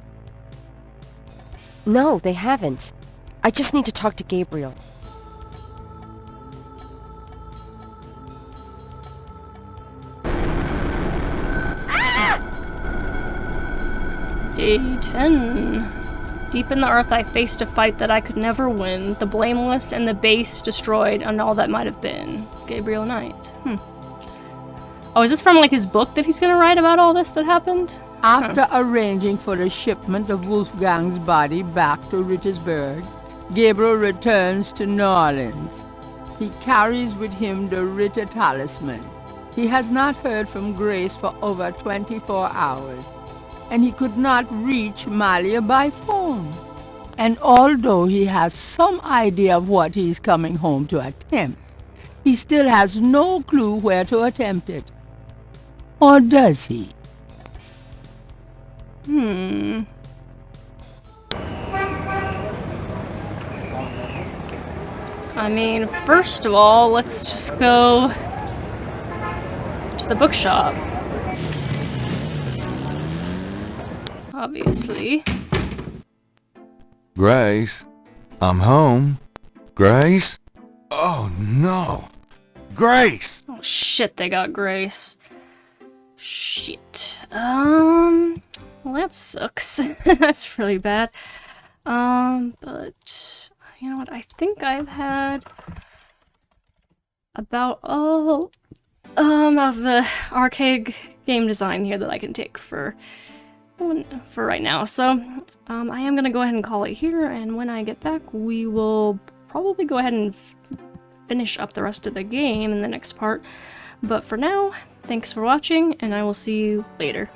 No, they haven't. I just need to talk to Gabriel. Day 10. Deep in the earth I faced a fight that I could never win. The blameless and the base destroyed and all that might have been. Gabriel Knight. Oh, is this from like his book that he's gonna write about all this that happened? After arranging for the shipment of Wolfgang's body back to Rittersburg, Gabriel returns to New Orleans. He carries with him the Ritter talisman. He has not heard from Grace for over 24 hours, and he could not reach Malia by phone. And although he has some idea of what he's coming home to attempt, he still has no clue where to attempt it. Or does he? I mean, first of all, let's just go to the bookshop. Obviously. Grace, I'm home. Grace? Oh no. Grace! Oh shit, they got Grace. Shit. Well, that sucks. That's really bad. But you know what? I think I've had about all of the arcade game design here that I can take for right now. So I am gonna go ahead and call it here, and when I get back, we will probably go ahead and finish up the rest of the game in the next part. But for now, thanks for watching, and I will see you later.